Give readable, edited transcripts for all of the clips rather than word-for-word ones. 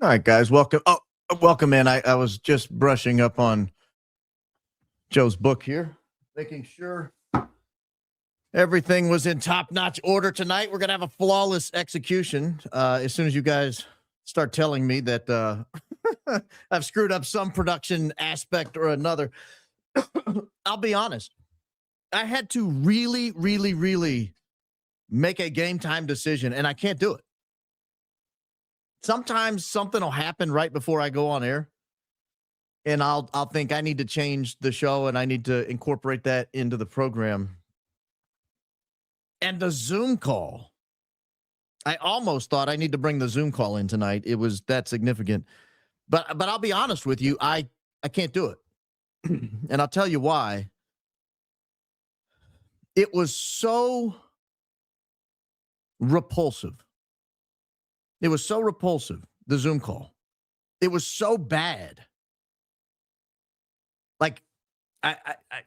All right, guys, welcome. Oh, welcome in. I was just brushing up on Joe's book here, making sure everything was in top-notch order tonight. We're going to have a flawless execution as soon as you guys start telling me that I've screwed up some production aspect or another. I'll be honest. I had to really, really, really make a game time decision, and I can't do it. Sometimes something will happen right before I go on air, and I'll think I need to change the show and I need to incorporate that into the program. And the Zoom call, I almost thought I need to bring the Zoom call in tonight. It was that significant. But I'll be honest with you, I can't do it. And I'll tell you why. It was so repulsive. It was so repulsive, the Zoom call. It was so bad. Like,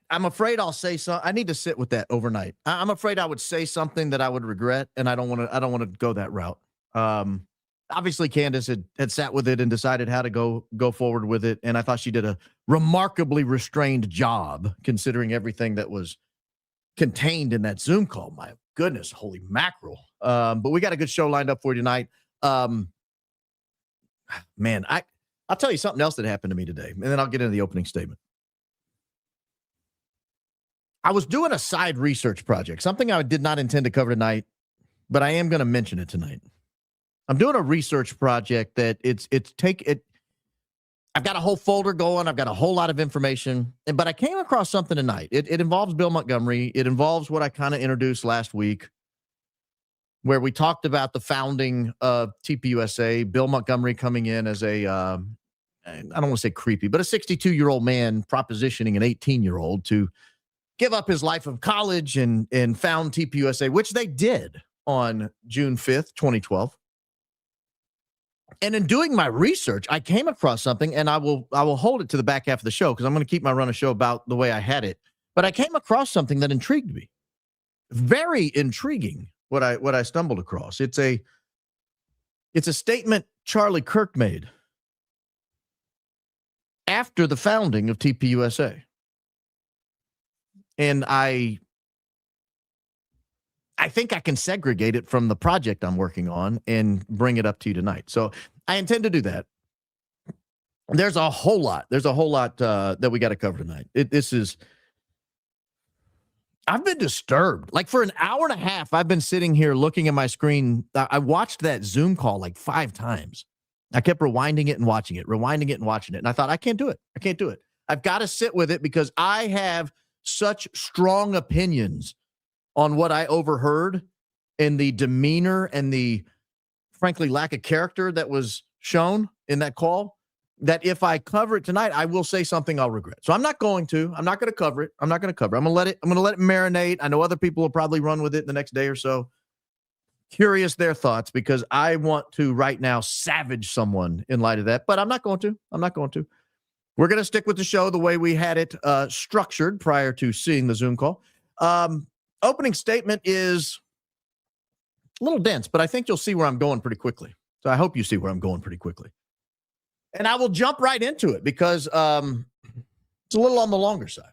I'm afraid I'll say something. I need to sit with that overnight. I'm afraid I would say something that I would regret, and I don't want to go that route. Obviously, Candace had sat with it and decided how to go forward with it, and I thought she did a remarkably restrained job considering everything that was contained in that Zoom call. My goodness, holy mackerel. But we got a good show lined up for you tonight. Man, I'll tell you something else that happened to me today, and then I'll get into the opening statement. I was doing a side research project, something I did not intend to cover tonight, but I am going to mention it tonight. I'm doing a research project that I've got a whole folder going. I've got a whole lot of information, but I came across something tonight. It involves Bill Montgomery. It involves what I kind of introduced last week, where we talked about the founding of TPUSA, Bill Montgomery coming in as I don't want to say creepy, but a 62-year-old man propositioning an 18-year-old to give up his life of college and found TPUSA, which they did on June 5th, 2012. And in doing my research, I came across something, and I will hold it to the back half of the show because I'm going to keep my run of show about the way I had it. But I came across something that intrigued me. Very intriguing what I stumbled across. It's a statement Charlie Kirk made after the founding of TPUSA. And I think I can segregate it from the project I'm working on and bring it up to you tonight. So I intend to do that. There's a whole lot. That we got to cover tonight. I've been disturbed. Like for an hour and a half, I've been sitting here looking at my screen. I watched that Zoom call like 5 times. I kept rewinding it and watching it. And I thought, I can't do it. I've got to sit with it because I have such strong opinions on what I overheard and the demeanor and the, frankly, lack of character that was shown in that call, that if I cover it tonight, I will say something I'll regret. So I'm not going to cover it. I'm going to let it marinate. I know other people will probably run with it the next day or so. Curious their thoughts, because I want to right now savage someone in light of that, but I'm not going to. We're going to stick with the show the way we had it structured prior to seeing the Zoom call. Opening statement is a little dense, but I think you'll see where I'm going pretty quickly. So I hope you see where I'm going pretty quickly. And I will jump right into it because it's a little on the longer side.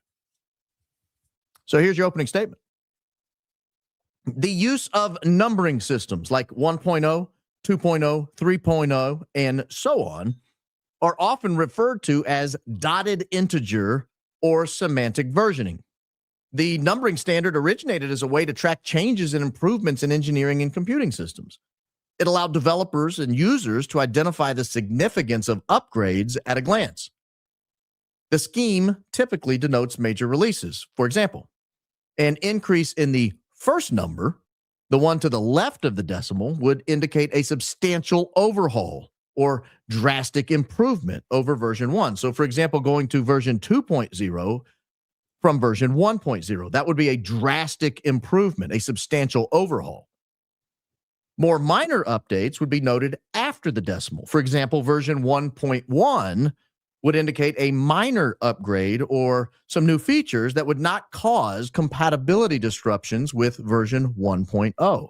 So here's your opening statement. The use of numbering systems like 1.0, 2.0, 3.0, and so on are often referred to as dotted integer or semantic versioning. The numbering standard originated as a way to track changes and improvements in engineering and computing systems. It allowed developers and users to identify the significance of upgrades at a glance. The scheme typically denotes major releases. For example, an increase in the first number, the one to the left of the decimal, would indicate a substantial overhaul or drastic improvement over version 1. So, for example, going to version 2.0 from version 1.0, that would be a drastic improvement, a substantial overhaul. More minor updates would be noted after the decimal. For example, version 1.1 would indicate a minor upgrade or some new features that would not cause compatibility disruptions with version 1.0.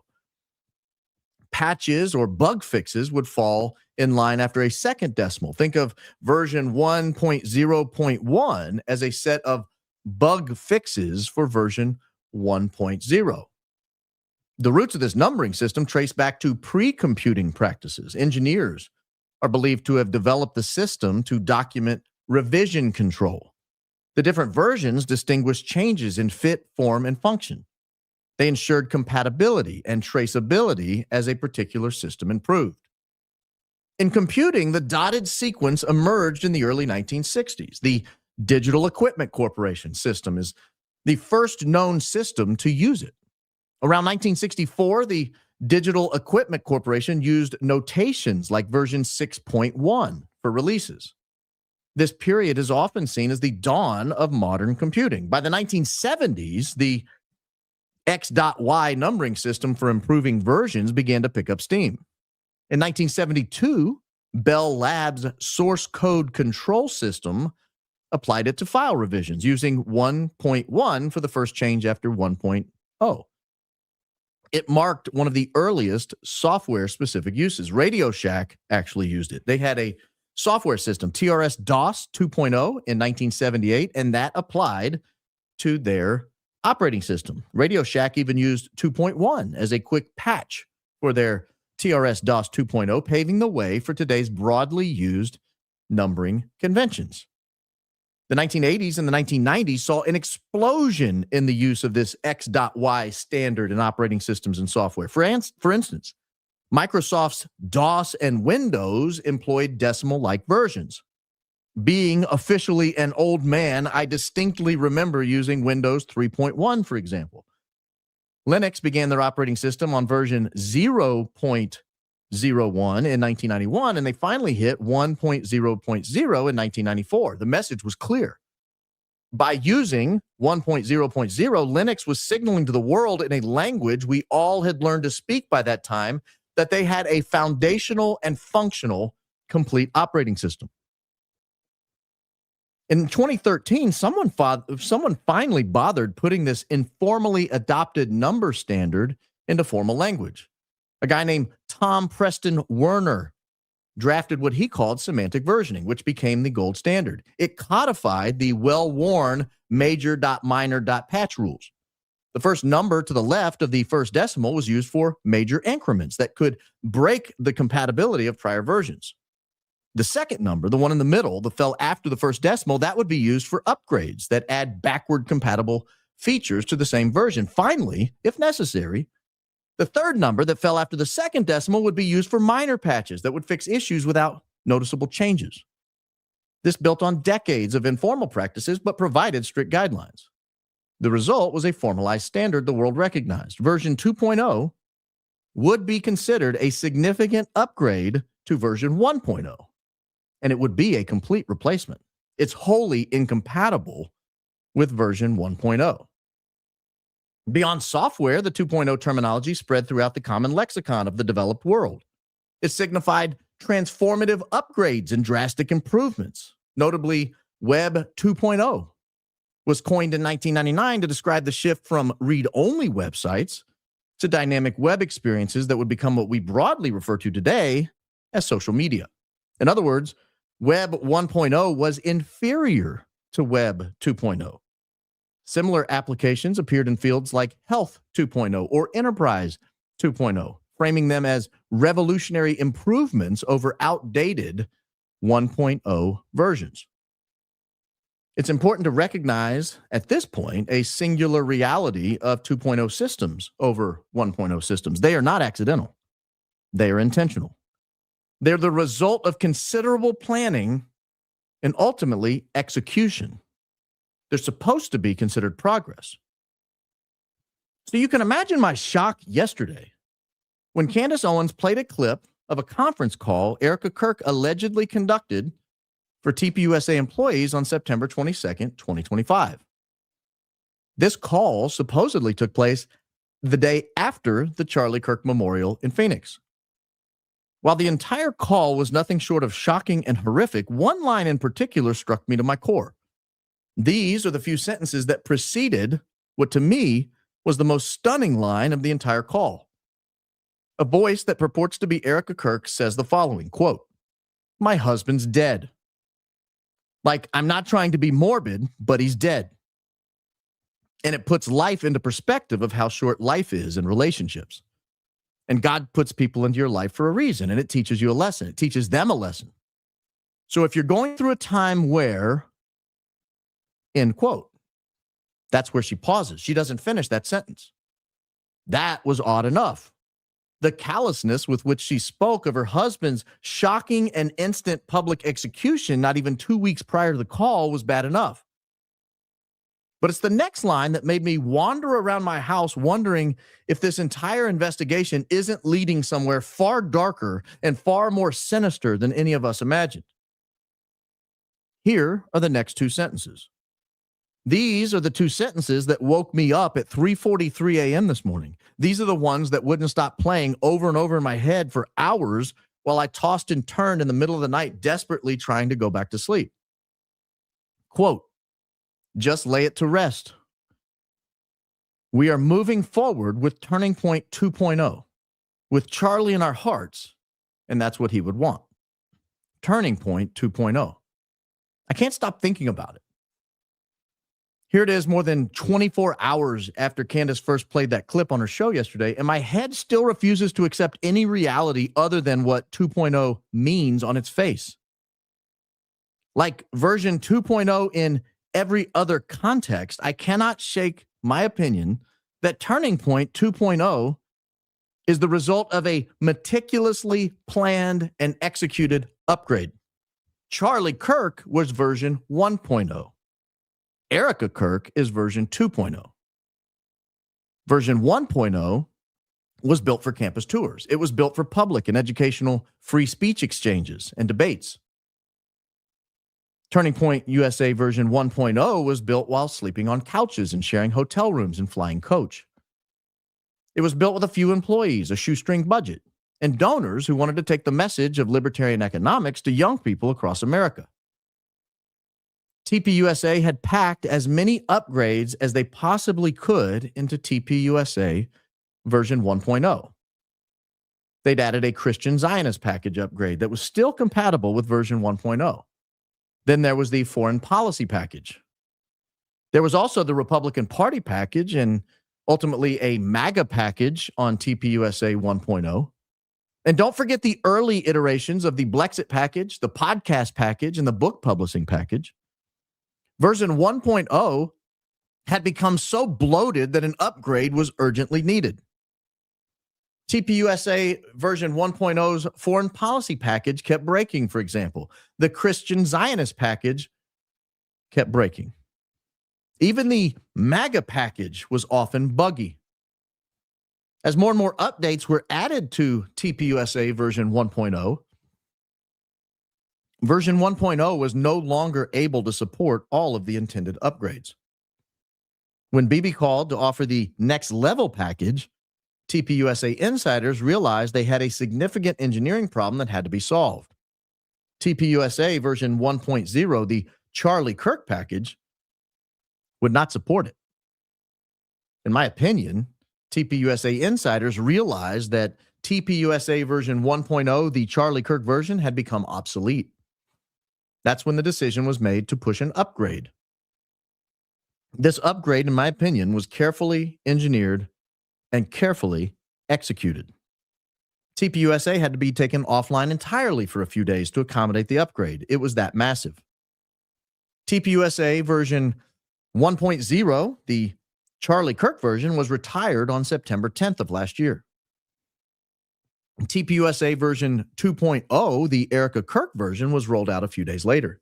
patches or bug fixes would fall in line after a second decimal. Think of version 1.0.1 as a set of bug fixes for version 1.0. The roots of this numbering system trace back to pre-computing practices. Engineers are believed to have developed the system to document revision control. The different versions distinguished changes in fit, form, and function. They ensured compatibility and traceability as a particular system improved. In computing, the dotted sequence emerged in the early 1960s. The Digital Equipment Corporation system is the first known system to use it. Around 1964, the Digital Equipment Corporation used notations like version 6.1 for releases. This period is often seen as the dawn of modern computing. By the 1970s, the X.Y numbering system for improving versions began to pick up steam. In 1972, Bell Labs' source code control system applied it to file revisions using 1.1 for the first change after 1.0. It marked one of the earliest software-specific uses. Radio Shack actually used it. They had a software system, TRS-DOS 2.0 in 1978, and that applied to their operating system. Radio Shack even used 2.1 as a quick patch for their TRS-DOS 2.0, paving the way for today's broadly used numbering conventions. The 1980s and the 1990s saw an explosion in the use of this X.Y standard in operating systems and software. For instance, Microsoft's DOS and Windows employed decimal-like versions. Being officially an old man, I distinctly remember using Windows 3.1, for example. Linux began their operating system on version 0.01 in 1991, and they finally hit 1.0.0 in 1994. The message was clear. By using 1.0.0, Linux was signaling to the world in a language we all had learned to speak by that time that they had a foundational and functional complete operating system. In 2013, someone finally bothered putting this informally adopted number standard into formal language. A guy named Tom Preston Werner drafted what he called semantic versioning, which became the gold standard. It codified the well-worn major.minor.patch rules. The first number to the left of the first decimal was used for major increments that could break the compatibility of prior versions. The second number, the one in the middle that fell after the first decimal, that would be used for upgrades that add backward compatible features to the same version. Finally, if necessary, the third number that fell after the second decimal would be used for minor patches that would fix issues without noticeable changes. This built on decades of informal practices but provided strict guidelines. The result was a formalized standard the world recognized. Version 2.0 would be considered a significant upgrade to version 1.0, and it would be a complete replacement. It's wholly incompatible with version 1.0. Beyond software, the 2.0 terminology spread throughout the common lexicon of the developed world. It signified transformative upgrades and drastic improvements. Notably, Web 2.0 was coined in 1999 to describe the shift from read-only websites to dynamic web experiences that would become what we broadly refer to today as social media. In other words, Web 1.0 was inferior to Web 2.0. Similar applications appeared in fields like Health 2.0 or Enterprise 2.0, framing them as revolutionary improvements over outdated 1.0 versions. It's important to recognize at this point a singular reality of 2.0 systems over 1.0 systems. They are not accidental. They are intentional. They're the result of considerable planning and ultimately execution. They're supposed to be considered progress. So you can imagine my shock yesterday when Candace Owens played a clip of a conference call Erika Kirk allegedly conducted for TPUSA employees on September 22nd, 2025. This call supposedly took place the day after the Charlie Kirk Memorial in Phoenix. While the entire call was nothing short of shocking and horrific, one line in particular struck me to my core. These are the few sentences that preceded what to me was the most stunning line of the entire call. A voice that purports to be Erika Kirk says the following, quote, "My husband's dead. Like, I'm not trying to be morbid, but he's dead." And it puts life into perspective of how short life is in relationships. And God puts people into your life for a reason, and it teaches you a lesson. It teaches them a lesson. So if you're going through a time where, end quote, that's where she pauses. She doesn't finish that sentence. That was odd enough. The callousness with which she spoke of her husband's shocking and instant public execution, not even 2 weeks prior to the call, was bad enough. But it's the next line that made me wander around my house wondering if this entire investigation isn't leading somewhere far darker and far more sinister than any of us imagined. Here are the next two sentences. These are the two sentences that woke me up at 3:43 a.m. this morning. These are the ones that wouldn't stop playing over and over in my head for hours while I tossed and turned in the middle of the night, desperately trying to go back to sleep. Quote, "Just lay it to rest. We are moving forward with Turning Point 2.0, with Charlie in our hearts, and that's what he would want. Turning Point 2.0. I can't stop thinking about it. Here it is more than 24 hours after Candace first played that clip on her show yesterday, and my head still refuses to accept any reality other than what 2.0 means on its face. Like version 2.0 in every other context, I cannot shake my opinion that Turning Point 2.0 is the result of a meticulously planned and executed upgrade. Charlie Kirk was version 1.0. Erika Kirk is version 2.0. Version 1.0 was built for campus tours. It was built for public and educational free speech exchanges and debates. Turning Point USA version 1.0 was built while sleeping on couches and sharing hotel rooms and flying coach. It was built with a few employees, a shoestring budget, and donors who wanted to take the message of libertarian economics to young people across America. TPUSA had packed as many upgrades as they possibly could into TPUSA version 1.0. They'd added a Christian Zionist package upgrade that was still compatible with version 1.0. Then there was the foreign policy package. There was also the Republican Party package and ultimately a MAGA package on TPUSA 1.0. And don't forget the early iterations of the Blexit package, the podcast package, and the book publishing package. Version 1.0 had become so bloated that an upgrade was urgently needed. TPUSA version 1.0's foreign policy package kept breaking, for example. The Christian Zionist package kept breaking. Even the MAGA package was often buggy. As more and more updates were added to TPUSA version 1.0, version 1.0 was no longer able to support all of the intended upgrades. When BB called to offer the next level package, TPUSA insiders realized they had a significant engineering problem that had to be solved. TPUSA version 1.0, the Charlie Kirk package, would not support it. In my opinion, TPUSA insiders realized that TPUSA version 1.0, the Charlie Kirk version, had become obsolete. That's when the decision was made to push an upgrade. This upgrade, in my opinion, was carefully engineered and carefully executed. TPUSA had to be taken offline entirely for a few days to accommodate the upgrade. It was that massive. TPUSA version 1.0, the Charlie Kirk version, was retired on September 10th of last year. TPUSA version 2.0, the Erika Kirk version, was rolled out a few days later.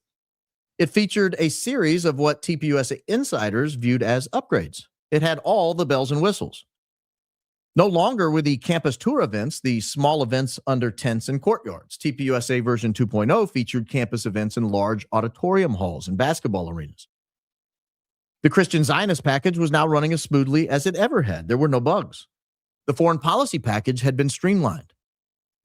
It featured a series of what TPUSA insiders viewed as upgrades. It had all the bells and whistles. No longer were the campus tour events the small events under tents and courtyards. TPUSA version 2.0 featured campus events in large auditorium halls and basketball arenas. The Christian Zionist package was now running as smoothly as it ever had. There were no bugs. The foreign policy package had been streamlined.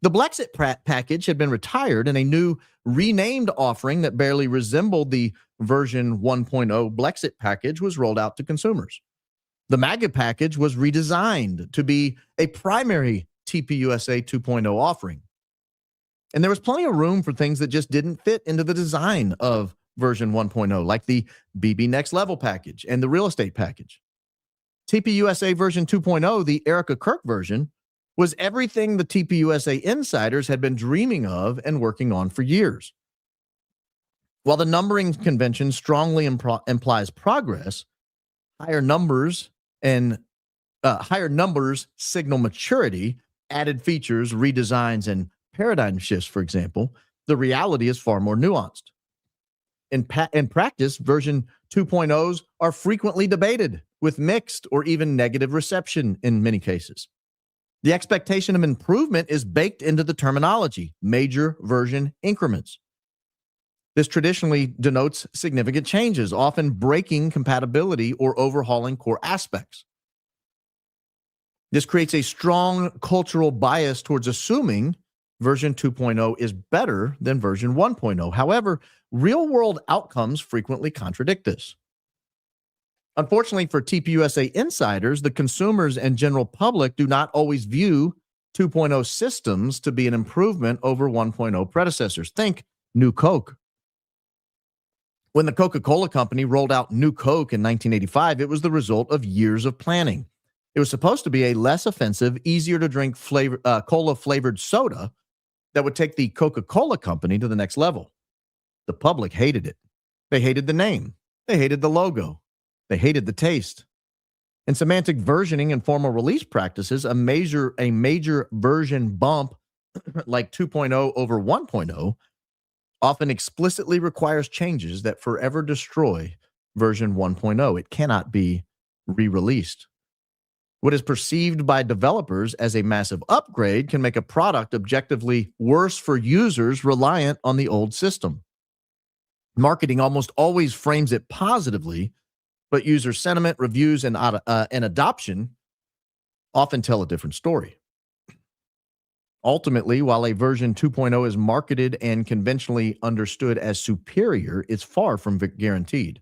The Blexit package had been retired, and a new renamed offering that barely resembled the version 1.0 Blexit package was rolled out to consumers. The MAGA package was redesigned to be a primary TPUSA 2.0 offering. And there was plenty of room for things that just didn't fit into the design of version 1.0, like the BB Next Level package and the real estate package. TPUSA version 2.0, the Erika Kirk version, was everything the TPUSA insiders had been dreaming of and working on for years. While the numbering convention strongly implies progress, higher numbers signal maturity, added features, redesigns, and paradigm shifts, for example. The reality is far more nuanced. In practice, version 2.0s are frequently debated with mixed or even negative reception in many cases. The expectation of improvement is baked into the terminology, major version increments. This traditionally denotes significant changes, often breaking compatibility or overhauling core aspects. This creates a strong cultural bias towards assuming version 2.0 is better than version 1.0. However, real-world outcomes frequently contradict this. Unfortunately for TPUSA insiders, the consumers and general public do not always view 2.0 systems to be an improvement over 1.0 predecessors. Think New Coke. When the Coca-Cola Company rolled out New Coke in 1985, it was the result of years of planning. It was supposed to be a less offensive, easier to drink cola-flavored soda that would take the Coca-Cola Company to the next level. The public hated it. They hated the name. They hated the logo. They hated the taste. In semantic versioning and formal release practices, a major version bump like 2.0 over 1.0 often explicitly requires changes that forever destroy version 1.0. It cannot be re-released. What is perceived by developers as a massive upgrade can make a product objectively worse for users reliant on the old system. Marketing almost always frames it positively, but user sentiment, reviews, and adoption often tell a different story. Ultimately, while a version 2.0 is marketed and conventionally understood as superior, it's far from guaranteed.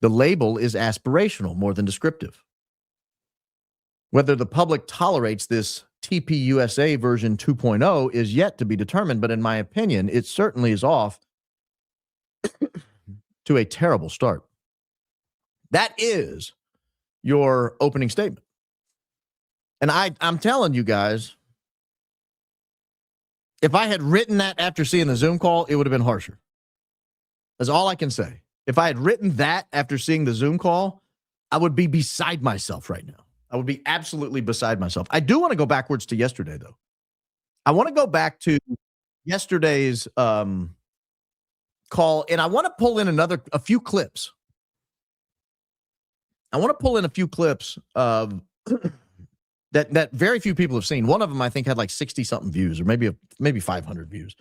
The label is aspirational more than descriptive. Whether the public tolerates this TPUSA version 2.0 is yet to be determined, but in my opinion, it certainly is off to a terrible start. That is your opening statement. And I'm telling you guys, if I had written that after seeing the Zoom call, it would have been harsher. That's all I can say. If I had written that after seeing the Zoom call, I would be beside myself right now. I would be absolutely beside myself. I do want to go backwards to yesterday, though. I want to go back to yesterday's call, and I want to pull in a few clips. I want to pull in a few clips of that very few people have seen. One of them, I think, had like 60-something views, or maybe 500 views,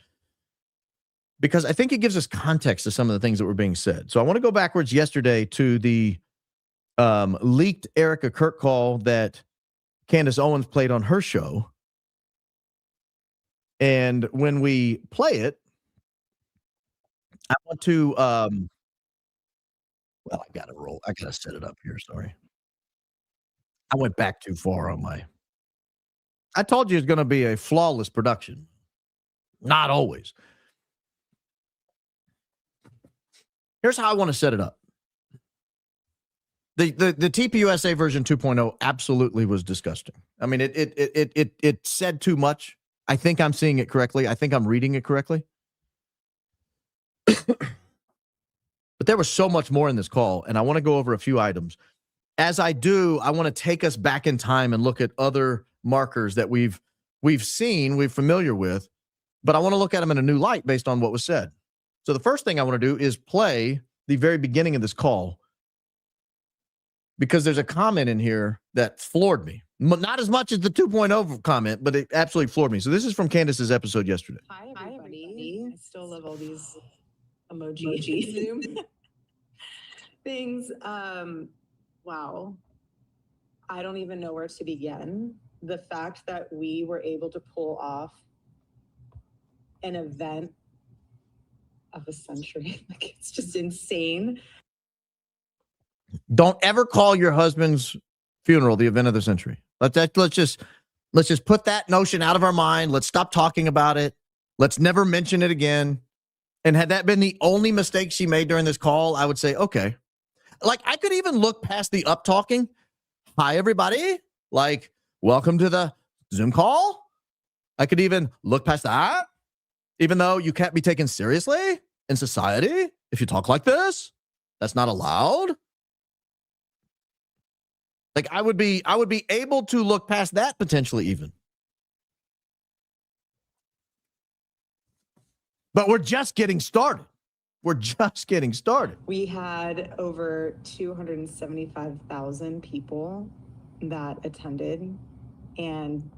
because I think it gives us context to some of the things that were being said. So I want to go backwards yesterday to the leaked Erika Kirk call that Candace Owens played on her show. And when we play it, I want to, well, I got to set it up here. Sorry. I went back too far on I told you it's going to be a flawless production. Not always. Here's how I want to set it up. The TPUSA version 2.0 absolutely was disgusting. I mean, it said too much. I think I'm seeing it correctly. I think I'm reading it correctly. But there was so much more in this call, and I want to go over a few items. As I do, I want to take us back in time and look at other markers that we've seen, we're familiar with, but I want to look at them in a new light based on what was said. So the first thing I want to do is play the very beginning of this call, because there's a comment in here that floored me. Not as much as the 2.0 comment, but it absolutely floored me. So this is from Candace's episode yesterday. Hi, everybody. I still love all these emoji Zoom things. Wow. I don't even know where to begin. The fact that we were able to pull off an event of a century, like, it's just insane. Don't ever call your husband's funeral the event of the century. Let's just Let's just put that notion out of our mind. Let's stop talking about it. Let's never mention it again. And had that been the only mistake she made during this call, I would say, okay. Like, I could even look past the up talking. Hi, everybody. Like, welcome to the Zoom call. I could even look past that, even though you can't be taken seriously in society if you talk like this. That's not allowed. Like, I would be able to look past that potentially even. But we're just getting started. We're just getting started. We had over 275,000 people that attended, and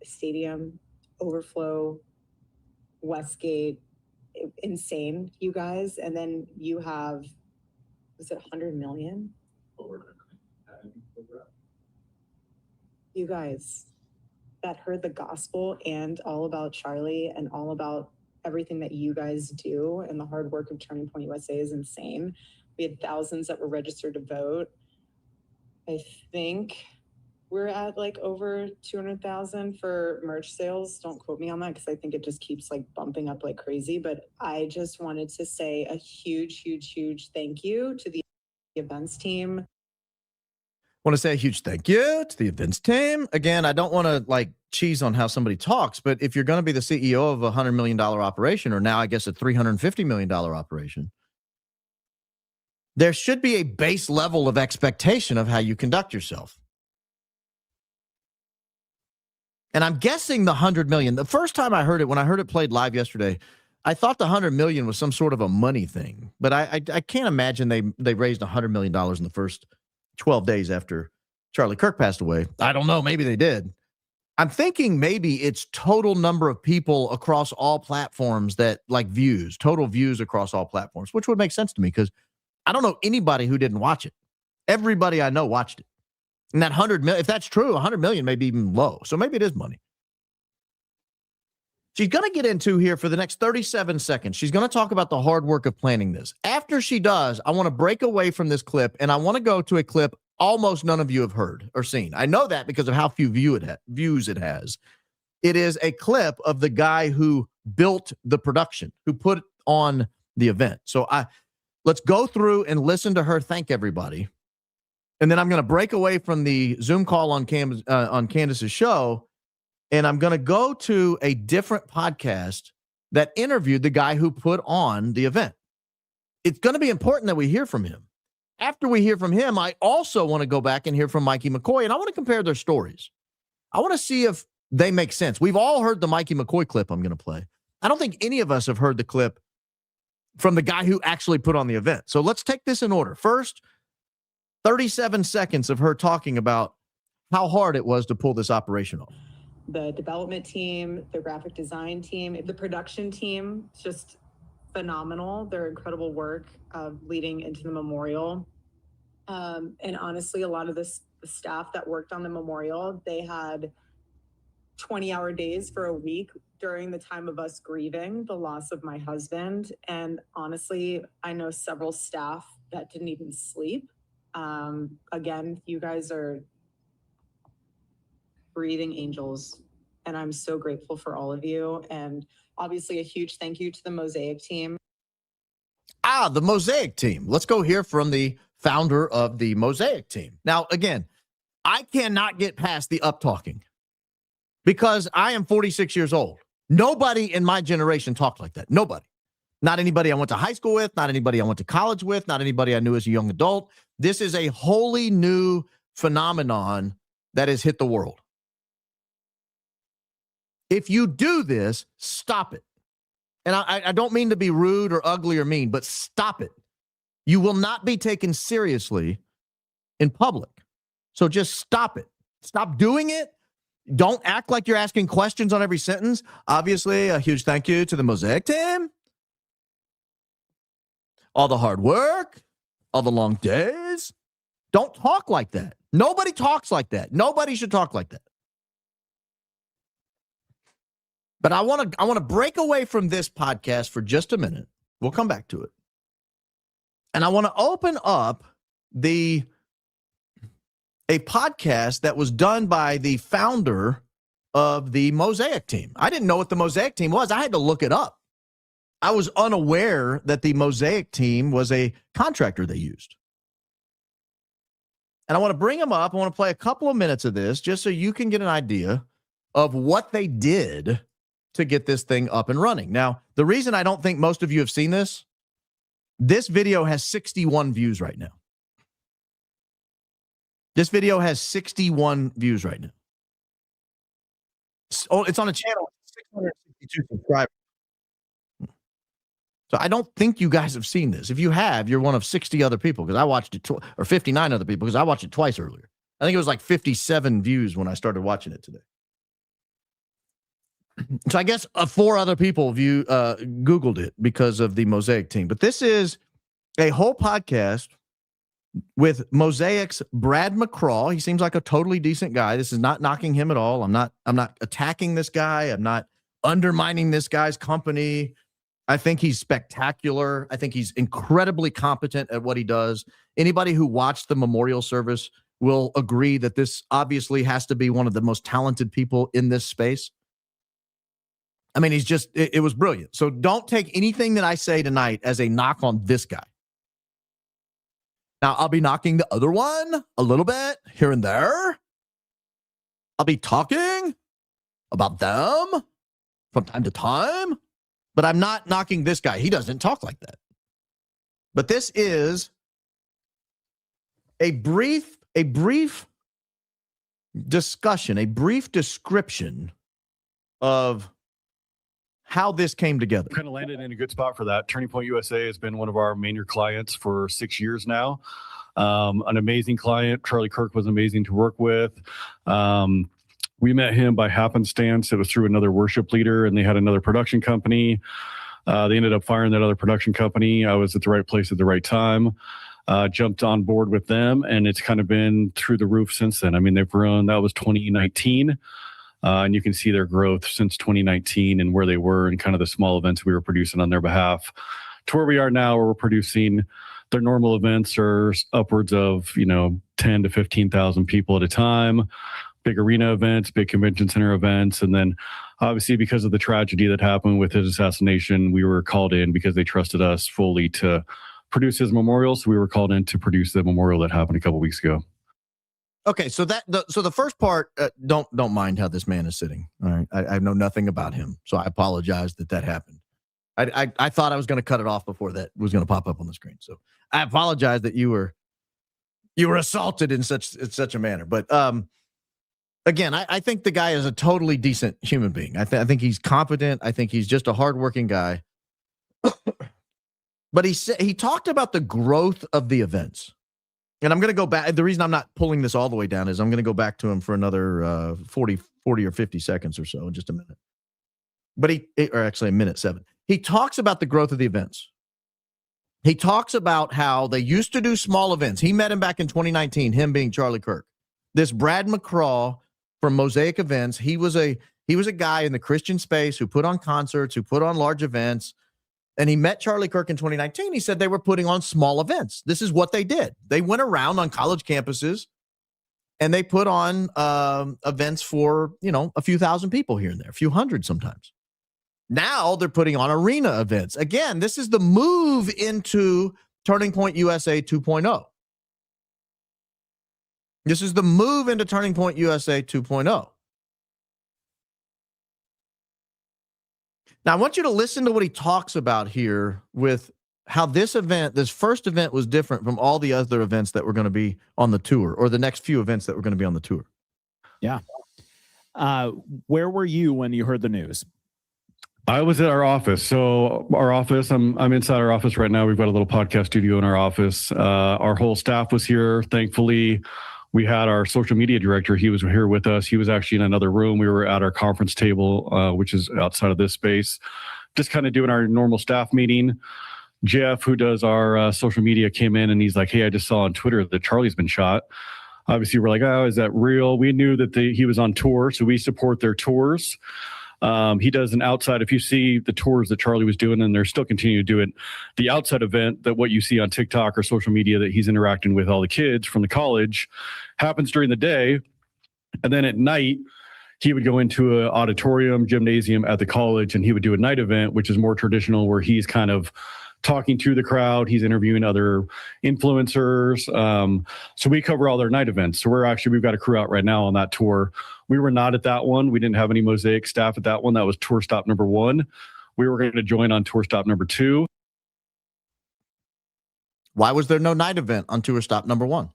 stadium overflow, Westgate, insane, you guys. And then you have, was it 100 million? You guys that heard the gospel and all about Charlie and all about everything that you guys do, and the hard work of Turning Point USA is insane. We had thousands that were registered to vote. I think we're at like over 200,000 for merch sales. Don't quote me on that because I think it just keeps like bumping up like crazy. But I just wanted to say a huge, huge, huge thank you to the events team. Want to say a huge thank you to the events team. Again, I don't want to like cheese on how somebody talks, but if you're going to be the CEO of a $100 million operation, or now I guess a $350 million operation, there should be a base level of expectation of how you conduct yourself. And I'm guessing the 100 million, the first time I heard it, when I heard it played live yesterday, I thought the 100 million was some sort of a money thing, but I can't imagine they raised $100 million in the first 12 days after Charlie Kirk passed away. I don't know. Maybe they did. I'm thinking maybe it's total number of people across all platforms that like views, total views across all platforms, which would make sense to me because I don't know anybody who didn't watch it. Everybody I know watched it. And that 100 million, if that's true, 100 million may be even low. So maybe it is money. She's going to get into here for the next 37 seconds. She's going to talk about the hard work of planning this. After she does, I want to break away from this clip, and I want to go to a clip almost none of you have heard or seen. I know that because of how few views it has. It is a clip of the guy who built the production, who put on the event. So let's go through and listen to her thank everybody. And then I'm going to break away from the Zoom call on Candace's show, and I'm going to go to a different podcast that interviewed the guy who put on the event. It's going to be important that we hear from him. After we hear from him, I also want to go back and hear from Mikey McCoy, and I want to compare their stories. I want to see if they make sense. We've all heard the Mikey McCoy clip I'm going to play. I don't think any of us have heard the clip from the guy who actually put on the event. So let's take this in order. First, 37 seconds of her talking about how hard it was to pull this operation off. The development team, the graphic design team, the production team, just phenomenal. Their incredible work of leading into the memorial. And honestly, a lot of the staff that worked on the memorial, they had 20-hour days for a week during the time of us grieving the loss of my husband. And honestly, I know several staff that didn't even sleep. Again, you guys are breathing angels, and I'm so grateful for all of you. And obviously a huge thank you to the Mosaic team. The Mosaic team. Let's go hear from the founder of the Mosaic team. Now, again, I cannot get past the up talking because I am 46 years old. Nobody in my generation talked like that. Nobody. Not anybody I went to high school with, not anybody I went to college with, not anybody I knew as a young adult. This is a wholly new phenomenon that has hit the world. If you do this, stop it. And I don't mean to be rude or ugly or mean, but stop it. You will not be taken seriously in public. So just stop it. Stop doing it. Don't act like you're asking questions on every sentence. Obviously, a huge thank you to the Mosaic team. All the hard work, all the long days. Don't talk like that. Nobody talks like that. Nobody should talk like that. But I want to break away from this podcast for just a minute. We'll come back to it. And I want to open up the a podcast that was done by the founder of the Mosaic team. I didn't know what the Mosaic team was. I had to look it up. I was unaware that the Mosaic team was a contractor they used. And I want to bring them up. I want to play a couple of minutes of this just so you can get an idea of what they did to get this thing up and running. Now, the reason I don't think most of you have seen this video has 61 views right now. This video has 61 views right now. It's on a channel with 662 subscribers. So I don't think you guys have seen this. If you have, you're one of 60 other people because I watched it, or 59 other people because I watched it twice earlier. I think it was like 57 views when I started watching it today. So I guess 4 other people Googled it because of the Mosaic team. But this is a whole podcast with Mosaic's Brad McCraw. He seems like a totally decent guy. This is not knocking him at all. I'm not attacking this guy. I'm not undermining this guy's company. I think he's spectacular. I think he's incredibly competent at what he does. Anybody who watched the memorial service will agree that this obviously has to be one of the most talented people in this space. I mean, it was brilliant. So don't take anything that I say tonight as a knock on this guy. Now, I'll be knocking the other one a little bit here and there. I'll be talking about them from time to time. But I'm not knocking this guy. He doesn't talk like that. But this is a brief discussion, a brief description of how this came together. Kind of landed in a good spot for that. Turning Point USA has been one of our major clients for 6 years now. An amazing client. Charlie Kirk was amazing to work with. We met him by happenstance. It was through another worship leader, and they had another production company. They ended up firing that other production company. I was at the right place at the right time. Jumped on board with them, and it's kind of been through the roof since then. I mean, they've grown. That was 2019. And you can see their growth since 2019 and where they were and kind of the small events we were producing on their behalf to where we are now, where we're producing their normal events are upwards of, 10 to 15,000 people at a time, big arena events, big convention center events. And then obviously because of the tragedy that happened with his assassination, we were called in because they trusted us fully to produce his memorial. So we were called in to produce the memorial that happened a couple weeks ago. Okay, so the first part, don't mind how this man is sitting. All right, I know nothing about him, so I apologize that happened. I thought I was going to cut it off before that was going to pop up on the screen. So I apologize that you were assaulted in such a manner. But again, I think the guy is a totally decent human being. I think he's competent. I think he's just a hardworking guy. But he talked about the growth of the events. And I'm going to go back. The reason I'm not pulling this all the way down is I'm going to go back to him for another 40 or 50 seconds or so in just a minute. But or actually a minute 7. He talks about the growth of the events. He talks about how they used to do small events. He met him back in 2019, him being Charlie Kirk. This Brad McCraw from Mosaic Events, he was a guy in the Christian space who put on concerts, who put on large events. And he met Charlie Kirk in 2019. He said they were putting on small events. This is what they did. They went around on college campuses and they put on events for, a few thousand people here and there, a few hundred sometimes. Now they're putting on arena events. Again, this is the move into Turning Point USA 2.0. This is the move into Turning Point USA 2.0. Now, I want you to listen to what he talks about here with how this first event was different from all the other events that were going to be on the tour, or the next few events that were going to be on the tour. Yeah. Where were you when you heard the news? I was at our office. So our office, I'm inside our office right now. We've got a little podcast studio in our office. Our whole staff was here. Thankfully, we had our social media director. He was here with us. He was actually in another room. We were at our conference table, which is outside of this space, just kind of doing our normal staff meeting. Jeff, who does our social media, came in and he's like, "Hey, I just saw on Twitter that Charlie's been shot." Obviously, we're like, "Oh, is that real?" We knew that he was on tour, so we support their tours. He does an outside. If you see the tours that Charlie was doing, and they're still continuing to do it, the outside event that what you see on TikTok or social media that he's interacting with all the kids from the college happens during the day. And then at night, he would go into an auditorium, gymnasium at the college, and he would do a night event, which is more traditional, where he's kind of talking to the crowd. He's interviewing other influencers. So we cover all their night events. So we've got a crew out right now on that tour. We were not at that one. We didn't have any Mosaic staff at that one. That was tour stop number 1. We were going to join on tour stop number 2. Why was there no night event on tour stop number 1?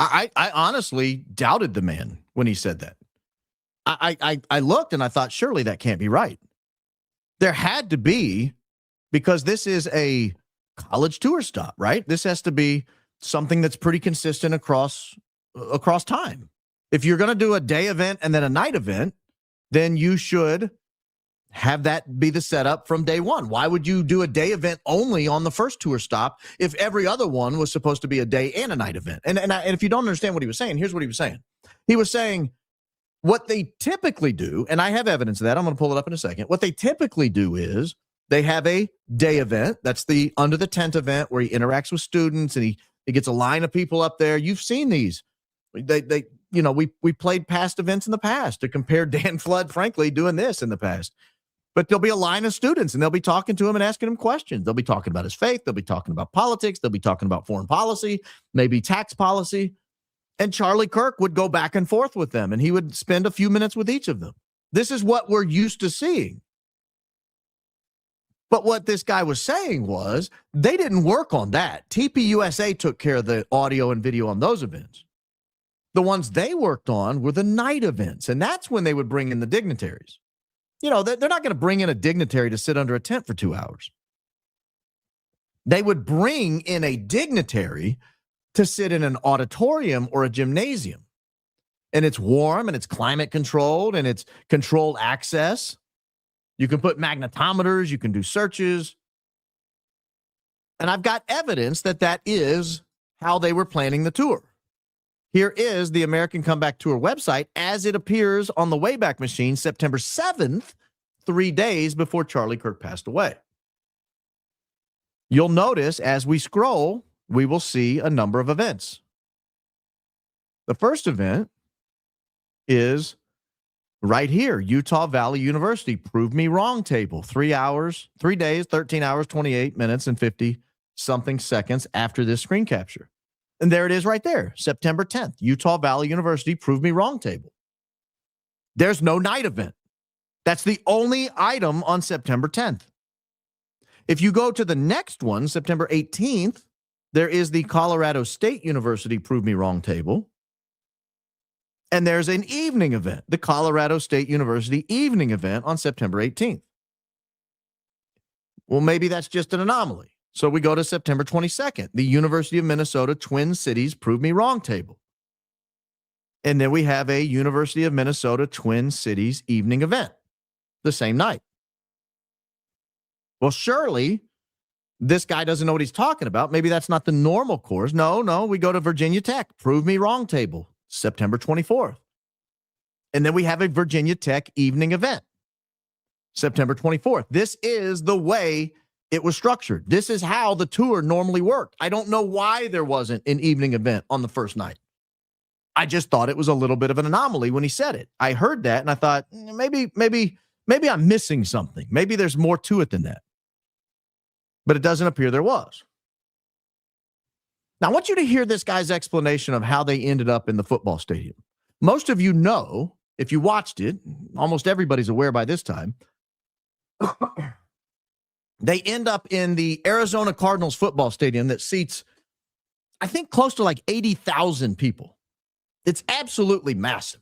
I honestly doubted the man when he said that. I looked and I thought, surely that can't be right. There had to be, because this is a college tour stop, right? This has to be something that's pretty consistent across time. If you're going to do a day event and then a night event, then you should have that be the setup from day one. Why would you do a day event only on the first tour stop if every other one was supposed to be a day and a night event? And if you don't understand what he was saying, here's what he was saying. He was saying what they typically do, and I have evidence of that. I'm going to pull it up in a second. What they typically do is they have a day event. That's the under the tent event where he interacts with students and he gets a line of people up there. You've seen these. We played past events in the past to compare Dan Flood, frankly, doing this in the past. But there'll be a line of students, and they'll be talking to him and asking him questions. They'll be talking about his faith. They'll be talking about politics. They'll be talking about foreign policy, maybe tax policy. And Charlie Kirk would go back and forth with them, and he would spend a few minutes with each of them. This is what we're used to seeing. But what this guy was saying was they didn't work on that. TPUSA took care of the audio and video on those events. The ones they worked on were the night events, and that's when they would bring in the dignitaries. They're not going to bring in a dignitary to sit under a tent for 2 hours. They would bring in a dignitary to sit in an auditorium or a gymnasium. And it's warm and it's climate controlled and it's controlled access. You can put magnetometers, you can do searches. And I've got evidence that is how they were planning the tour. Here is the American Comeback Tour website as it appears on the Wayback Machine September 7th, 3 days before Charlie Kirk passed away. You'll notice as we scroll, we will see a number of events. The first event is right here, Utah Valley University Prove Me Wrong table, 3 days, 13 hours, 28 minutes, and 50-something seconds after this screen capture. And there it is right there, September 10th, Utah Valley University Prove Me Wrong table. There's no night event. That's the only item on September 10th. If you go to the next one, September 18th, there is the Colorado State University Prove Me Wrong table. And there's an evening event, the Colorado State University evening event on September 18th. Well, maybe that's just an anomaly. So we go to September 22nd, the University of Minnesota Twin Cities Prove Me Wrong table. And then we have a University of Minnesota Twin Cities evening event the same night. Well, surely this guy doesn't know what he's talking about. Maybe that's not the normal course. No, we go to Virginia Tech, Prove Me Wrong table, September 24th. And then we have a Virginia Tech evening event, September 24th. This is the way it was structured. This is how the tour normally worked. I don't know why there wasn't an evening event on the first night. I just thought it was a little bit of an anomaly when he said it. I heard that and I thought, maybe I'm missing something. Maybe there's more to it than that. But it doesn't appear there was. Now, I want you to hear this guy's explanation of how they ended up in the football stadium. Most of you know, if you watched it, almost everybody's aware by this time, they end up in the Arizona Cardinals football stadium that seats, I think, close to like 80,000 people. It's absolutely massive.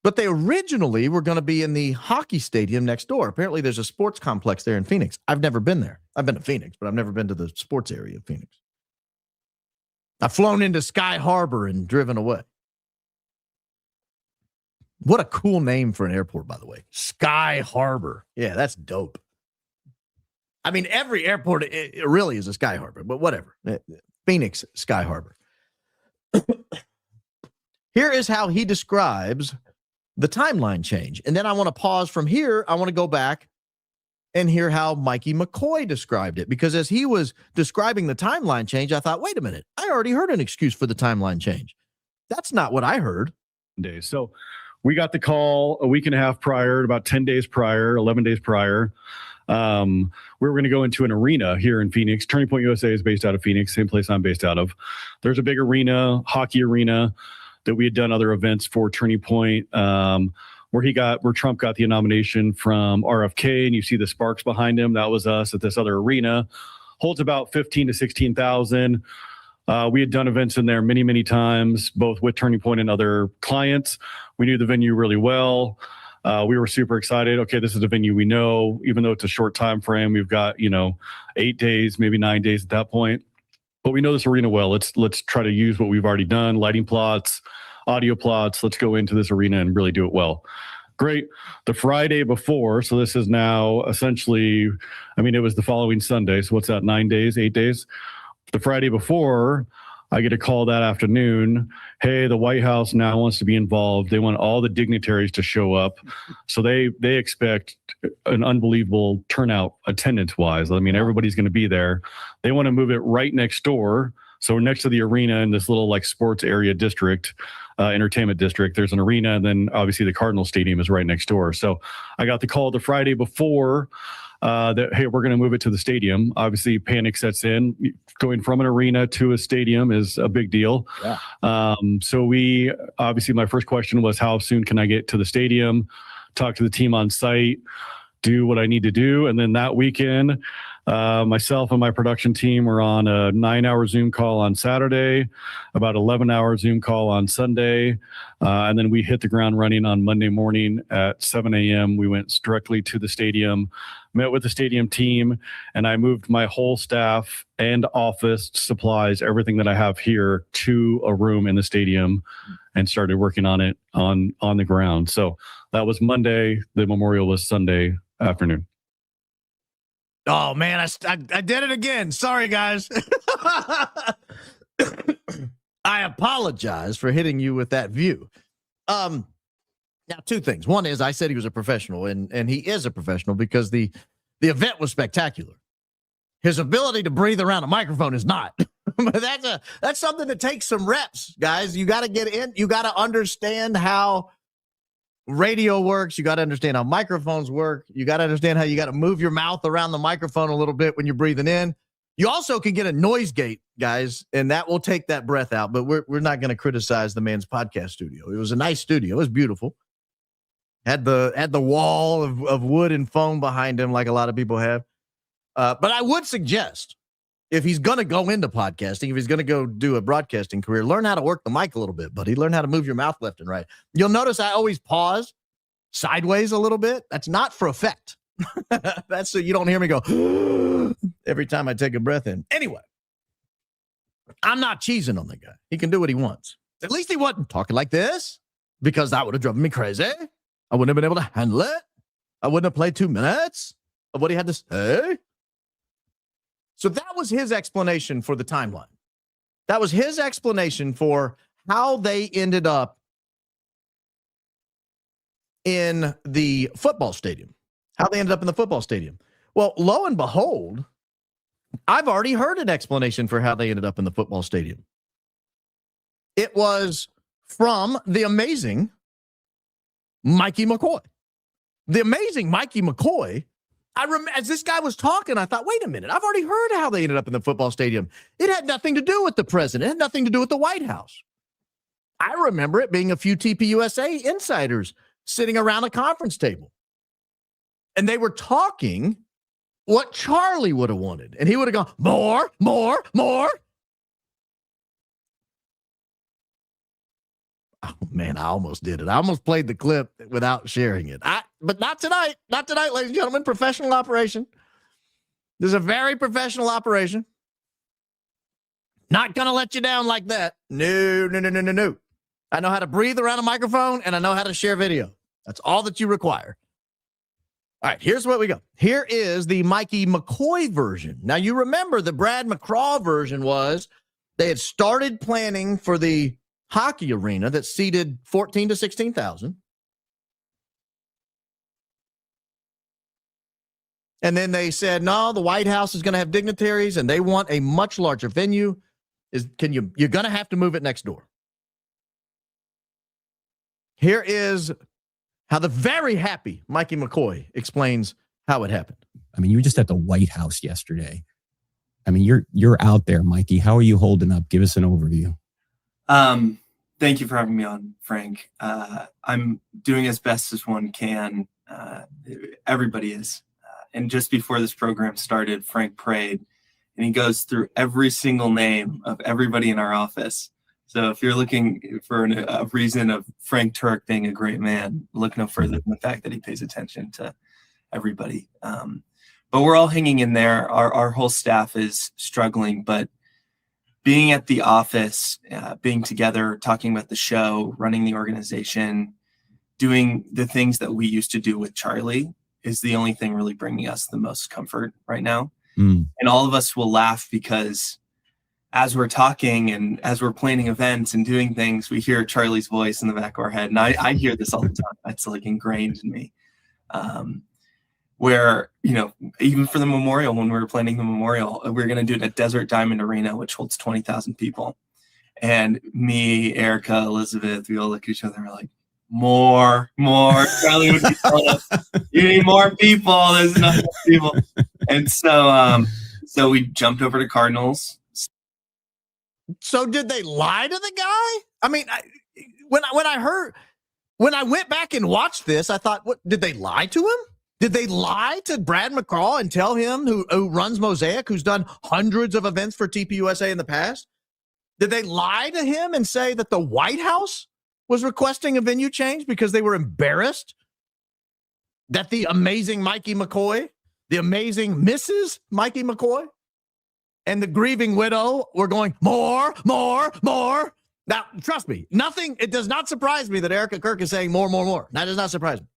But they originally were going to be in the hockey stadium next door. Apparently, there's a sports complex there in Phoenix. I've never been there. I've been to Phoenix, but I've never been to the sports area of Phoenix. I've flown into Sky Harbor and driven away. What a cool name for an airport, by the way. Sky Harbor. Yeah, that's dope. I mean, every airport, it really is a Sky Harbor, but whatever. Phoenix Sky Harbor. Here is how he describes the timeline change. And then I want to pause from here. I want to go back and hear how Mikey McCoy described it, because as he was describing the timeline change, I thought, wait a minute, I already heard an excuse for the timeline change. That's not what I heard. Days. So we got the call a week and a half prior, about 10 days prior, 11 days prior. We were going to go into an arena here in Phoenix. Turning Point USA is based out of Phoenix, same place I'm based out of. There's a big arena, hockey arena, that we had done other events for Turning Point, where Trump got the nomination from RFK, and you see the sparks behind him. That was us at this other arena. Holds about 15 to 16,000. We had done events in there many, many times, both with Turning Point and other clients. We knew the venue really well. We were super excited. Okay, this is a venue we know, even though it's a short time frame. We've got 8 days, maybe 9 days at that point. But we know this arena well. Let's try to use what we've already done, lighting plots, audio plots. Let's go into this arena and really do it well. Great. The Friday before, so this is now essentially, it was the following Sunday. So what's that, 9 days, 8 days? The Friday before, I get a call that afternoon. Hey, the White House now wants to be involved. They want all the dignitaries to show up. So they expect an unbelievable turnout attendance-wise. Everybody's going to be there. They want to move it right next door. So we're next to the arena in this little sports area district, entertainment district. There's an arena, and then obviously the Cardinal Stadium is right next door. So I got the call the Friday before that, hey, we're going to move it to the stadium. Obviously, panic sets in. Going from an arena to a stadium is a big deal. Yeah. So my first question was, how soon can I get to the stadium, talk to the team on site, do what I need to do? And then that weekend, myself and my production team were on a 9-hour Zoom call on Saturday, about 11-hour Zoom call on Sunday. And then we hit the ground running on Monday morning at 7 a.m. We went directly to the stadium, met with the stadium team, and I moved my whole staff and office supplies, everything that I have here, to a room in the stadium and started working on it on the ground. So that was Monday. The memorial was Sunday afternoon. Oh, man, I did it again. Sorry, guys. I apologize for hitting you with that view. Now, two things. One is I said he was a professional, and he is a professional because the event was spectacular. His ability to breathe around a microphone is not. But that's something that takes some reps, guys. You got to get in. You got to understand how radio works. You got to understand how microphones work. You got to understand how you got to move your mouth around the microphone a little bit when you're breathing in. You also can get a noise gate, guys, and that will take that breath out. But we're not going to criticize the man's podcast studio. It was a nice studio. It was beautiful. Had the wall of wood and foam behind him, like a lot of people have. But I would suggest, if he's going to go into podcasting, if he's going to go do a broadcasting career, learn how to work the mic a little bit, buddy. Learn how to move your mouth left and right. You'll notice I always pause sideways a little bit. That's not for effect. That's so you don't hear me go every time I take a breath in. Anyway, I'm not cheesing on the guy. He can do what he wants. At least he wasn't talking like this, because that would have driven me crazy. I wouldn't have been able to handle it. I wouldn't have played 2 minutes of what he had to say. So that was his explanation for the timeline. That was his explanation for how they ended up in the football stadium. How they ended up in the football stadium. Well, lo and behold, I've already heard an explanation for how they ended up in the football stadium. It was from the amazing Mikey McCoy. The amazing Mikey McCoy. As this guy was talking, I thought, wait a minute, I've already heard how they ended up in the football stadium. It had nothing to do with the president. It had nothing to do with the White House. I remember it being a few TPUSA insiders sitting around a conference table. And they were talking what Charlie would have wanted. And he would have gone, more, more, more. Oh, man, I almost did it. I almost played the clip without sharing it. But not tonight. Not tonight, ladies and gentlemen. Professional operation. This is a very professional operation. Not going to let you down like that. No. I know how to breathe around a microphone, and I know how to share video. That's all that you require. All right, here's what we go. Here is the Mikey McCoy version. Now, you remember the Brad McCraw version was they had started planning for the hockey arena that seated 14 to 16,000. And then they said, no, the White House is going to have dignitaries and they want a much larger venue. You're going to have to move it next door. Here is how the very happy Mikey McCoy explains how it happened. I mean, you were just at the White House yesterday. I mean, you're out there, Mikey. How are you holding up? Give us an overview. Thank you for having me on, Frank. I'm doing as best as one can. Everybody is. And just before this program started, Frank prayed, and he goes through every single name of everybody in our office. So if you're looking for a reason of Frank Turk being a great man, look no further than the fact that he pays attention to everybody. But we're all hanging in there. Our whole staff is struggling, but being at the office, being together, talking about the show, running the organization, doing the things that we used to do with Charlie is the only thing really bringing us the most comfort right now. And all of us will laugh because as we're talking and as we're planning events and doing things, we hear Charlie's voice in the back of our head. And I hear this all the time. It's like ingrained in me. Where, even for the memorial, when we were planning the memorial, we were going to do it at Desert Diamond Arena, which holds 20,000 people. And me, Erika, Elizabeth, we all look at each other and we're like, more. Charlie would be telling us, you need more people. There's not enough people. And so we jumped over to Cardinals. So did they lie to the guy? I mean, when I went back and watched this, I thought, what, did they lie to him? Did they lie to Brad McCraw and tell him who runs Mosaic, who's done hundreds of events for TPUSA in the past? Did they lie to him and say that the White House was requesting a venue change because they were embarrassed that the amazing Mikey McCoy, the amazing Mrs. Mikey McCoy, and the grieving widow were going, more? Now, trust me, it does not surprise me that Erika Kirk is saying more. That does not surprise me.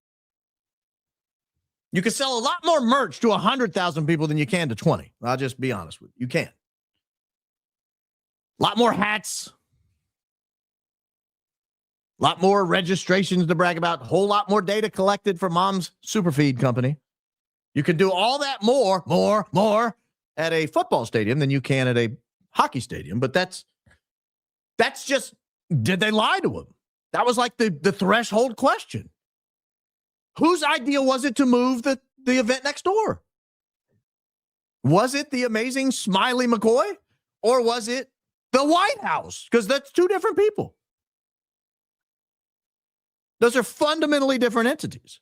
You can sell a lot more merch to 100,000 people than you can to 20. I'll just be honest with you. You can. A lot more hats. A lot more registrations to brag about. A whole lot more data collected from Mom's Superfeed company. You can do all that more at a football stadium than you can at a hockey stadium. But that's just, did they lie to him? That was like the threshold question. Whose idea was it to move the event next door? Was it the amazing Smiley McCoy? Or was it the White House? Because that's two different people. Those are fundamentally different entities.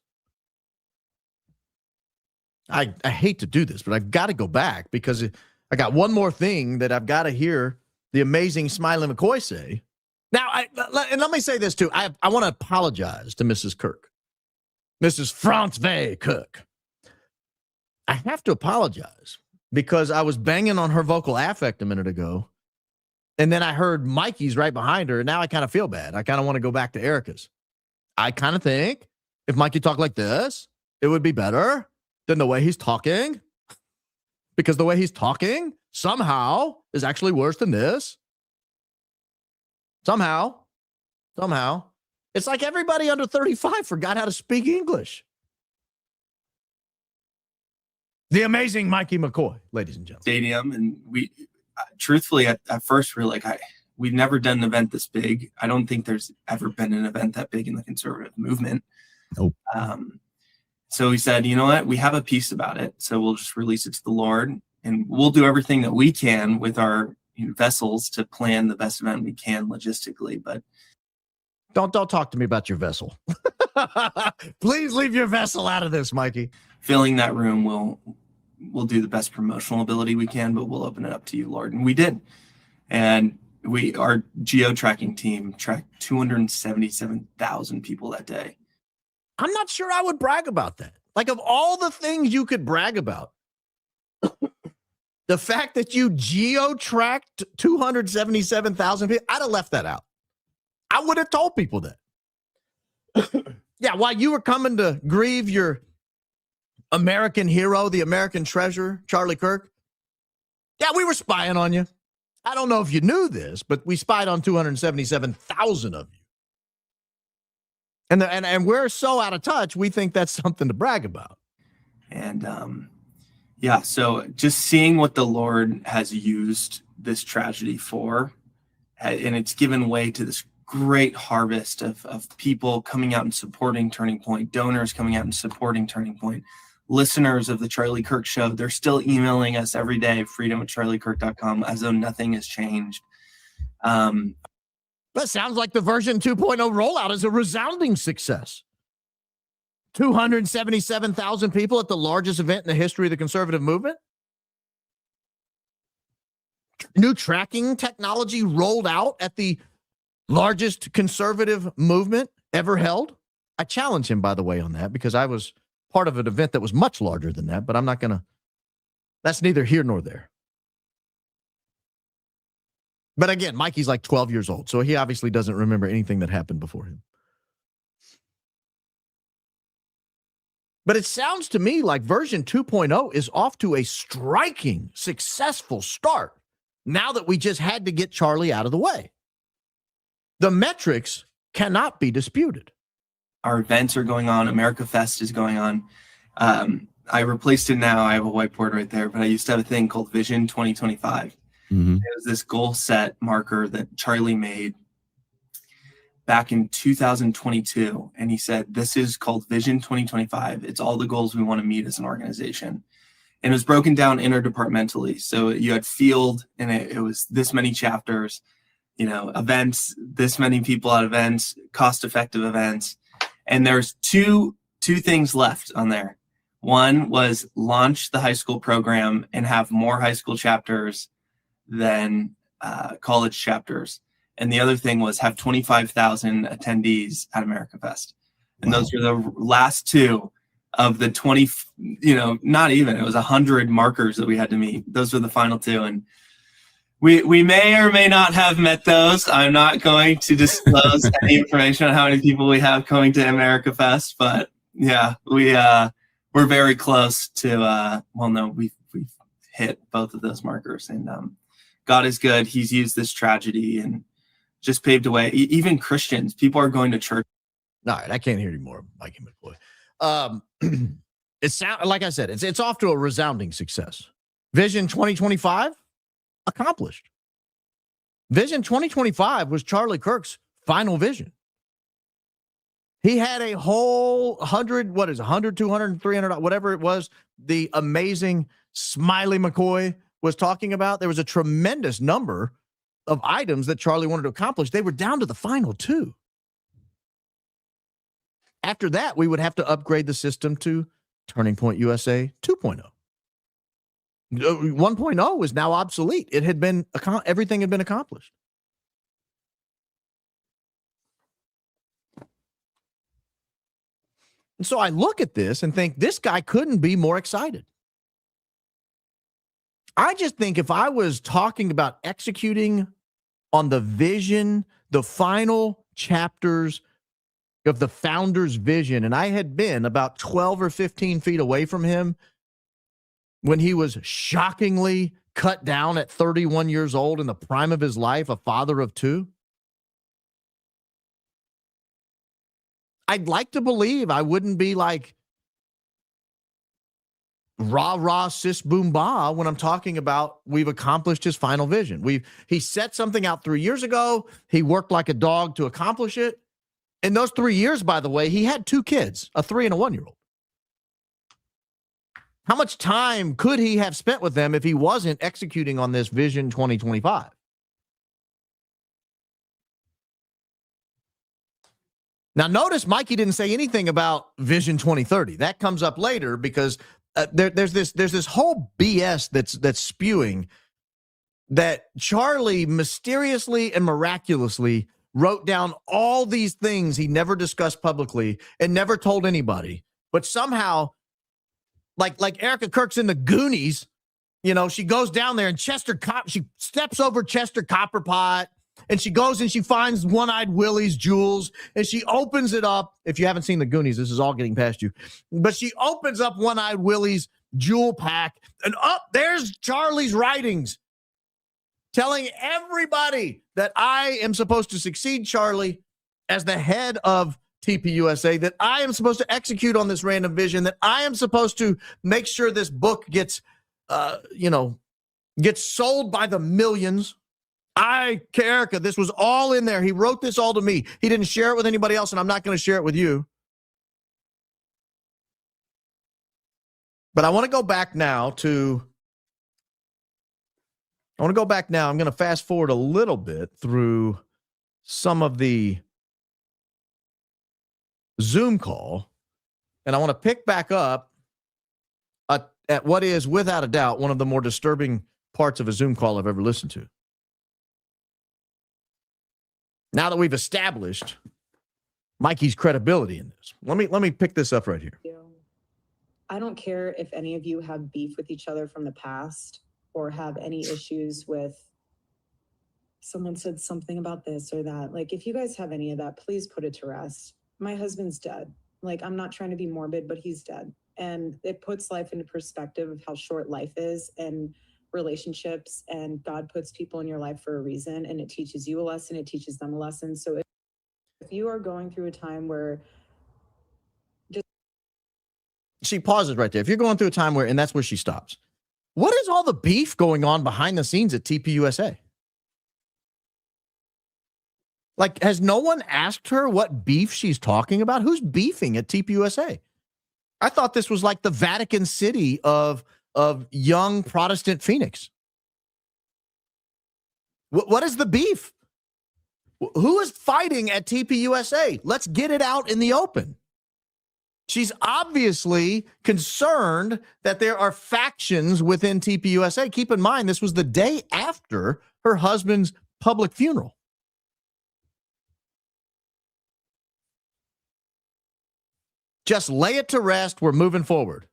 I hate to do this, but I've got to go back because I got one more thing that I've got to hear the amazing Smiley McCoy say. Now, and let me say this too. I want to apologize to Mrs. Kirk. Mrs. Franz Kirk. I have to apologize because I was banging on her vocal affect a minute ago. And then I heard Mikey's right behind her. And now I kind of feel bad. I kind of want to go back to Erika's. I kind of think if Mikey talked like this, it would be better than the way he's talking. Because the way he's talking somehow is actually worse than this. Somehow. It's like everybody under 35 forgot how to speak English. The amazing Mikey McCoy, ladies and gentlemen. Stadium, and we, truthfully, at first we were like, we've never done an event this big. I don't think there's ever been an event that big in the conservative movement. Nope. So we said, you know what? We have a piece about it, so we'll just release it to the Lord, and we'll do everything that we can with our vessels to plan the best event we can logistically, but. Don't talk to me about your vessel. Please leave your vessel out of this, Mikey. Filling that room, we'll do the best promotional ability we can, but we'll open it up to you, Lord. And we did. And our geo-tracking team tracked 277,000 people that day. I'm not sure I would brag about that. Like, of all the things you could brag about, the fact that you geo-tracked 277,000 people, I'd have left that out. I would have told people that. Yeah, while you were coming to grieve your American hero, the American treasure, Charlie Kirk. Yeah, we were spying on you. I don't know if you knew this, but we spied on 277,000 of you. And we're so out of touch, we think that's something to brag about. And Yeah. So just seeing what the Lord has used this tragedy for, and it's given way to this great harvest of people coming out and supporting Turning Point, donors coming out and supporting Turning Point, listeners of the Charlie Kirk show. They're still emailing us every day, freedom@charliekirk.com, as though nothing has changed. That sounds like the version 2.0 rollout is a resounding success. 277,000 people at the largest event in the history of the conservative movement. New tracking technology rolled out at the largest conservative movement ever held. I challenge him, by the way, on that, because I was part of an event that was much larger than that, but I'm not going to, that's neither here nor there. But again, Mikey's like 12 years old, so he obviously doesn't remember anything that happened before him. But it sounds to me like version 2.0 is off to a striking, successful start now that we just had to get Charlie out of the way. The metrics cannot be disputed. Our events are going on. America Fest is going on. I replaced it now. I have a whiteboard right there, but I used to have a thing called Vision 2025. Mm-hmm. It was this goal set marker that Charlie made back in 2022. And he said, this is called Vision 2025. It's all the goals we want to meet as an organization. And it was broken down interdepartmentally. So you had field, and it was this many chapters, events, this many people at events, cost-effective events. And there's two things left on there. One was launch the high school program and have more high school chapters than college chapters. And the other thing was have 25,000 attendees at America Fest. And Those were the last two of the 20, not even, it was 100 markers that we had to meet. Those were the final two. And we may or may not have met those. I'm not going to disclose any information on how many people we have coming to America Fest, but yeah, we're very close to, we've hit both of those markers, and God is good. He's used this tragedy and just paved a way. Even Christians, people are going to church. All right, I can't hear any more, Mikey McCoy. It sounds like I said, it's off to a resounding success. Vision 2025 accomplished. Vision 2025 was Charlie Kirk's final vision. He had a whole 100, 200, 300, whatever it was, the amazing Smiley McCoy was talking about. There was a tremendous number of items that Charlie wanted to accomplish. They were down to the final two. After that, we would have to upgrade the system to Turning Point USA 2.0. 1.0 is now obsolete. It had been, everything had been accomplished. And so I look at this and think this guy couldn't be more excited. I just think if I was talking about executing on the vision, the final chapters of the founder's vision, and I had been about 12 or 15 feet away from him when he was shockingly cut down at 31 years old in the prime of his life, a father of two. I'd like to believe I wouldn't be like rah, rah, sis, boom, bah when I'm talking about we've accomplished his final vision. He set something out 3 years ago. He worked like a dog to accomplish it. In those 3 years, by the way, he had two kids, a 3 and a 1-year-old. How much time could he have spent with them if he wasn't executing on this Vision 2025? Now, notice Mikey didn't say anything about Vision 2030. That comes up later because there's this whole BS that's spewing that Charlie mysteriously and miraculously wrote down all these things he never discussed publicly and never told anybody. But somehow, like Erika Kirk's in the Goonies, she goes down there and she steps over Chester Copperpot, and she goes and she finds One-Eyed Willie's jewels, and she opens it up. If you haven't seen the Goonies, this is all getting past you. But she opens up One-Eyed Willie's jewel pack, and there's Charlie's writings telling everybody that I am supposed to succeed Charlie as the head of TPUSA, that I am supposed to execute on this random vision, that I am supposed to make sure this book gets gets sold by the millions. Erika, this was all in there. He wrote this all to me. He didn't share it with anybody else, and I'm not going to share it with you. But I want to go back now I'm going to fast forward a little bit through some of the Zoom call, and I want to pick back up at what is, without a doubt, one of the more disturbing parts of a Zoom call I've ever listened to. Now that we've established Mikey's credibility in this, let me pick this up right here. I don't care if any of you have beef with each other from the past or have any issues with someone said something about this or that. Like, if you guys have any of that, please put it to rest. My husband's dead. Like, I'm not trying to be morbid, but he's dead. And it puts life into perspective of how short life is and relationships, and God puts people in your life for a reason, and it teaches you a lesson, it teaches them a lesson. So if you are going through a time where she pauses right there. If you're going through a time where, and that's where she stops. What is all the beef going on behind the scenes at TPUSA? Like, has no one asked her what beef she's talking about? Who's beefing at TPUSA? I thought this was like the Vatican City of young Protestant Phoenix. What is the beef? Who is fighting at TPUSA? Let's get it out in the open. She's obviously concerned that there are factions within TPUSA. Keep in mind, this was the day after her husband's public funeral. Just lay it to rest. We're moving forward.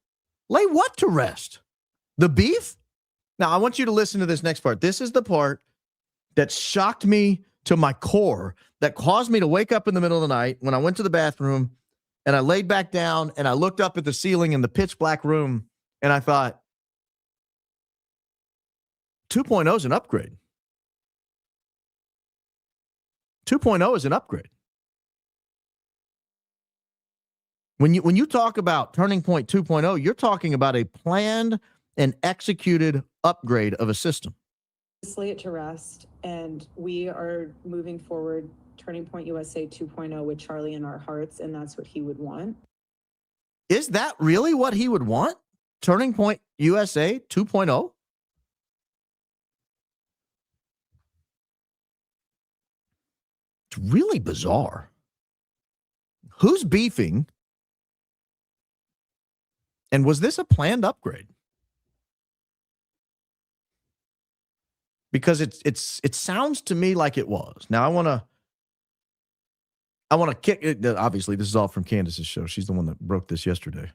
Lay what to rest? The beef? Now, I want you to listen to this next part. This is the part that shocked me to my core, that caused me to wake up in the middle of the night when I went to the bathroom and I laid back down and I looked up at the ceiling in the pitch black room and I thought, 2.0 is an upgrade. 2.0 is an upgrade. When you talk about Turning Point 2.0, you're talking about a planned and executed upgrade of a system. just lay it to rest, and we are moving forward Turning Point USA 2.0 with Charlie in our hearts, and that's what he would want. Is that really what he would want? Turning Point USA 2.0? It's really bizarre. Who's beefing? And was this a planned upgrade? Because it sounds to me like it was. Now I want to kick it. Obviously, this is all from Candace's show. She's the one that broke this yesterday.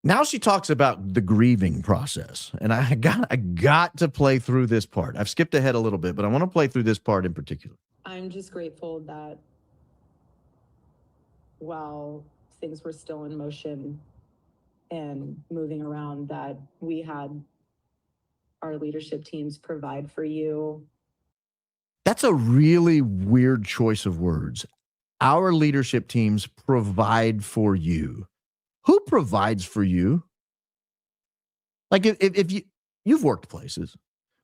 Now she talks about the grieving process, and I got to play through this part. I've skipped ahead a little bit, but I want to play through this part in particular. I'm just grateful that while things were still in motion and moving around, that we had our leadership teams provide for you. That's a really weird choice of words. Our leadership teams provide for you. Who provides for you? Like if you've worked places,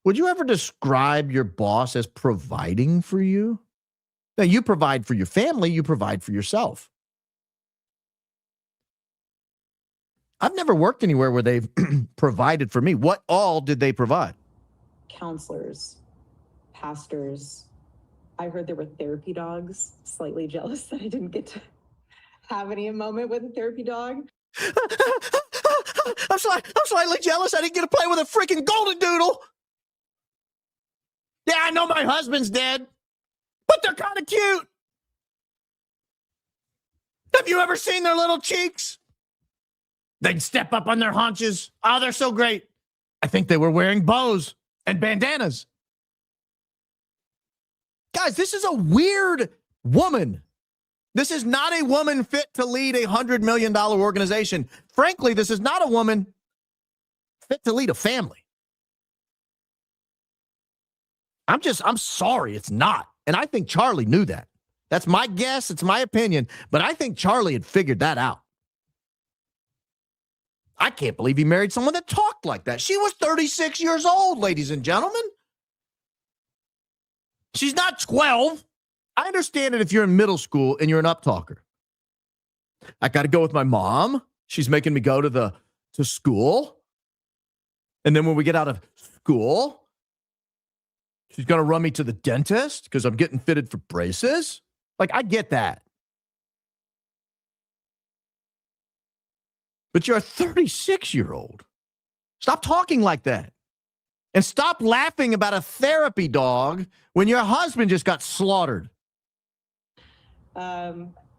would you ever describe your boss as providing for you? Now, you provide for your family, you provide for yourself. I've never worked anywhere where they've provided for me. What all did they provide? Counselors, pastors. I heard there were therapy dogs. Slightly jealous that I didn't get to have any moment with a therapy dog. I'm slightly jealous I didn't get to play with a freaking golden doodle. Yeah, I know my husband's dead, but they're kind of cute. Have you ever seen their little cheeks? They'd step up on their haunches. Oh, they're so great. I think they were wearing bows and bandanas. Guys, this is a weird woman. This is not a woman fit to lead a $100 million organization. Frankly, this is not a woman fit to lead a family. I'm sorry, it's not. And I think Charlie knew that. That's my guess. It's my opinion. But I think Charlie had figured that out. I can't believe he married someone that talked like that. She was 36 years old, ladies and gentlemen. She's not 12. I understand it if you're in middle school and you're an uptalker. I got to go with my mom. She's making me go to school. And then when we get out of school, she's going to run me to the dentist because I'm getting fitted for braces. Like, I get that. But you're a 36-year-old. Stop talking like that. And stop laughing about a therapy dog when your husband just got slaughtered.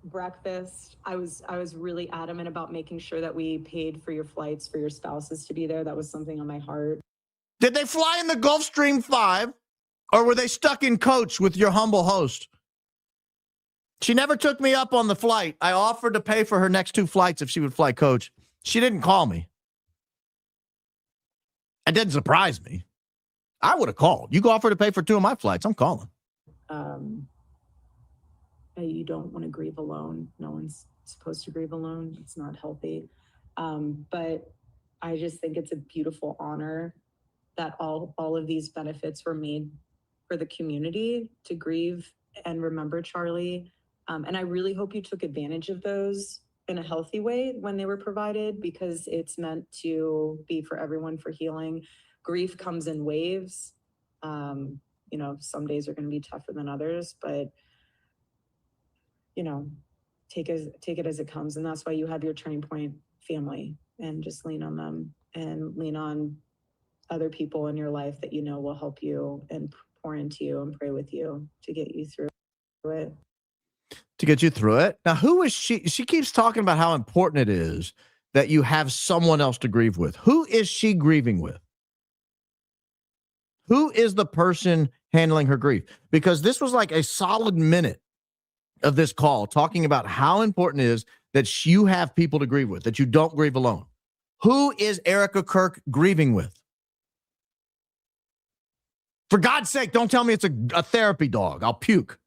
Breakfast. I was really adamant about making sure that we paid for your flights for your spouses to be there. That was something on my heart. Did they fly in the Gulfstream 5 or were they stuck in coach with your humble host? She never took me up on the flight. I offered to pay for her next 2 flights if she would fly coach. She didn't call me. It didn't surprise me. I would have called. You offer to pay for 2 of my flights, I'm calling. You don't want to grieve alone. No one's supposed to grieve alone. It's not healthy. But I just think it's a beautiful honor that all of these benefits were made for the community to grieve and remember Charlie. And I really hope you took advantage of those in a healthy way when they were provided, because it's meant to be for everyone for healing. Grief comes in waves. Some days are going to be tougher than others, but take it as it comes. And that's why you have your Turning Point family, and just lean on them and lean on other people in your life that will help you and pour into you and pray with you to get you through it. To get you through it. Now, who is she? She keeps talking about how important it is that you have someone else to grieve with. Who is she grieving with? Who is the person handling her grief? Because this was like a solid minute of this call talking about how important it is that you have people to grieve with, that you don't grieve alone. Who is Erika Kirk grieving with? For God's sake, don't tell me it's a therapy dog. I'll puke.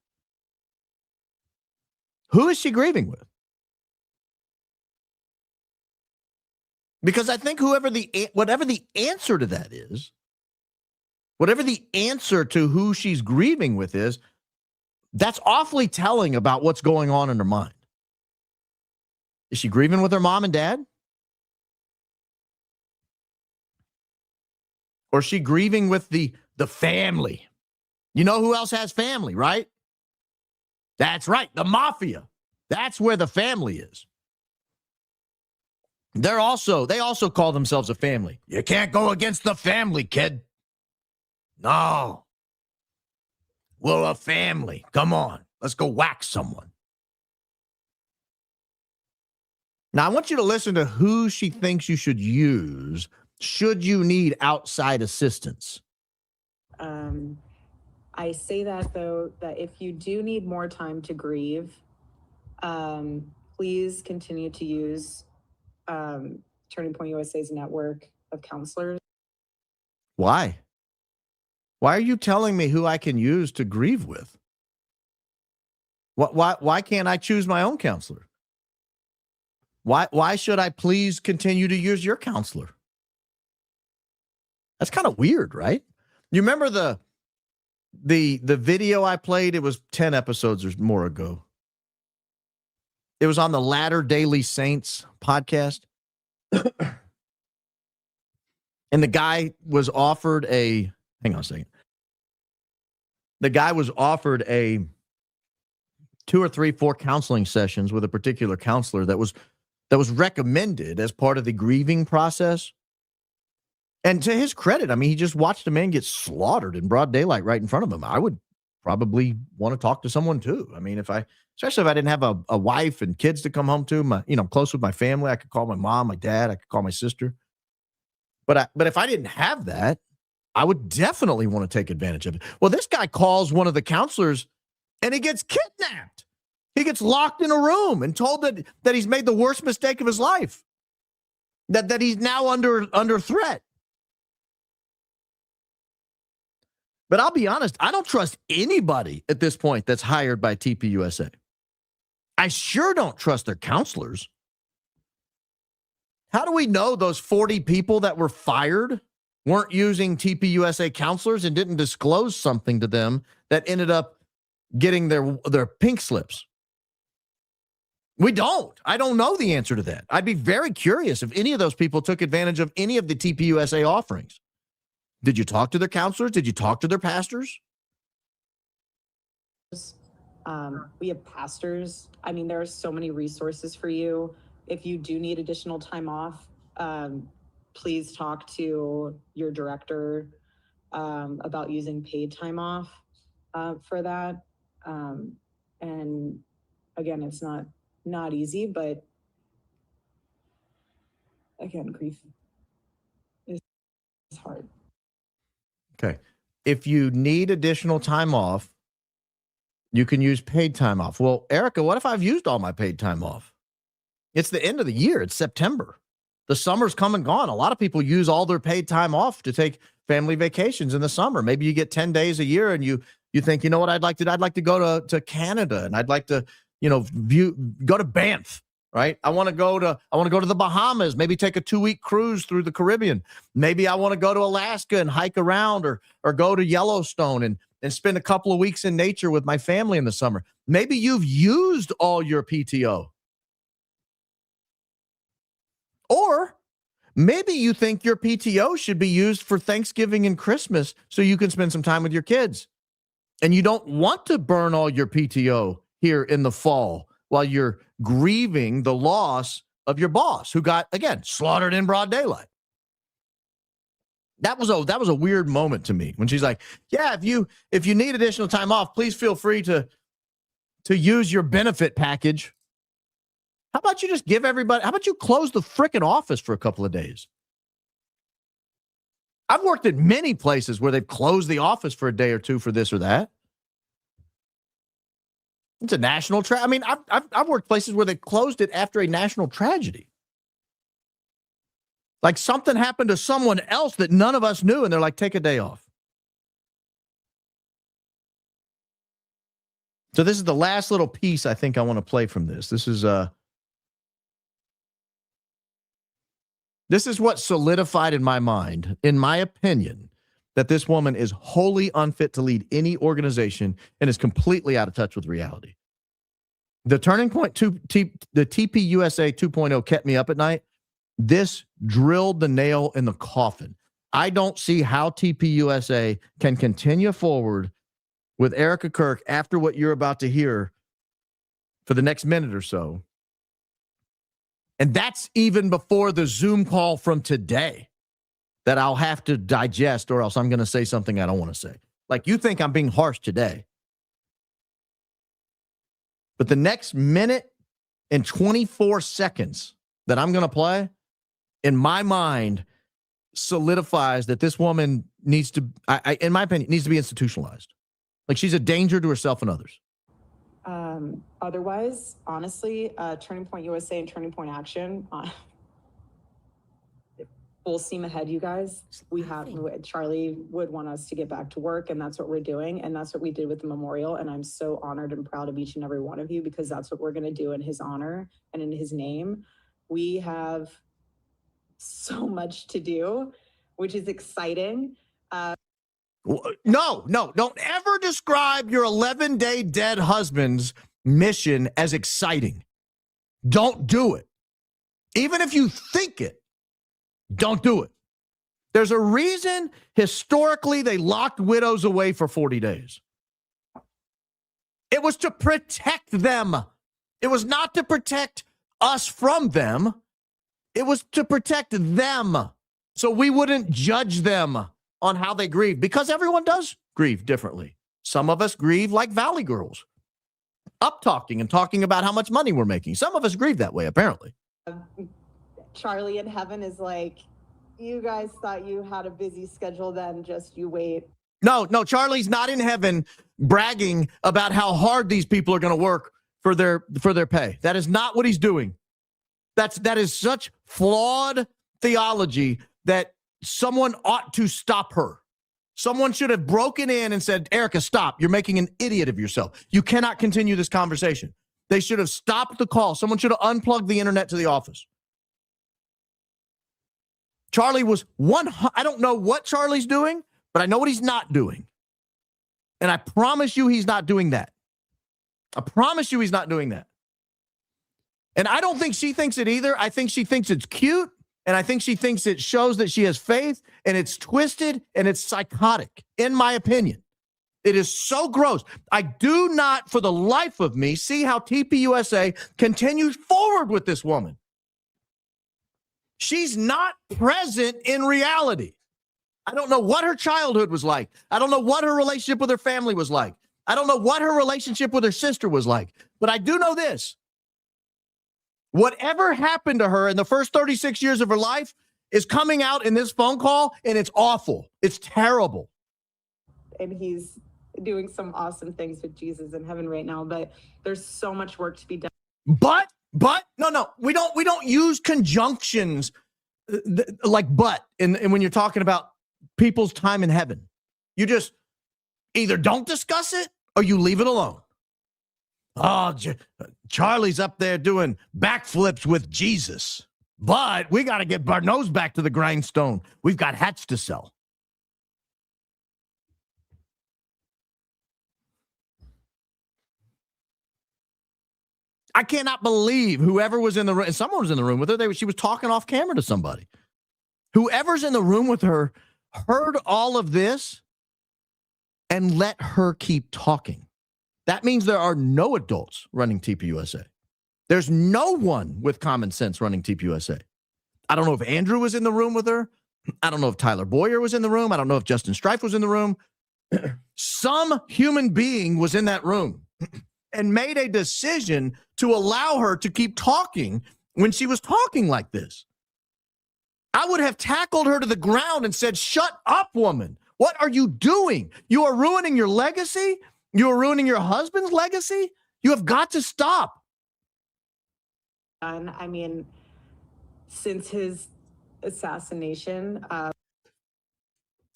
Who is she grieving with? Because I think whatever the answer to that is, whatever the answer to who she's grieving with is, that's awfully telling about what's going on in her mind. Is she grieving with her mom and dad? Or is she grieving with the family? You know who else has family, right? That's right, the mafia. That's where the family is. They also call themselves a family. You can't go against the family, kid. No. We're a family. Come on. Let's go whack someone. Now, I want you to listen to who she thinks you should use should you need outside assistance. I say that, though, that if you do need more time to grieve, please continue to use Turning Point USA's network of counselors. Why? Why are you telling me who I can use to grieve with? Why can't I choose my own counselor? Why should I please continue to use your counselor? That's kind of weird, right? You remember the video I played? It was 10 episodes or more ago. It was on the Latter Daily Saints podcast. And the guy was offered hang on a second. The guy was offered 2 or 3, 4 counseling sessions with a particular counselor that was recommended as part of the grieving process. And to his credit, I mean, he just watched a man get slaughtered in broad daylight right in front of him. I would probably want to talk to someone too. I mean, especially if I didn't have a wife and kids to come home to, I'm close with my family. I could call my mom, my dad, I could call my sister. But if I didn't have that, I would definitely want to take advantage of it. Well, this guy calls one of the counselors and he gets kidnapped. He gets locked in a room and told that he's made the worst mistake of his life, that he's now under threat. But I'll be honest, I don't trust anybody at this point that's hired by TPUSA. I sure don't trust their counselors. How do we know those 40 people that were fired weren't using TPUSA counselors and didn't disclose something to them that ended up getting their pink slips? We don't. I don't know the answer to that. I'd be very curious if any of those people took advantage of any of the TPUSA offerings. Did you talk to their counselors? Did you talk to their pastors? We have pastors. I mean, there are so many resources for you. If you do need additional time off, please talk to your director about using paid time off for that. And again, it's not easy, but again, grief is hard. Okay. If you need additional time off, you can use paid time off. Well, Erika, what if I've used all my paid time off? It's the end of the year. It's September. The summer's come and gone. A lot of people use all their paid time off to take family vacations in the summer. Maybe you get 10 days a year and you think, you know what I'd like to go to Canada, and I'd like to, go to Banff, right? I want to go to the Bahamas, maybe take a 2-week cruise through the Caribbean. Maybe I want to go to Alaska and hike around or go to Yellowstone and spend a couple of weeks in nature with my family in the summer. Maybe you've used all your PTO. Or maybe you think your PTO should be used for Thanksgiving and Christmas so you can spend some time with your kids. And you don't want to burn all your PTO here in the fall while you're grieving the loss of your boss who got, again, slaughtered in broad daylight. That was a weird moment to me when she's like, yeah, if you need additional time off, please feel free to use your benefit package. How about you just give everybody, how about you close the frickin' office for a couple of days? I've worked at many places where they've closed the office for a day or two for this or that. It's a national tragedy. I mean, I've worked places where they closed it after a national tragedy. Like something happened to someone else that none of us knew, and they're like, take a day off. So this is the last little piece I think I want to play from this. This is what solidified in my mind, in my opinion, that this woman is wholly unfit to lead any organization and is completely out of touch with reality. The turning point to the TPUSA 2.0 kept me up at night. This drilled the nail in the coffin. I don't see how TPUSA can continue forward with Erika Kirk after what you're about to hear for the next minute or so. And that's even before the Zoom call from today that I'll have to digest, or else I'm going to say something I don't want to say. Like, you think I'm being harsh today. But the next minute and 24 seconds that I'm going to play, in my mind, solidifies that this woman needs to, in my opinion, needs to be institutionalized. Like, she's a danger to herself and others. Otherwise, honestly, Turning Point USA and Turning Point Action, full steam ahead, you guys. Charlie would want us to get back to work, and that's what we're doing. And that's what we did with the memorial. And I'm so honored and proud of each and every one of you, because that's what we're going to do in his honor and in his name. We have so much to do, which is exciting. No, don't ever describe your 11-day dead husband's mission as exciting. Don't do it. Even if you think it, don't do it. There's a reason historically they locked widows away for 40 days. It was to protect them. It was not to protect us from them. It was to protect them so we wouldn't judge them on how they grieve, because everyone does grieve differently. Some of us grieve like Valley Girls, up talking and talking about how much money we're making. Some of us grieve that way, apparently. Charlie in heaven is like, you guys thought you had a busy schedule, then just you wait. No, Charlie's not in heaven bragging about how hard these people are going to work for their pay. That is not what he's doing. That is such flawed theology that someone ought to stop her. Someone should have broken in and said, Erika, stop. You're making an idiot of yourself. You cannot continue this conversation. They should have stopped the call. Someone should have unplugged the internet to the office. Charlie was I don't know what Charlie's doing, but I know what he's not doing. And I promise you he's not doing that. I promise you he's not doing that. And I don't think she thinks it either. I think she thinks it's cute. And I think she thinks it shows that she has faith, and it's twisted and it's psychotic, in my opinion. It is so gross. I do not, for the life of me, see how TPUSA continues forward with this woman. She's not present in reality. I don't know what her childhood was like. I don't know what her relationship with her family was like. I don't know what her relationship with her sister was like. But I do know this. Whatever happened to her in the first 36 years of her life is coming out in this phone call, and it's awful. It's terrible. And he's doing some awesome things with Jesus in heaven right now, but there's so much work to be done. But no, we don't use conjunctions like but and when you're talking about people's time in heaven. You just either don't discuss it or you leave it alone. Oh, Charlie's up there doing backflips with Jesus, but we got to get our nose back to the grindstone. We've got hats to sell. I cannot believe whoever was in the room, and someone was in the room with her. She was talking off camera to somebody. Whoever's in the room with her heard all of this and let her keep talking. That means there are no adults running TPUSA. There's no one with common sense running TPUSA. I don't know if Andrew was in the room with her. I don't know if Tyler Boyer was in the room. I don't know if Justin Strife was in the room. Some human being was in that room and made a decision to allow her to keep talking when she was talking like this. I would have tackled her to the ground and said, "Shut up, woman. What are you doing? You are ruining your legacy. You are ruining your husband's legacy. You have got to stop." I mean, since his assassination,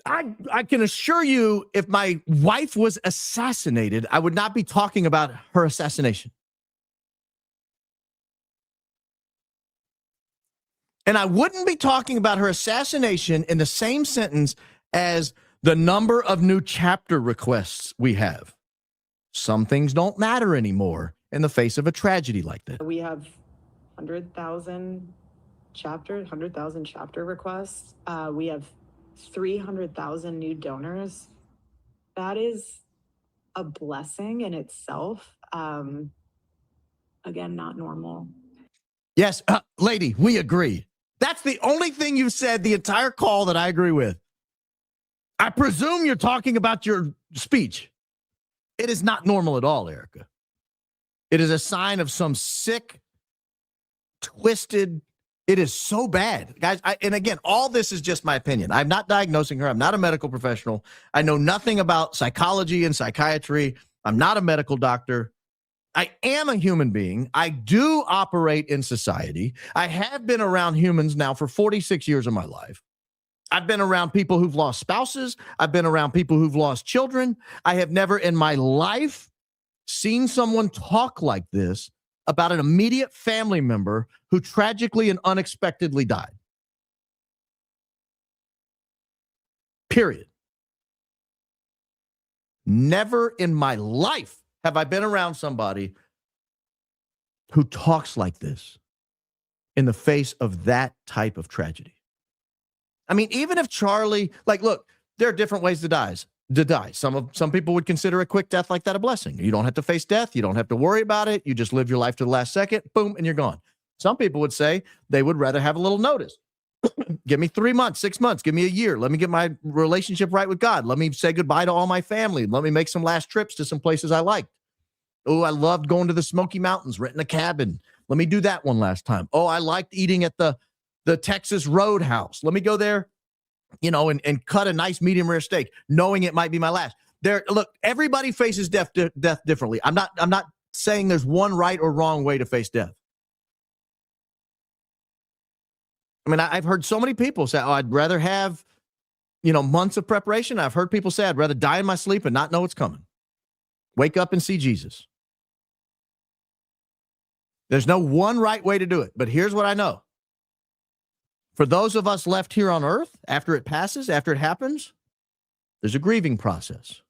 I can assure you, if my wife was assassinated, I would not be talking about her assassination. And I wouldn't be talking about her assassination in the same sentence as the number of new chapter requests we have. Some things don't matter anymore in the face of a tragedy like that. we have 100,000 chapter requests. We have 300,000 new donors. That is a blessing in itself. Again, not normal. Yes, lady, we agree. That's the only thing you said the entire call that I agree with. I presume you're talking about your speech. It is not normal at all, Erika. It is a sign of some sick, twisted. It is so bad, guys. And again, all this is just my opinion. I'm not diagnosing her. I'm not a medical professional. I know nothing about psychology and psychiatry. I'm not a medical doctor. I am a human being. I do operate in society. I have been around humans now for 46 years of my life. I've been around people who've lost spouses. I've been around people who've lost children. I have never in my life seen someone talk like this about an immediate family member who tragically and unexpectedly died. Period. Never in my life have I been around somebody who talks like this in the face of that type of tragedy. I mean, even if Charlie, look, there are different ways to die. Some people would consider a quick death like that a blessing. You don't have to face death. You don't have to worry about it. You just live your life to the last second, boom, and you're gone. Some people would say they would rather have a little notice. Give me 3 months, 6 months, give me a year. Let me get my relationship right with God. Let me say goodbye to all my family. Let me make some last trips to some places I liked. Oh, I loved going to the Smoky Mountains, renting a cabin. Let me do that one last time. Oh, I liked eating at the Texas Roadhouse. Let me go there, and cut a nice medium rare steak, knowing it might be my last. Look, everybody faces death differently. I'm not saying there's one right or wrong way to face death. I mean, I've heard so many people say, "Oh, I'd rather have, months of preparation." I've heard people say, "I'd rather die in my sleep and not know what's coming. Wake up and see Jesus." There's no one right way to do it, but here's what I know. For those of us left here on earth, after it passes, after it happens, there's a grieving process.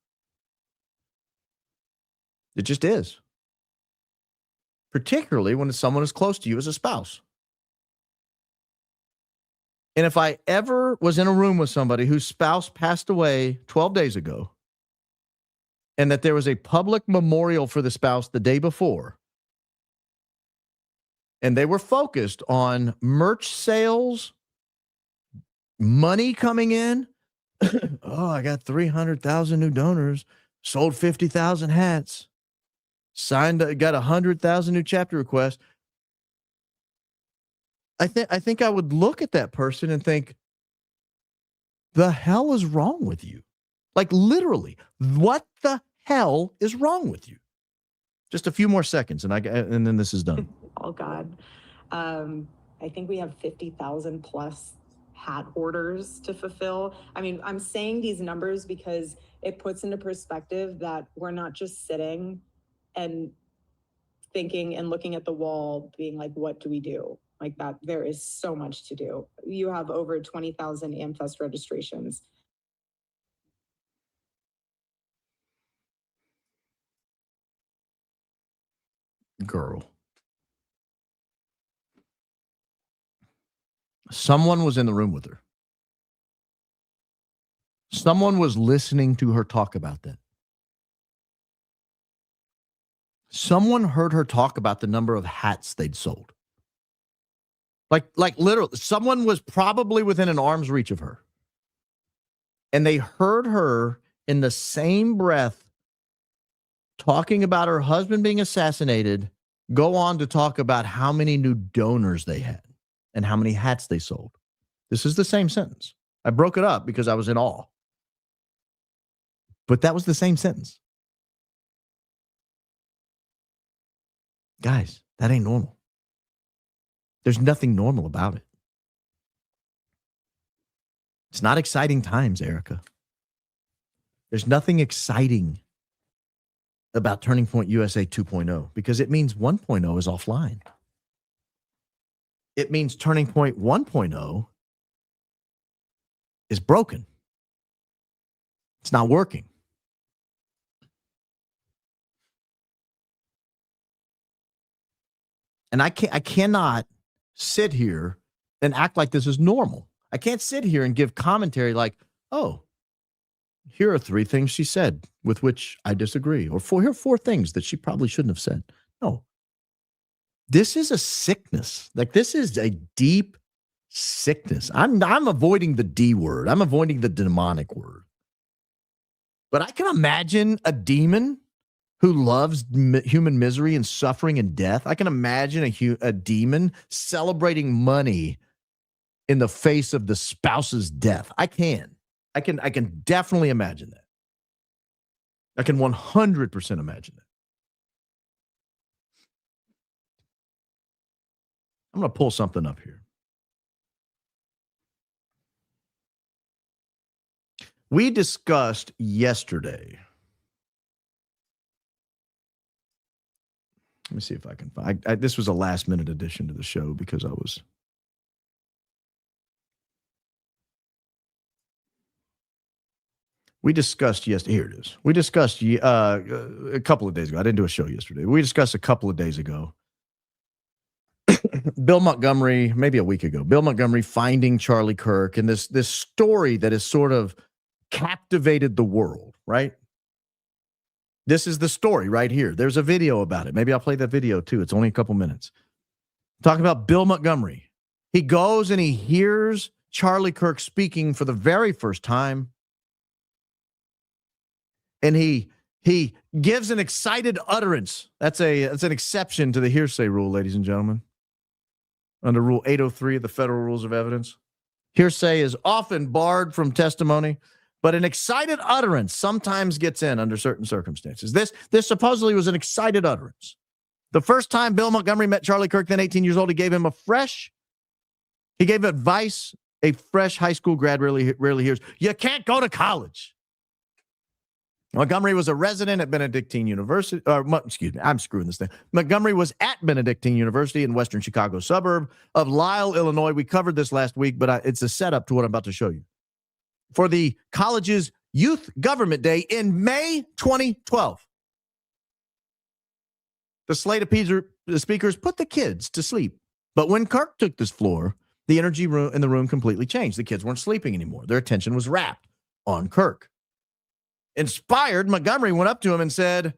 It just is. Particularly when it's someone as close to you as a spouse. And if I ever was in a room with somebody whose spouse passed away 12 days ago, and that there was a public memorial for the spouse the day before, and they were focused on merch sales, money coming in. Oh, I got 300,000 new donors, sold 50,000 hats, got 100,000 new chapter requests. I think I would look at that person and think, the hell is wrong with you? Like literally, what the hell is wrong with you? Just a few more seconds, and then this is done. Oh God, I think we have 50,000 plus hat orders to fulfill. I mean, I'm saying these numbers because it puts into perspective that we're not just sitting and thinking and looking at the wall, being like, what do we do? Like that, there is so much to do. You have over 20,000 AmFest registrations. Girl. Someone was in the room with her. Someone was listening to her talk about that. Someone heard her talk about the number of hats they'd sold. Like literally, someone was probably within an arm's reach of her. And they heard her in the same breath talking about her husband being assassinated, go on to talk about how many new donors they had and how many hats they sold. This is the same sentence. I broke it up because I was in awe. But that was the same sentence. Guys, that ain't normal. There's nothing normal about it. It's not exciting times, Erika. There's nothing exciting about Turning Point USA 2.0 because it means 1.0 is offline. It means Turning Point 1.0 is broken. It's not working. And I cannot sit here and act like this is normal. I can't sit here and give commentary like, oh, here are 3 things she said with which I disagree. Or here are 4 things that she probably shouldn't have said. No. This is a sickness. Like this is a deep sickness. I'm avoiding the D word. I'm avoiding the demonic word. But I can imagine a demon who loves human misery and suffering and death. I can imagine a demon celebrating money in the face of the spouse's death. I can definitely imagine that. I can 100% imagine that. I'm going to pull something up here. We discussed yesterday. Let me see if I can find. This was a last minute addition to the show because I was. We discussed yesterday. Here it is. We discussed a couple of days ago. I didn't do a show yesterday. We discussed a couple of days ago. Bill Montgomery, maybe a week ago. Bill Montgomery finding Charlie Kirk and this story that has sort of captivated the world, right? This is the story right here. There's a video about it. Maybe I'll play that video too. It's only a couple minutes. Talking about Bill Montgomery. He goes and he hears Charlie Kirk speaking for the very first time. And he gives an excited utterance. That's an exception to the hearsay rule, ladies and gentlemen. Under Rule 803 of the Federal Rules of Evidence. Hearsay is often barred from testimony, but an excited utterance sometimes gets in under certain circumstances. This supposedly was an excited utterance. The first time Bill Montgomery met Charlie Kirk, then 18 years old, he gave advice a fresh high school grad rarely hears. You can't go to college. Montgomery was a resident at Benedictine University. Excuse me, I'm screwing this thing. Montgomery was at Benedictine University in western Chicago suburb of Lisle, Illinois. We covered this last week, but it's a setup to what I'm about to show you. For the college's Youth Government Day in May 2012. The slate of speakers put the kids to sleep. But when Kirk took this floor, the energy in the room completely changed. The kids weren't sleeping anymore. Their attention was wrapped on Kirk. Inspired, Montgomery went up to him and said,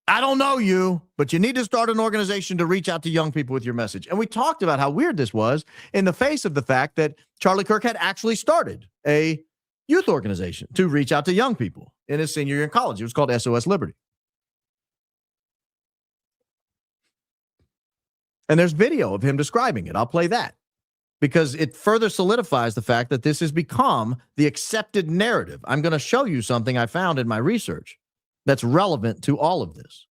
I don't know you, but you need to start an organization to reach out to young people with your message. And we talked about how weird this was in the face of the fact that Charlie Kirk had actually started a youth organization to reach out to young people in his senior year in college. It was called SOS Liberty. And there's video of him describing it. I'll play that because it further solidifies the fact that this has become the accepted narrative. I'm going to show you something I found in my research that's relevant to all of this.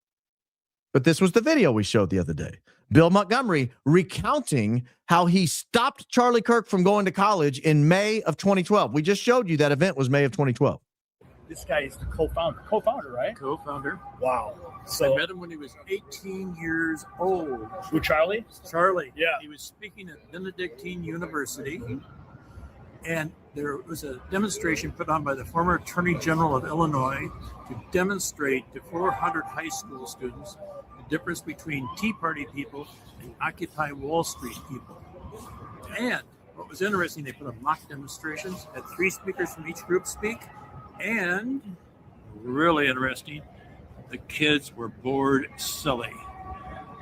But this was the video we showed the other day. Bill Montgomery recounting how he stopped Charlie Kirk from going to college in May of 2012. We just showed you that event was May of 2012. This guy is the co-founder. Co-founder, right? Co-founder. Wow. I So, met him when he was 18 years old. who, Charlie? Charlie. Yeah. He was speaking at Benedictine University, and there was a demonstration put on by the former Attorney General of Illinois to demonstrate to 400 high school students the difference between Tea Party people and Occupy Wall Street people. And what was interesting, they put on mock demonstrations, had 3 speakers from each group speak, and really interesting, the kids were bored silly.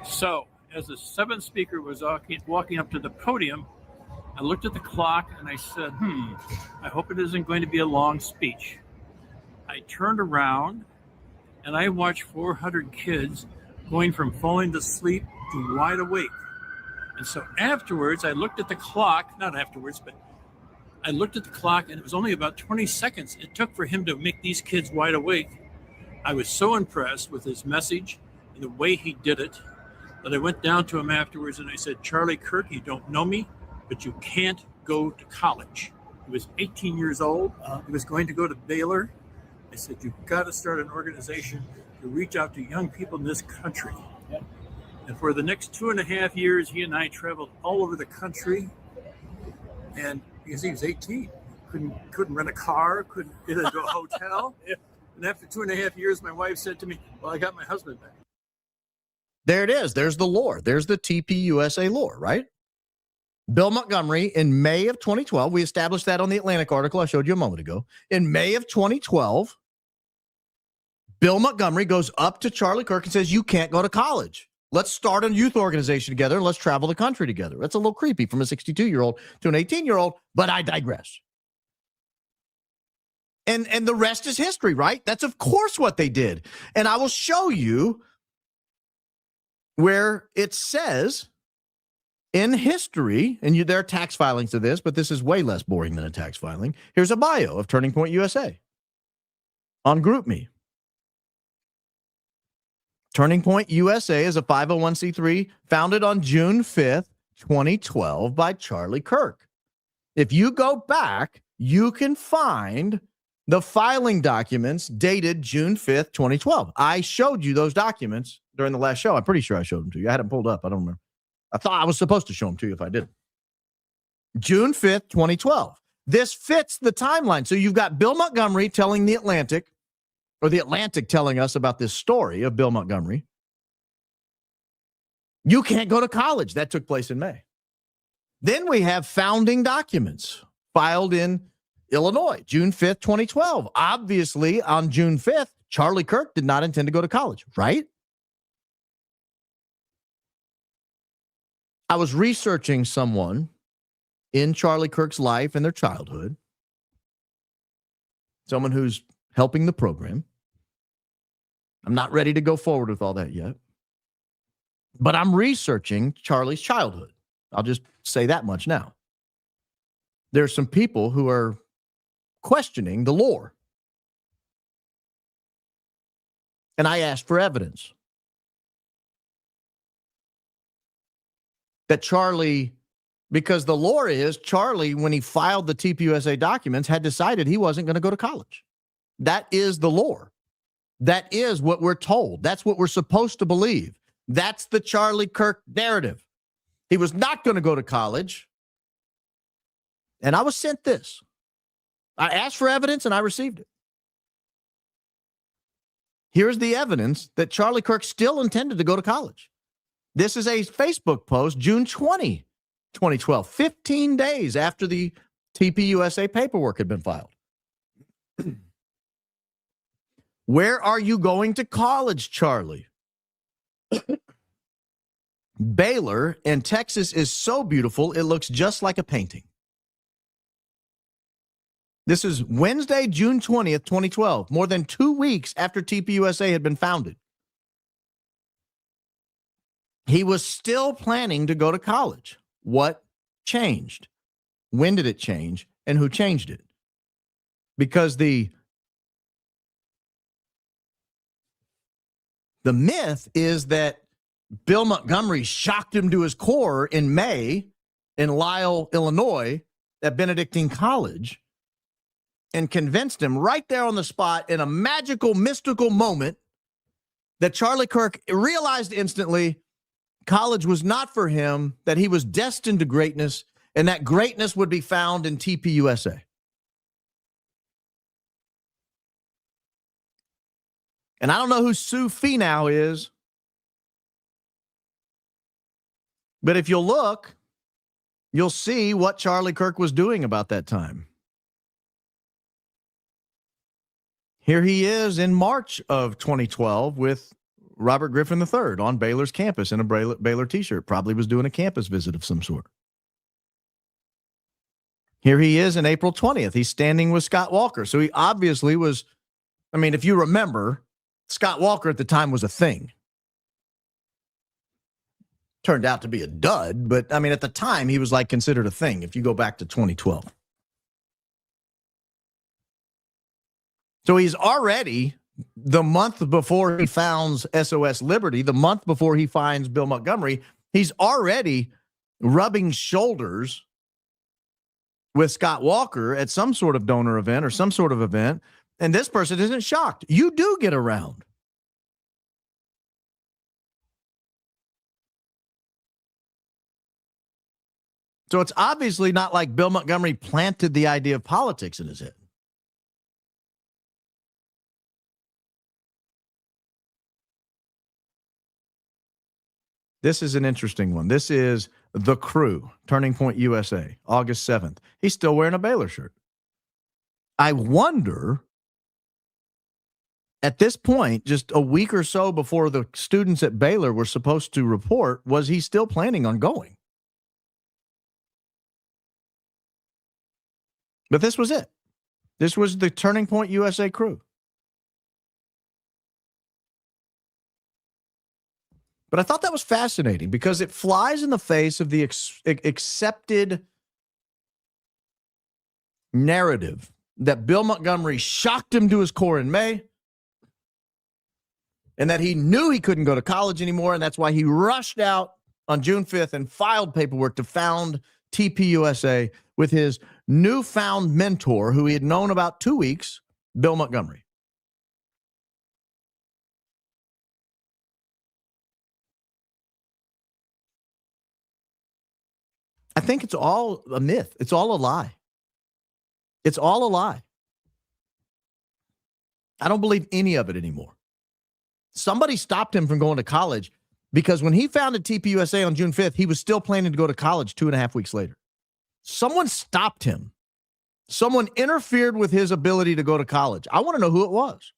So, as the 7th speaker was walking up to the podium, I looked at the clock and I said, I hope it isn't going to be a long speech. I turned around and I watched 400 kids going from falling to sleep to wide awake. And so afterwards, I looked at the clock, not afterwards, but I looked at the clock and it was only about 20 seconds it took for him to make these kids wide awake. I was so impressed with his message and the way he did it that I went down to him afterwards and I said, Charlie Kirk, you don't know me, but you can't go to college. He was 18 years old. He was going to go to Baylor. I said, you've got to start an organization to reach out to young people in this country. Yep. And for the next 2.5 years, he and I traveled all over the country. And because he was 18, couldn't rent a car, couldn't get into a hotel. Yeah. And after 2.5 years, my wife said to me, well, I got my husband back. There it is. There's the lore. There's the TPUSA lore, right? Bill Montgomery in May of 2012, we established that on the Atlantic article I showed you a moment ago. In May of 2012, Bill Montgomery goes up to Charlie Kirk and says, you can't go to college. Let's start a youth organization together and let's travel the country together. That's a little creepy from a 62-year-old to an 18-year-old, but I digress. And the rest is history, right? That's of course what they did. And I will show you where it says in history, and there are tax filings to this, but this is way less boring than a tax filing. Here's a bio of Turning Point USA on GroupMe. Turning Point USA is a 501c3 founded on June 5th, 2012 by Charlie Kirk. If you go back, you can find the filing documents dated June 5th, 2012. I showed you those documents during the last show. I'm pretty sure I showed them to you. I had them pulled up. I don't remember. I thought I was supposed to show them to you if I didn't. June 5th, 2012. This fits the timeline. So you've got Bill Montgomery telling the Atlantic, or the Atlantic telling us about this story of Bill Montgomery. You can't go to college. That took place in May. Then we have founding documents filed in Illinois, June 5th, 2012. Obviously, on June 5th, Charlie Kirk did not intend to go to college, right? I was researching someone in Charlie Kirk's life and their childhood, someone who's helping the program. I'm not ready to go forward with all that yet, but I'm researching Charlie's childhood. I'll just say that much now. There's some people who are questioning the lore. And I asked for evidence that Charlie, because the lore is Charlie, when he filed the TPUSA documents, had decided he wasn't going to go to college. That is the lore. That is what we're told. That's what we're supposed to believe. That's the Charlie Kirk narrative. He was not going to go to college. And I was sent this. I asked for evidence and I received it. Here's the evidence that Charlie Kirk still intended to go to college. This is a Facebook post, June 20, 2012, 15 days after the TPUSA paperwork had been filed. Where are you going to college, Charlie? Baylor, and Texas is so beautiful, it looks just like a painting. This is Wednesday, June 20th, 2012, more than 2 weeks after TPUSA had been founded. He was still planning to go to college. What changed? When did it change? And who changed it? Because the myth is that Bill Montgomery shocked him to his core in May in Lisle, Illinois, at Benedictine College, and convinced him right there on the spot in a magical, mystical moment that Charlie Kirk realized instantly college was not for him, that he was destined to greatness, and that greatness would be found in TPUSA. And I don't know who Sue Finau is, but if you'll look, you'll see what Charlie Kirk was doing about that time. Here he is in March of 2012 with Robert Griffin III on Baylor's campus in a Baylor t-shirt. Probably was doing a campus visit of some sort. Here he is in April 20th. He's standing with Scott Walker. So he obviously was, I mean, if you remember, Scott Walker at the time was a thing. Turned out to be a dud, but I mean, at the time he was like considered a thing if you go back to 2012. So he's already, the month before he founds SOS Liberty, the month before he finds Bill Montgomery, he's already rubbing shoulders with Scott Walker at some sort of donor event or some sort of event, and this person isn't shocked. You do get around. So it's obviously not like Bill Montgomery planted the idea of politics in his head. This is an interesting one. This is The Crew, Turning Point USA, August 7th. He's still wearing a Baylor shirt. I wonder, at this point, just a week or so before the students at Baylor were supposed to report, was he still planning on going? But this was it. This was the Turning Point USA crew. But I thought that was fascinating because it flies in the face of the accepted narrative that Bill Montgomery shocked him to his core in May and that he knew he couldn't go to college anymore, and that's why he rushed out on June 5th and filed paperwork to found TPUSA with his newfound mentor who he had known about 2 weeks, Bill Montgomery. I think it's all a myth. It's all a lie. It's all a lie. I don't believe any of it anymore. Somebody stopped him from going to college because when he founded TPUSA on June 5th, he was still planning to go to college 2.5 weeks later. Someone stopped him. Someone interfered with his ability to go to college. I want to know who it was.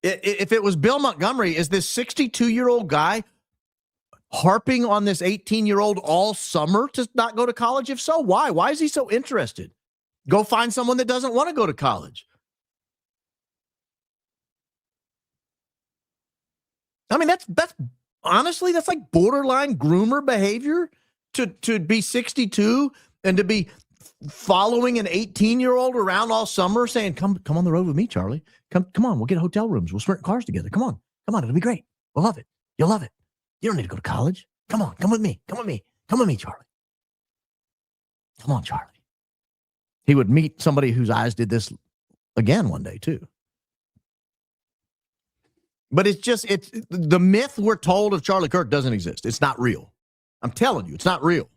If it was Bill Montgomery, is this 62-year-old guy harping on this 18-year-old all summer to not go to college? If so, why? Why is he so interested? Go find someone that doesn't want to go to college. I mean, that's honestly, that's like borderline groomer behavior to be 62 and to be following an 18-year-old around all summer saying, come on the road with me, Charlie. Come on, we'll get hotel rooms. We'll rent cars together. Come on, it'll be great. We'll love it. You'll love it. You don't need to go to college. Come on, come with me. Come with me, Charlie. Come on, Charlie. He would meet somebody whose eyes did this again one day too. But it's the myth we're told of Charlie Kirk doesn't exist. It's not real. I'm telling you, it's not real.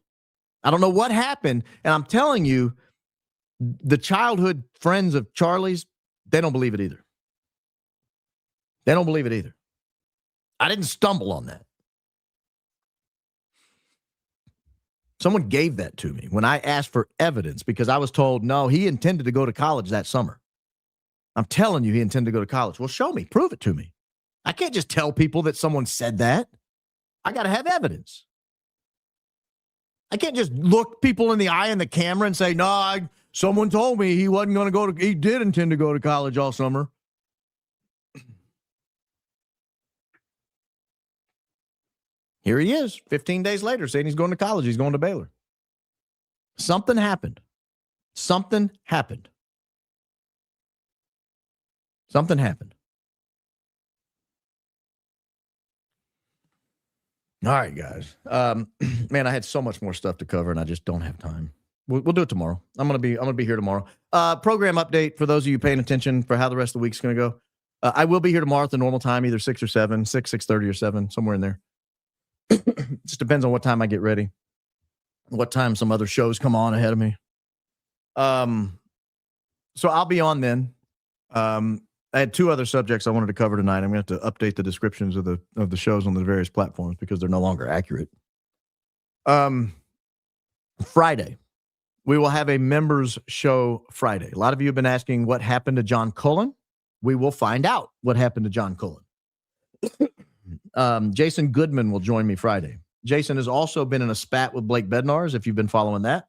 I don't know what happened. And I'm telling you, the childhood friends of Charlie's, they don't believe it either. They don't believe it either. I didn't stumble on that. Someone gave that to me when I asked for evidence because I was told, no, he intended to go to college that summer. I'm telling you, he intended to go to college. Well, show me. Prove it to me. I can't just tell people that someone said that. I got to have evidence. I can't just look people in the eye in the camera and say, no, someone told me he wasn't going to go to, he did intend to go to college all summer. Here he is, 15 days later, saying he's going to college. He's going to Baylor. Something happened. Something happened. Something happened. All right, guys. Man, I had so much more stuff to cover, and I just don't have time. We'll do it tomorrow. I'm gonna be here tomorrow. Program update for those of you paying attention for how the rest of the week's gonna go. I will be here tomorrow at the normal time, either 6 or 7, 6:30 or 7, somewhere in there. Just depends on what time I get ready, what time some other shows come on ahead of me. So I'll be on then. I had 2 other subjects I wanted to cover tonight. I'm going to have to update the descriptions of the shows on the various platforms because they're no longer accurate. Friday, we will have a members show Friday. A lot of you have been asking what happened to John Cullen. We will find out what happened to John Cullen. Jason Goodman will join me Friday. Jason has also been in a spat with Blake Bednarz, if you've been following that.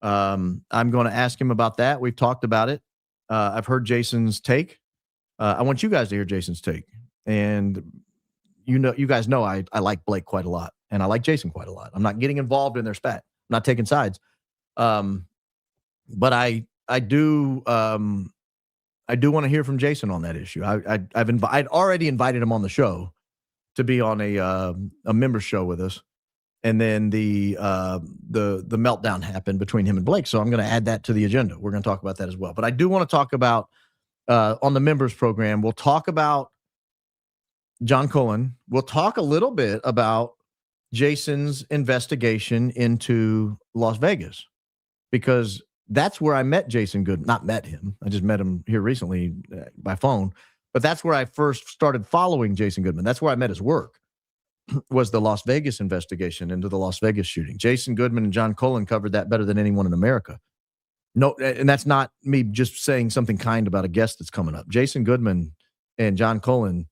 I'm going to ask him about that. We've talked about it. I've heard Jason's take. I want you guys to hear Jason's take. And you guys know I like Blake quite a lot, and I like Jason quite a lot. I'm not getting involved in their spat. I'm not taking sides. But I do want to hear from Jason on that issue. I'd already invited him on the show to be on a member show with us. And then the meltdown happened between him and Blake. So I'm going to add that to the agenda. We're going to talk about that as well. But I do want to talk about on the members program, we'll talk about John Cullen. We'll talk a little bit about Jason's investigation into Las Vegas, because that's where I met Jason Goodman. Not met him. I just met him here recently by phone. But that's where I first started following Jason Goodman. That's where I met his work. Was the Las Vegas investigation into the Las Vegas shooting. Jason Goodman and John Cullen covered that better than anyone in America. No, and that's not me just saying something kind about a guest that's coming up. Jason Goodman and John Cullen,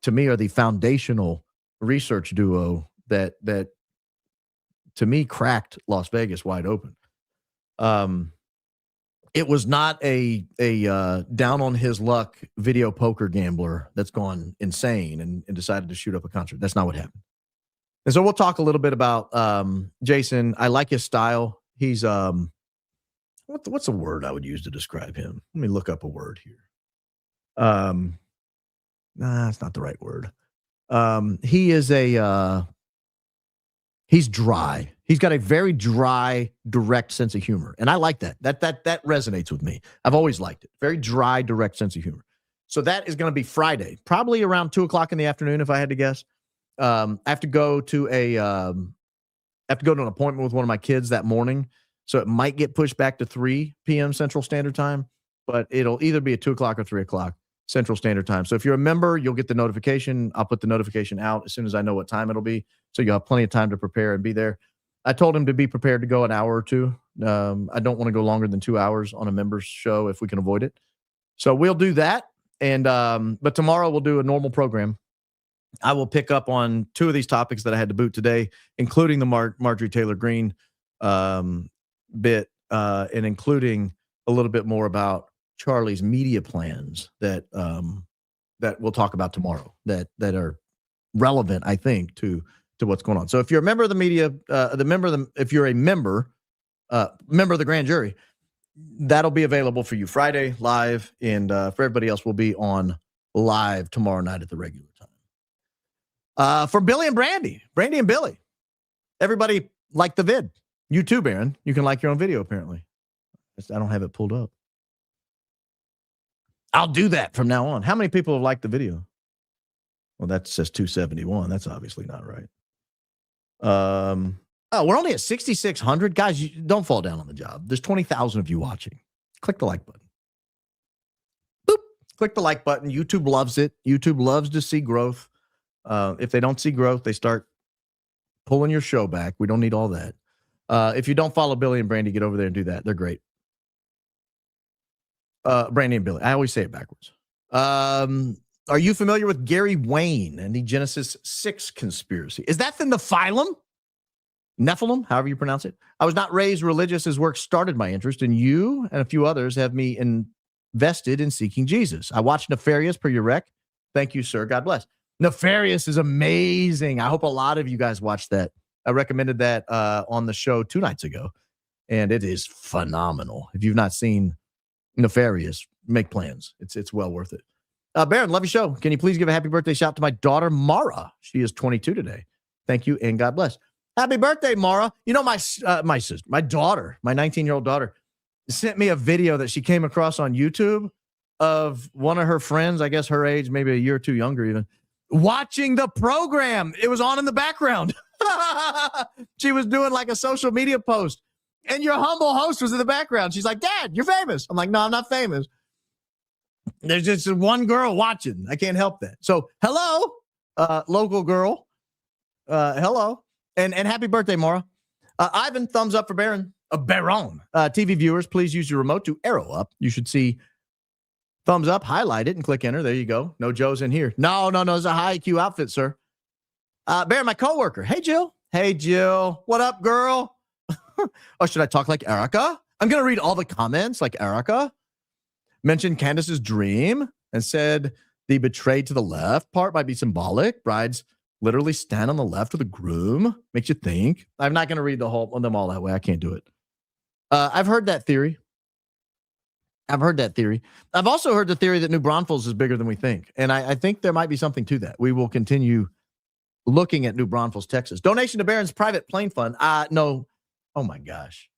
to me, are the foundational research duo that to me cracked Las Vegas wide open. It was not a down on his luck video poker gambler that's gone insane and decided to shoot up a concert. That's not what happened. And so we'll talk a little bit about Jason. I like his style. He's what's a word I would use to describe him? Let me look up a word here. It's not the right word. He is he's dry. He's got a very dry, direct sense of humor. And I like that. That resonates with me. I've always liked it. Very dry, direct sense of humor. So that is going to be Friday, probably around 2:00 in the afternoon, if I had to guess. I have to go to an appointment with one of my kids that morning. So it might get pushed back to 3 p.m. Central Standard Time, but it'll either be at 2:00 or 3:00 Central Standard Time. So if you're a member, you'll get the notification. I'll put the notification out as soon as I know what time it'll be. So you'll have plenty of time to prepare and be there. I told him to be prepared to go an hour or two. I don't want to go longer than 2 hours on a members show if we can avoid it. So we'll do that. And but tomorrow we'll do a normal program. I will pick up on 2 of these topics that I had to boot today, including the Marjorie Taylor Greene bit, and including a little bit more about Charlie's media plans that we'll talk about tomorrow that are relevant, I think, to what's going on. So if you're a member of the media, if you're a member of the grand jury, that'll be available for you Friday live, and for everybody else, we'll be on live tomorrow night at the regular time. For Billy and Brandy and Billy, everybody liked the vid. You too, Baron. You can like your own video, apparently. I don't have it pulled up. I'll do that from now on. How many people have liked the video? Well, that says 271. That's obviously not right. Oh, we're only at 6,600. Guys, don't fall down on the job. There's 20,000 of you watching. Click the like button. Boop. Click the like button. YouTube loves it. YouTube loves to see growth. If they don't see growth, they start pulling your show back. We don't need all that. If you don't follow Billy and Brandy, get over there and do that. They're great. Brandy and Billy. I always say it backwards. Are you familiar with Gary Wayne and the Genesis 6 conspiracy? Is that the Nephilim? Nephilim, however you pronounce it. I was not raised religious. His work started my interest, and you and a few others have me invested in seeking Jesus. I watched Nefarious per your rec. Thank you, sir. God bless. Nefarious is amazing. I hope a lot of you guys watched that. I recommended that on the show 2 nights ago, and it is phenomenal. If you've not seen Nefarious, make plans. It's well worth it. Baron, love your show. Can you please give a happy birthday shout to my daughter, Mara? She is 22 today. Thank you, and God bless. Happy birthday, Mara. You know, my sister, my daughter, my 19-year-old daughter, sent me a video that she came across on YouTube of one of her friends, I guess her age, maybe a year or two younger even, watching the program. It was on in the background. She was doing like a social media post, and your humble host was in the background. She's like, Dad, you're famous. I'm like, no, I'm not famous. There's just one girl watching. I can't help that. So, hello, local girl. Hello. And happy birthday, Maura. Ivan, thumbs up for Baron. Baron. TV viewers, please use your remote to arrow up. You should see thumbs up, highlight it, and click enter. There you go. No Joe's in here. No. It's a high IQ outfit, sir. Baron, my coworker. Hey, Jill. Hey, Jill. What up, girl? Oh, should I talk like Erika? I'm going to read all the comments like Erika. Mentioned Candace's dream and said the betrayed to the left part might be symbolic. Brides literally stand on the left of the groom. Makes you think. I'm not going to read them all that way. I can't do it. I've heard that theory. I've also heard the theory that New Braunfels is bigger than we think. And I think there might be something to that. We will continue looking at New Braunfels, Texas. Donation to Barron's private plane fund. No. Oh, my gosh.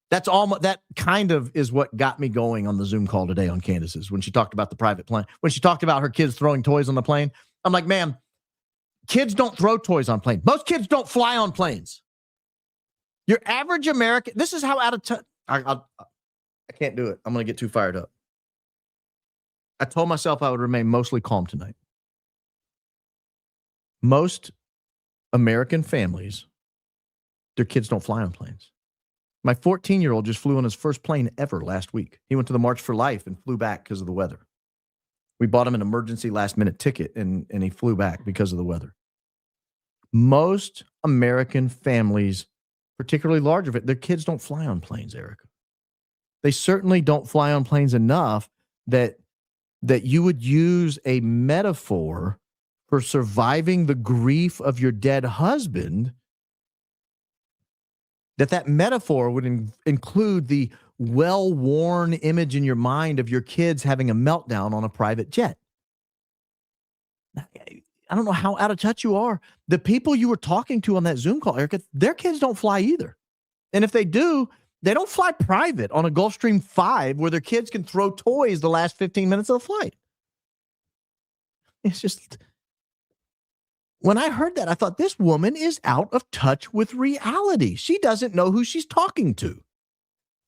That's almost, that kind of is what got me going on the Zoom call today on Candace's when she talked about the private plane. When she talked about her kids throwing toys on the plane, I'm like, ma'am, kids don't throw toys on planes. Most kids don't fly on planes. Your average American, this is how out of touch. I can't do it. I'm going to get too fired up. I told myself I would remain mostly calm tonight. Most American families, their kids don't fly on planes. My 14-year-old just flew on his first plane ever last week. He went to the March for Life and flew back because of the weather. We bought him an emergency last-minute ticket, and he flew back because of the weather. Most American families, particularly large of it, their kids don't fly on planes, Erika. They certainly don't fly on planes enough that you would use a metaphor for surviving the grief of your dead husband, that metaphor would include the well-worn image in your mind of your kids having a meltdown on a private jet. I don't know how out of touch you are. The people you were talking to on that Zoom call, Erika, their kids don't fly either. And if they do, they don't fly private on a Gulfstream 5 where their kids can throw toys the last 15 minutes of the flight. It's just, when I heard that, I thought, this woman is out of touch with reality. She doesn't know who she's talking to.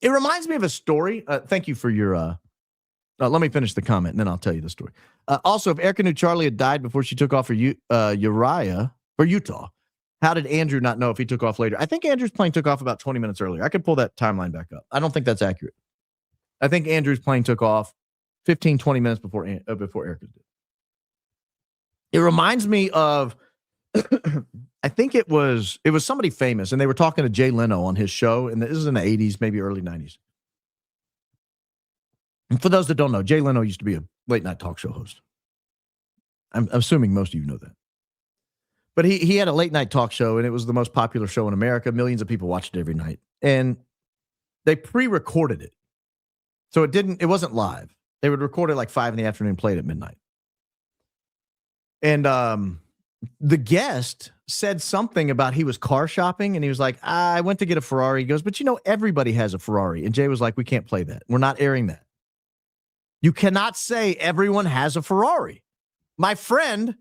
It reminds me of a story. Thank you for your, let me finish the comment and then I'll tell you the story. Also, if Erika knew Charlie had died before she took off for Uriah, for Utah, how did Andrew not know if he took off later? I think Andrew's plane took off about 20 minutes earlier. I could pull that timeline back up. I don't think that's accurate. I think Andrew's plane took off 15, 20 minutes before Erika's did. It reminds me of, I think it was somebody famous, and they were talking to Jay Leno on his show, and this is in the 80s, maybe early 90s. And for those that don't know, Jay Leno used to be a late night talk show host. I'm assuming most of you know that. But he had a late night talk show, and it was the most popular show in America. Millions of people watched it every night. And they pre-recorded it. So it wasn't live. They would record it like 5 PM, play it at midnight. And the guest said something about he was car shopping, and he was like, I went to get a Ferrari. He goes, but everybody has a Ferrari. And Jay was like, we can't play that. We're not airing that. You cannot say everyone has a Ferrari. My friend,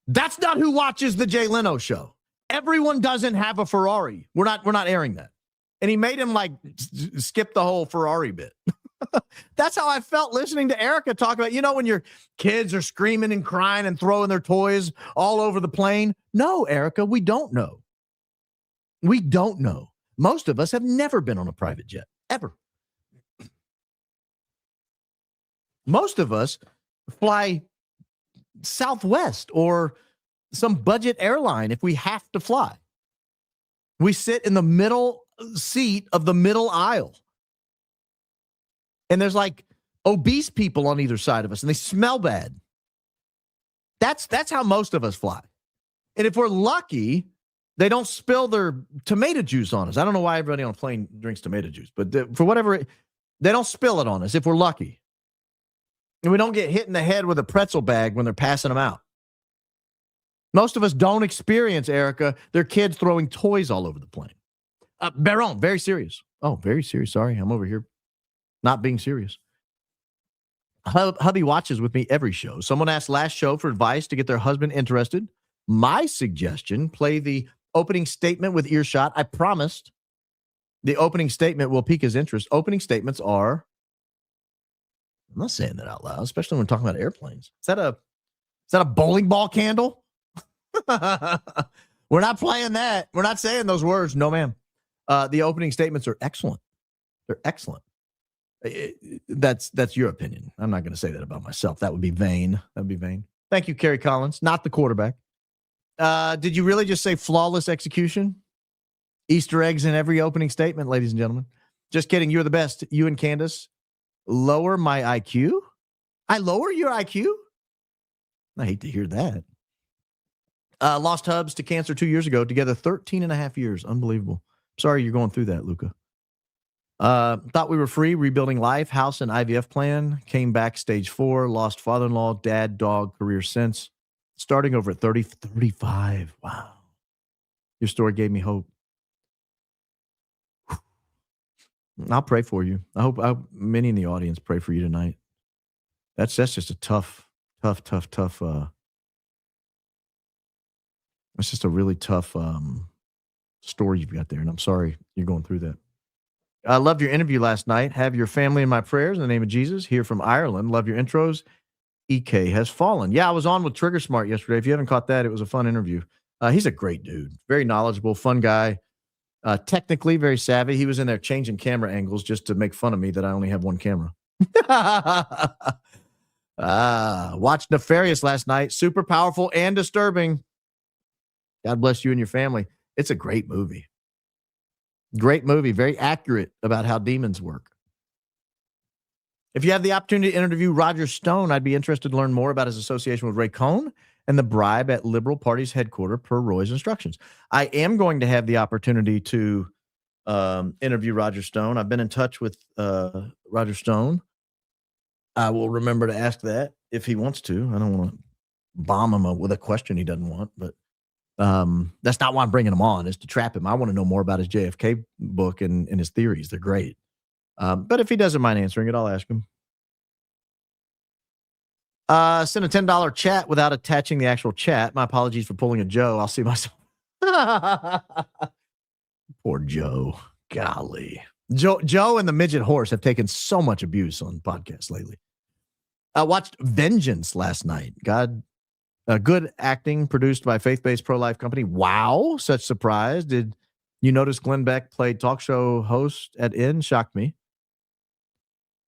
that's not who watches the Jay Leno show. Everyone doesn't have a Ferrari. We're not airing that. And he made him like skip the whole Ferrari bit. That's how I felt listening to Erika talk about, when your kids are screaming and crying and throwing their toys all over the plane. No, Erika, we don't know. We don't know. Most of us have never been on a private jet, ever. Most of us fly Southwest or some budget airline if we have to fly. We sit in the middle seat of the middle aisle. And there's like obese people on either side of us, and they smell bad. That's how most of us fly. And if we're lucky, they don't spill their tomato juice on us. I don't know why everybody on a plane drinks tomato juice, but for whatever, they don't spill it on us if we're lucky. And we don't get hit in the head with a pretzel bag when they're passing them out. Most of us don't experience, Erika, their kids throwing toys all over the plane. Baron, very serious. Oh, very serious. Sorry, I'm over here not being serious. Hubby watches with me every show. Someone asked last show for advice to get their husband interested. My suggestion, play the opening statement with Earshot. I promised the opening statement will pique his interest. Opening statements are, I'm not saying that out loud, especially when we're talking about airplanes. Is that a bowling ball candle? We're not playing that. We're not saying those words. No, ma'am. The opening statements are excellent. They're excellent. That's your opinion. I'm not going to say that about myself. That would be vain. Thank you, Kerry Collins. Not the quarterback. Did you really just say flawless execution? Easter eggs in every opening statement, ladies and gentlemen. Just kidding. You're the best. You and Candace lower my IQ. I lower your IQ? I hate to hear that. Lost hubs to cancer 2 years ago. Together 13 and a half years. Unbelievable. Sorry you're going through that, Luca. Thought we were free, rebuilding life, house and IVF plan, came back stage 4, lost father-in-law, dad, dog, career since, starting over at 35. Wow. Your story gave me hope. I'll pray for you. I hope many in the audience pray for you tonight. That's just a tough. It's just a really tough story you've got there, and I'm sorry you're going through that. I loved your interview last night. Have your family in my prayers in the name of Jesus. Here from Ireland. Love your intros. EK has fallen. Yeah, I was on with Trigger Smart yesterday. If you haven't caught that, it was a fun interview. He's a great dude. Very knowledgeable, fun guy. Technically very savvy. He was in there changing camera angles just to make fun of me that I only have one camera. Watched Nefarious last night. Super powerful and disturbing. God bless you and your family. It's a great movie. Great movie. Very accurate about how demons work. If you have the opportunity to interview Roger Stone, I'd be interested to learn more about his association with Ray Cohn and the bribe at Liberal Party's headquarters per Roy's instructions. I am going to have the opportunity to interview Roger Stone. I've been in touch with Roger Stone. I will remember to ask that if he wants to. I don't want to bomb him with a question he doesn't want, but that's not why I'm bringing him on, is to trap him. I want to know more about his JFK book and his theories. They're great. But if he doesn't mind answering it, I'll ask him. Send a $10 chat without attaching the actual chat. My apologies for pulling a Joe. I'll see myself. Poor Joe. Golly. Joe and the midget horse have taken so much abuse on podcasts lately. I watched Vengeance last night. Good acting produced by faith-based pro-life company. Wow, such surprise. Did you notice Glenn Beck played talk show host at N? Shocked me.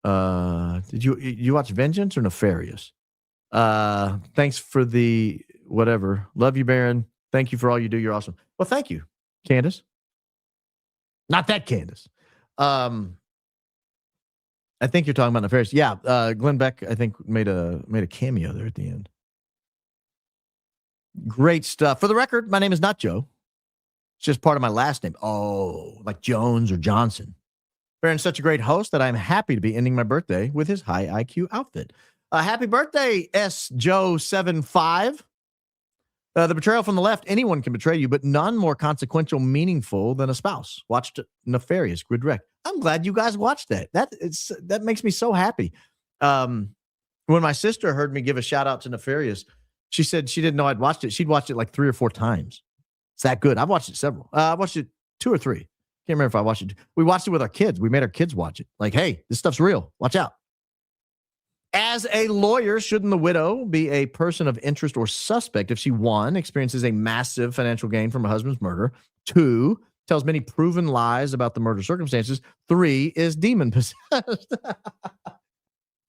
Did you watch Vengeance or Nefarious? Thanks for the whatever. Love you, Baron. Thank you for all you do. You're awesome. Well, thank you, Candace. Not that Candace. I think you're talking about Nefarious. Yeah, Glenn Beck, I think, made a cameo there at the end. Great stuff. For the record, my name is not Joe. It's just part of my last name. Oh, like Jones or Johnson. Baron's such a great host that I'm happy to be ending my birthday with his high IQ outfit. Happy birthday, S. Joe 75. The betrayal from the left, anyone can betray you, but none more consequential, meaningful than a spouse. Watched Nefarious, Grid Wreck. I'm glad you guys watched that. That makes me so happy. When my sister heard me give a shout out to Nefarious, she said she didn't know I'd watched it. She'd watched it like 3 or 4 times. It's that good. I've watched it several. I watched it 2 or 3. Can't remember if I watched it. We watched it with our kids. We made our kids watch it. Like, hey, this stuff's real. Watch out. As a lawyer, shouldn't the widow be a person of interest or suspect if she, 1, experiences a massive financial gain from her husband's murder, 2, tells many proven lies about the murder circumstances, 3, is demon possessed?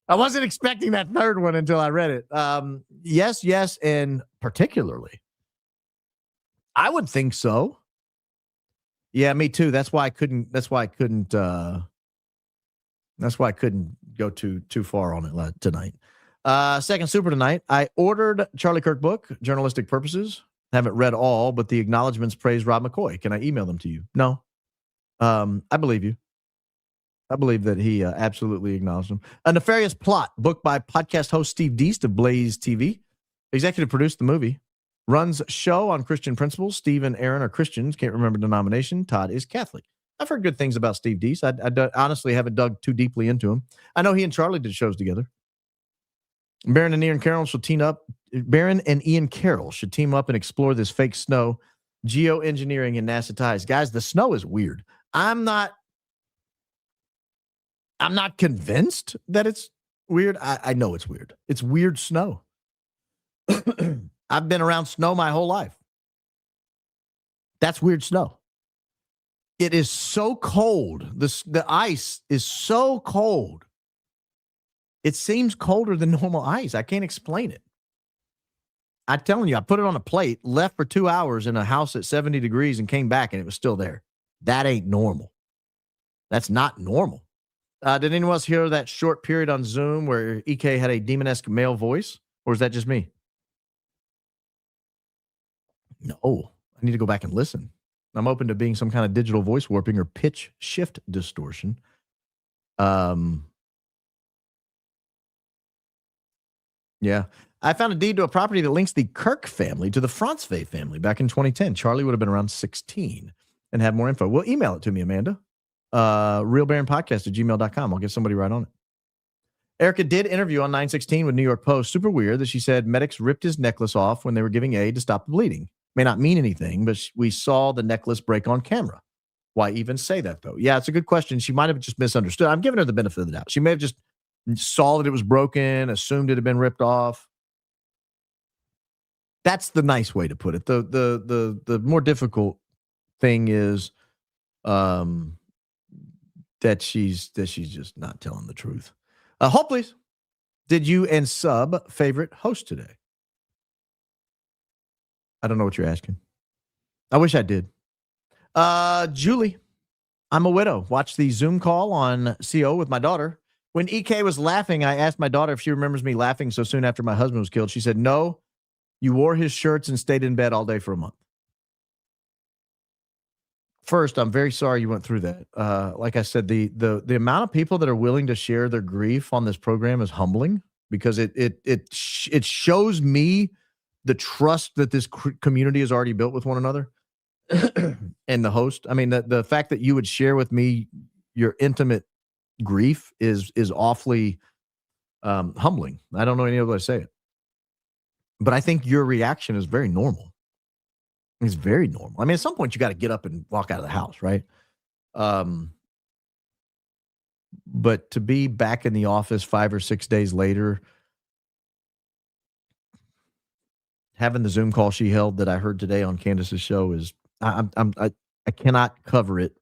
I wasn't expecting that third one until I read it. Yes, and particularly. I would think so. Yeah, me too. That's why I couldn't go too far on it tonight. Second super tonight. I ordered Charlie Kirk book, journalistic purposes. Haven't read all, but the acknowledgments praise Rob McCoy. Can I email them to you? No. I believe you. I believe that he absolutely acknowledged them. A Nefarious Plot, book by podcast host Steve Deast of Blaze TV. Executive produced the movie. Runs show on Christian principles. Steve and Aaron are Christians. Can't remember denomination. Todd is Catholic. I've heard good things about Steve Deast. I honestly haven't dug too deeply into him. I know he and Charlie did shows together. Baron and Ian Carroll should team up. Baron and Ian Carroll should team up and explore this fake snow, geoengineering, and NASA ties. Guys, the snow is weird. I'm not convinced that it's weird. I know it's weird. It's weird snow. I've been around snow my whole life. That's weird snow. It is so cold. The ice is so cold. It seems colder than normal ice. I can't explain it. I'm telling you, I put it on a plate, left for 2 hours in a house at 70 degrees and came back and it was still there. That ain't normal. That's not normal. Did anyone else hear that short period on Zoom where EK had a demon-esque male voice? Or is that just me? No, I need to go back and listen. I'm open to being some kind of digital voice warping or pitch shift distortion. Yeah. I found a deed to a property that links the Kirk family to the Franzwey family back in 2010. Charlie would have been around 16 and have more info. Well, email it to me, Amanda. realbaronpodcast@gmail.com. I'll get somebody right on it. Erika did interview on 9/16 with New York Post. Super weird that she said medics ripped his necklace off when they were giving aid to stop the bleeding. May not mean anything, but we saw the necklace break on camera. Why even say that, though? Yeah, it's a good question. She might have just misunderstood. I'm giving her the benefit of the doubt. She may have just saw that it was broken, assumed it had been ripped off. That's the nice way to put it. The more difficult thing is that she's just not telling the truth. Hope, please. Did you and sub favorite host today? I don't know what you're asking. I wish I did. Julie, I'm a widow. Watched the Zoom call on CO with my daughter. When EK was laughing, I asked my daughter if she remembers me laughing so soon after my husband was killed. She said, no, you wore his shirts and stayed in bed all day for a month. First, I'm very sorry you went through that. Like I said, the amount of people that are willing to share their grief on this program is humbling because it shows me the trust that this community has already built with one another and the host. I mean, the fact that you would share with me your intimate grief is awfully humbling. I don't know any other way to say it, but I think your reaction is very normal. It's very normal. I mean, at some point you got to get up and walk out of the house, right? But to be back in the office 5 or 6 days later, having the Zoom call she held that I heard today on Candace's show is I cannot cover it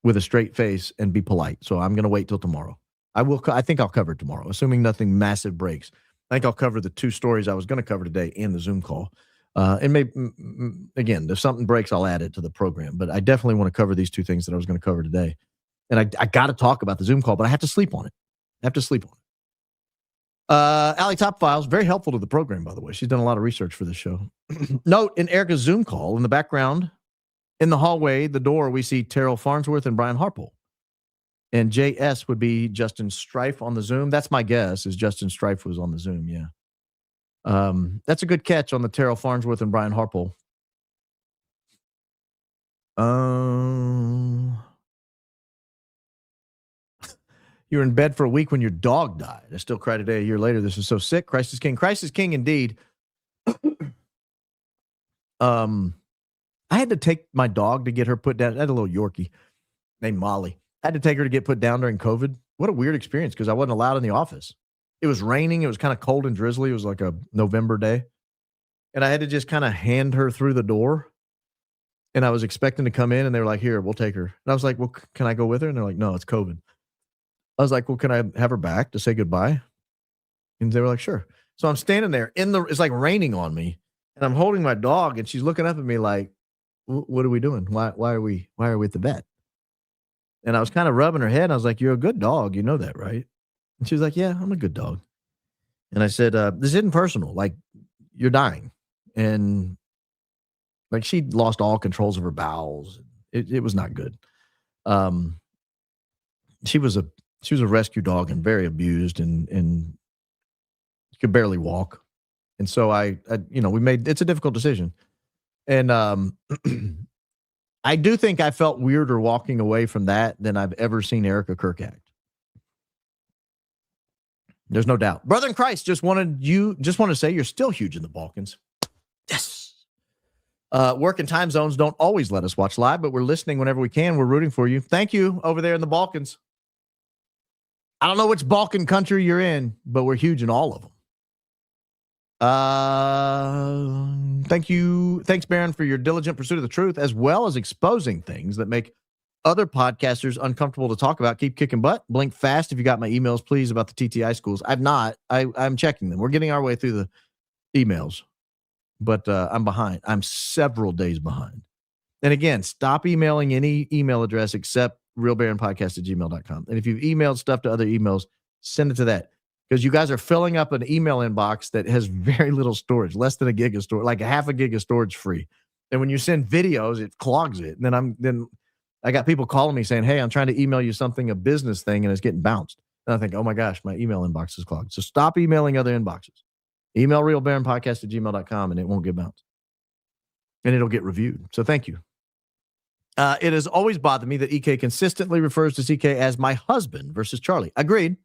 with a straight face and be polite. So I'm going to wait till tomorrow. I think I'll cover it tomorrow, assuming nothing massive breaks. I think I'll cover the 2 stories I was going to cover today in the Zoom call. And maybe, again, if something breaks, I'll add it to the program. But I definitely want to cover these 2 things that I was going to cover today. And I got to talk about the Zoom call, but I have to sleep on it. Allie Top Files, very helpful to the program, by the way. She's done a lot of research for this show. Note, in Erika's Zoom call, in the background, in the hallway, the door, we see Terrell Farnsworth and Brian Harpole. And JS would be Justin Strife on the Zoom. That's my guess, is Justin Strife was on the Zoom, yeah. That's a good catch on the Terrell Farnsworth and Brian Harpole. You were in bed for a week when your dog died. I still cry today a year later. This is so sick. Christ is king. Christ is king indeed. I had to take my dog to get her put down. I had a little Yorkie named Molly. I had to take her to get put down during COVID. What a weird experience because I wasn't allowed in the office. It was raining. It was kind of cold and drizzly. It was like a November day. And I had to just kind of hand her through the door. And I was expecting to come in and they were like, here, we'll take her. And I was like, well, can I go with her? And they're like, no, it's COVID. I was like, well, can I have her back to say goodbye? And they were like, sure. So I'm standing there it's like raining on me and I'm holding my dog and she's looking up at me like, what are we doing? Why are we at the vet? And I was kind of rubbing her head. And I was like, you're a good dog. You know that, right? And she was like, yeah, I'm a good dog. And I said, this isn't personal. Like you're dying. And like she lost all controls of her bowels. It was not good. She was a rescue dog and very abused and could barely walk. And so I it's a difficult decision. And I do think I felt weirder walking away from that than I've ever seen Erika Kirk act. There's no doubt. Brother in Christ just want to say you're still huge in the Balkans. Yes. Work and time zones don't always let us watch live, but we're listening whenever we can. We're rooting for you. Thank you over there in the Balkans. I don't know which Balkan country you're in, but we're huge in all of them. Thank you. Thanks, Baron, for your diligent pursuit of the truth, as well as exposing things that make other podcasters uncomfortable to talk about. Keep kicking butt. Blink fast if you got my emails, please, about the TTI schools. I've not. I'm checking them. We're getting our way through the emails, but I'm behind. I'm several days behind. And again, stop emailing any email address except realbaronpodcast@gmail.com. And if you've emailed stuff to other emails, send it to that. Because you guys are filling up an email inbox that has very little storage, less than a gig of storage, like a half a gig of storage free. And when you send videos, it clogs it. And then I got people calling me saying, hey, I'm trying to email you something, a business thing, and it's getting bounced. And I think, oh my gosh, my email inbox is clogged. So stop emailing other inboxes. Email realbaronpodcast@gmail.com and it won't get bounced. And it'll get reviewed. So thank you. It has always bothered me that EK consistently refers to CK as my husband versus Charlie. Agreed.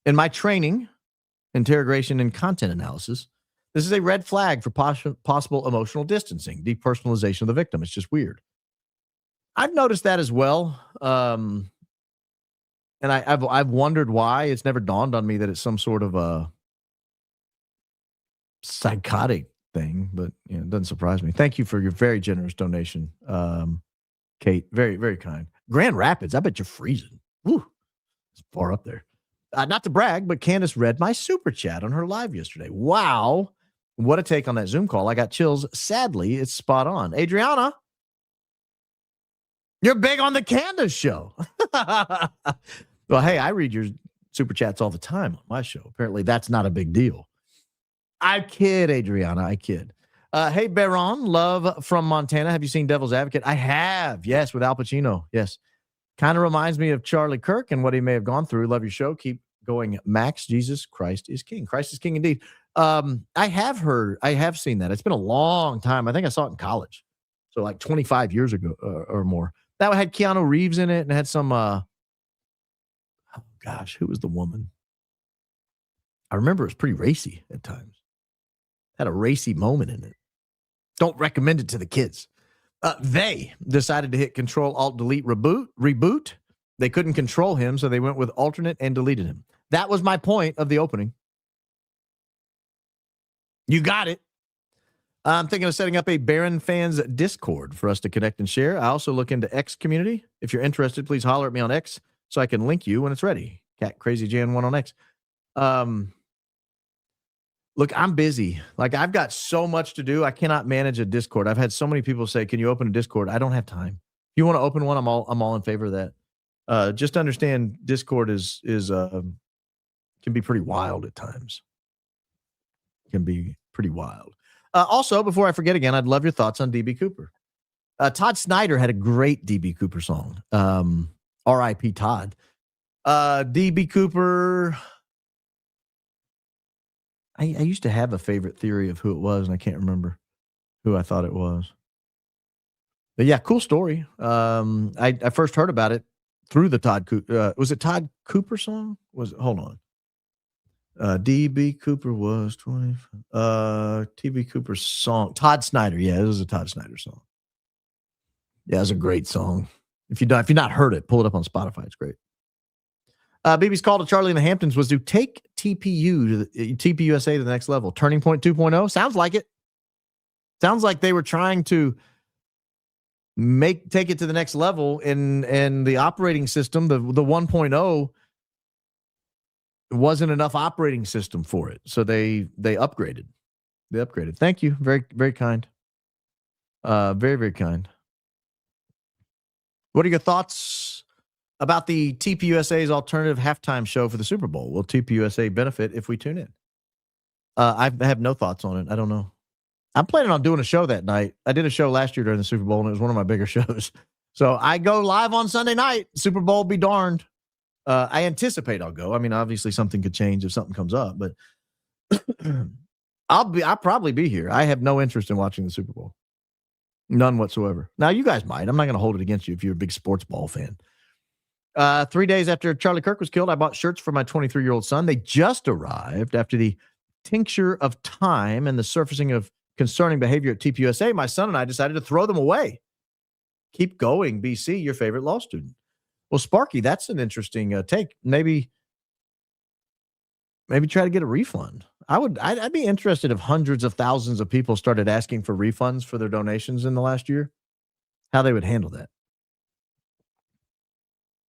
In my training, interrogation, and content analysis, this is a red flag for possible emotional distancing, depersonalization of the victim. It's just weird. I've noticed that as well. And I've wondered why. It's never dawned on me that it's some sort of a psychotic thing, but it doesn't surprise me. Thank you for your very generous donation, Kate. Very, very kind. Grand Rapids, I bet you're freezing. Woo, it's far up there. Not to brag, but Candace read my super chat on her live yesterday. Wow. What a take on that Zoom call. I got chills. Sadly, it's spot on. Adriana, you're big on the Candace show. Well, hey, I read your super chats all the time on my show. Apparently, that's not a big deal. I kid, Adriana. I kid. Hey, Baron, love from Montana. Have you seen Devil's Advocate? I have. Yes, with Al Pacino. Yes. Kind of reminds me of Charlie Kirk and what he may have gone through. Love your show. Keep going, Max. Jesus Christ is king. Christ is king indeed. I have seen that. It's been a long time. I think I saw it in college. So like 25 years ago or more. That had Keanu Reeves in it and had some, oh gosh, who was the woman? I remember it was pretty racy at times. Had a racy moment in it. Don't recommend it to the kids. They decided to hit Control Alt Delete reboot. They couldn't control him, so they went with alternate and deleted him. That was my point of the opening. You got it. I'm thinking of setting up a Baron fans Discord for us to connect and share. I also look into X community. If you're interested, please holler at me on X so I can link you when it's ready. Cat Crazy Jan 1 on X. Look, I'm busy. Like I've got so much to do. I cannot manage a Discord. I've had so many people say, "Can you open a Discord?" I don't have time. If you want to open one, I'm all in favor of that. Just understand Discord is can be pretty wild at times. Can be pretty wild. Also, before I forget again, I'd love your thoughts on DB Cooper. Todd Snyder had a great DB Cooper song. R.I.P. Todd. DB Cooper. I used to have a favorite theory of who it was, and I can't remember who I thought it was. But yeah, cool story. I first heard about it through the Todd Cooper. Was it Todd Cooper song? Hold on. DB Cooper was 20. TB Cooper's song. Todd Snyder. Yeah, it was a Todd Snyder song. Yeah, it was a great song. If you've not heard it, pull it up on Spotify. It's great. BB's call to Charlie in the Hamptons was to take TPUSA to the next level. Turning Point 2.0. Sounds like it. Sounds like they were trying to take it to the next level, and the operating system, the 1.0, wasn't enough operating system for it. So they upgraded. Thank you. Very, very kind. Very, very kind. What are your thoughts about the TPUSA's alternative halftime show for the Super Bowl? Will TPUSA benefit if we tune in? I have no thoughts on it. I don't know. I'm planning on doing a show that night. I did a show last year during the Super Bowl, and it was one of my bigger shows. So I go live on Sunday night. Super Bowl be darned. I anticipate I'll go. I mean, obviously something could change if something comes up, but I'll probably be here. I have no interest in watching the Super Bowl. None whatsoever. Now, you guys might. I'm not going to hold it against you if you're a big sports ball fan. 3 days after Charlie Kirk was killed, I bought shirts for my 23-year-old son. They just arrived after the tincture of time and the surfacing of concerning behavior at TPUSA. My son and I decided to throw them away. Keep going, BC, your favorite law student. Well, Sparky, that's an interesting take. Maybe try to get a refund. I'd be interested if hundreds of thousands of people started asking for refunds for their donations in the last year, how they would handle that.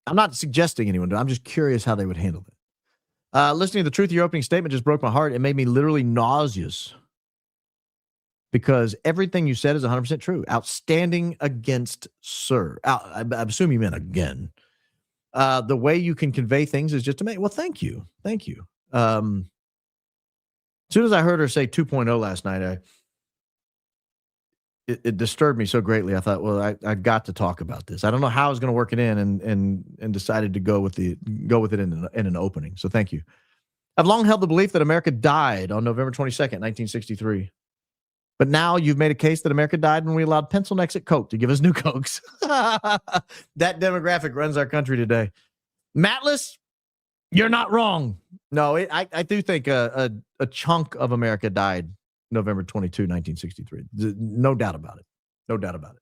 I'm not suggesting anyone do. I'm just curious how they would handle it. Listening to the truth of your opening statement just broke my heart. It made me literally nauseous because everything you said is 100% true. Outstanding against sir. I assume you meant again. The way you can convey things is just to make. Well, thank you. Thank you. As soon as I heard her say 2.0 last night, it disturbed me so greatly. I thought, well, I got to talk about this. I don't know how I was going to work it in, and decided to go with it in an opening. So thank you. I've long held the belief that America died on November 22nd, 1963. But now you've made a case that America died when we allowed pencil necks at Coke to give us new Cokes. That demographic runs our country today. Matless, you're not wrong. No, I do think a chunk of America died November 22, 1963. No doubt about it. No doubt about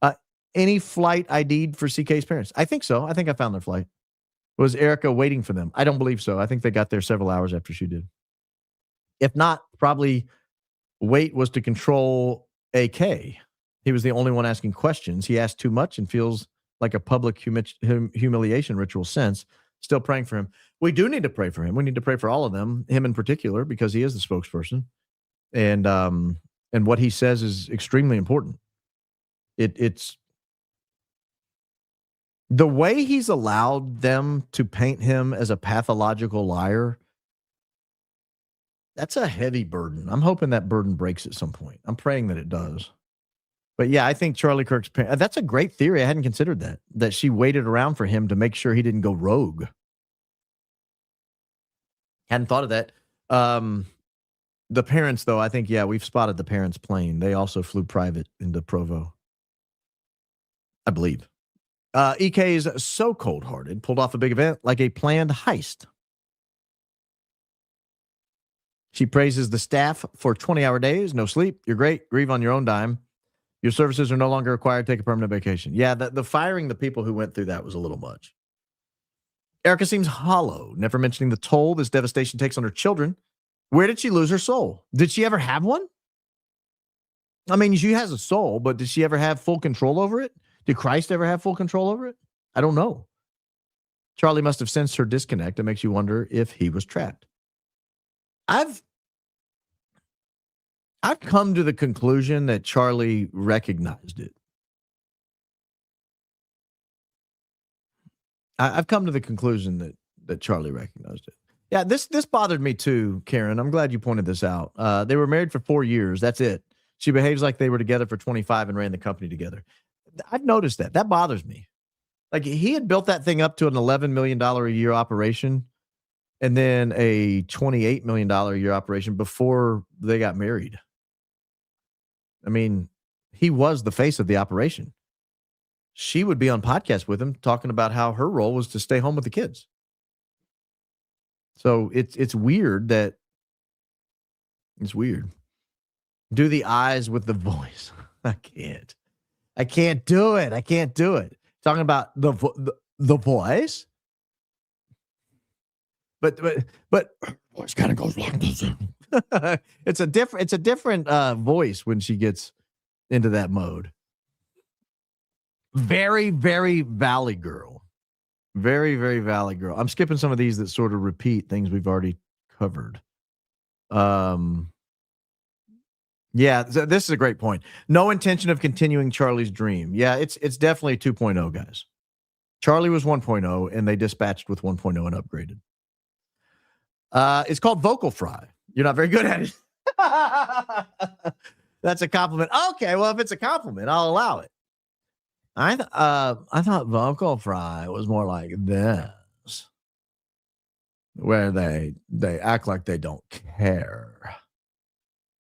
it. Any flight ID'd for CK's parents? I think so. I think I found their flight. Was Erika waiting for them? I don't believe so. I think they got there several hours after she did. If not, probably wait was to control AK. He was the only one asking questions. He asked too much and feels like a public humiliation ritual since. Still praying for him. We do need to pray for him. We need to pray for all of them, him in particular, because he is the spokesperson. And what he says is extremely important. It's the way he's allowed them to paint him as a pathological liar. That's a heavy burden. I'm hoping that burden breaks at some point. I'm praying that it does. But yeah, I think Charlie Kirk's parents, that's a great theory. I hadn't considered that she waited around for him to make sure he didn't go rogue. Hadn't thought of that. The parents, though, I think, yeah, we've spotted the parents' plane. They also flew private into Provo, I believe. EK is so cold-hearted, pulled off a big event like a planned heist. She praises the staff for 20-hour days, no sleep. You're great. Grieve on your own dime. Your services are no longer required. Take a permanent vacation. Yeah, the firing the people who went through that was a little much. Erika seems hollow, never mentioning the toll this devastation takes on her children. Where did she lose her soul? Did she ever have one? I mean, she has a soul, but did she ever have full control over it? Did Christ ever have full control over it? I don't know. Charlie must have sensed her disconnect. It makes you wonder if he was trapped. I've come to the conclusion that Charlie recognized it. I've come to the conclusion that Charlie recognized it. Yeah, this bothered me too, Karen. I'm glad you pointed this out. They were married for 4 years. That's it. She behaves like they were together for 25 and ran the company together. I've noticed that. That bothers me. Like, he had built that thing up to an $11 million a year operation and then a $28 million a year operation before they got married. I mean, he was the face of the operation. She would be on podcasts with him talking about how her role was to stay home with the kids. So it's weird that it's weird. Do the eyes with the voice. I can't do it. Talking about the voice. But voice kind of goes like this. It's a different voice when she gets into that mode. Very, very Valley Girl. Very, very Valley Girl. I'm skipping some of these that sort of repeat things we've already covered. Yeah, this is a great point. No intention of continuing Charlie's dream. Yeah, it's definitely 2.0, guys. Charlie was 1.0, and they dispatched with 1.0 and upgraded. It's called vocal fry. You're not very good at it. That's a compliment. Okay, well, if it's a compliment, I'll allow it. I thought vocal fry was more like this, where they act like they don't care.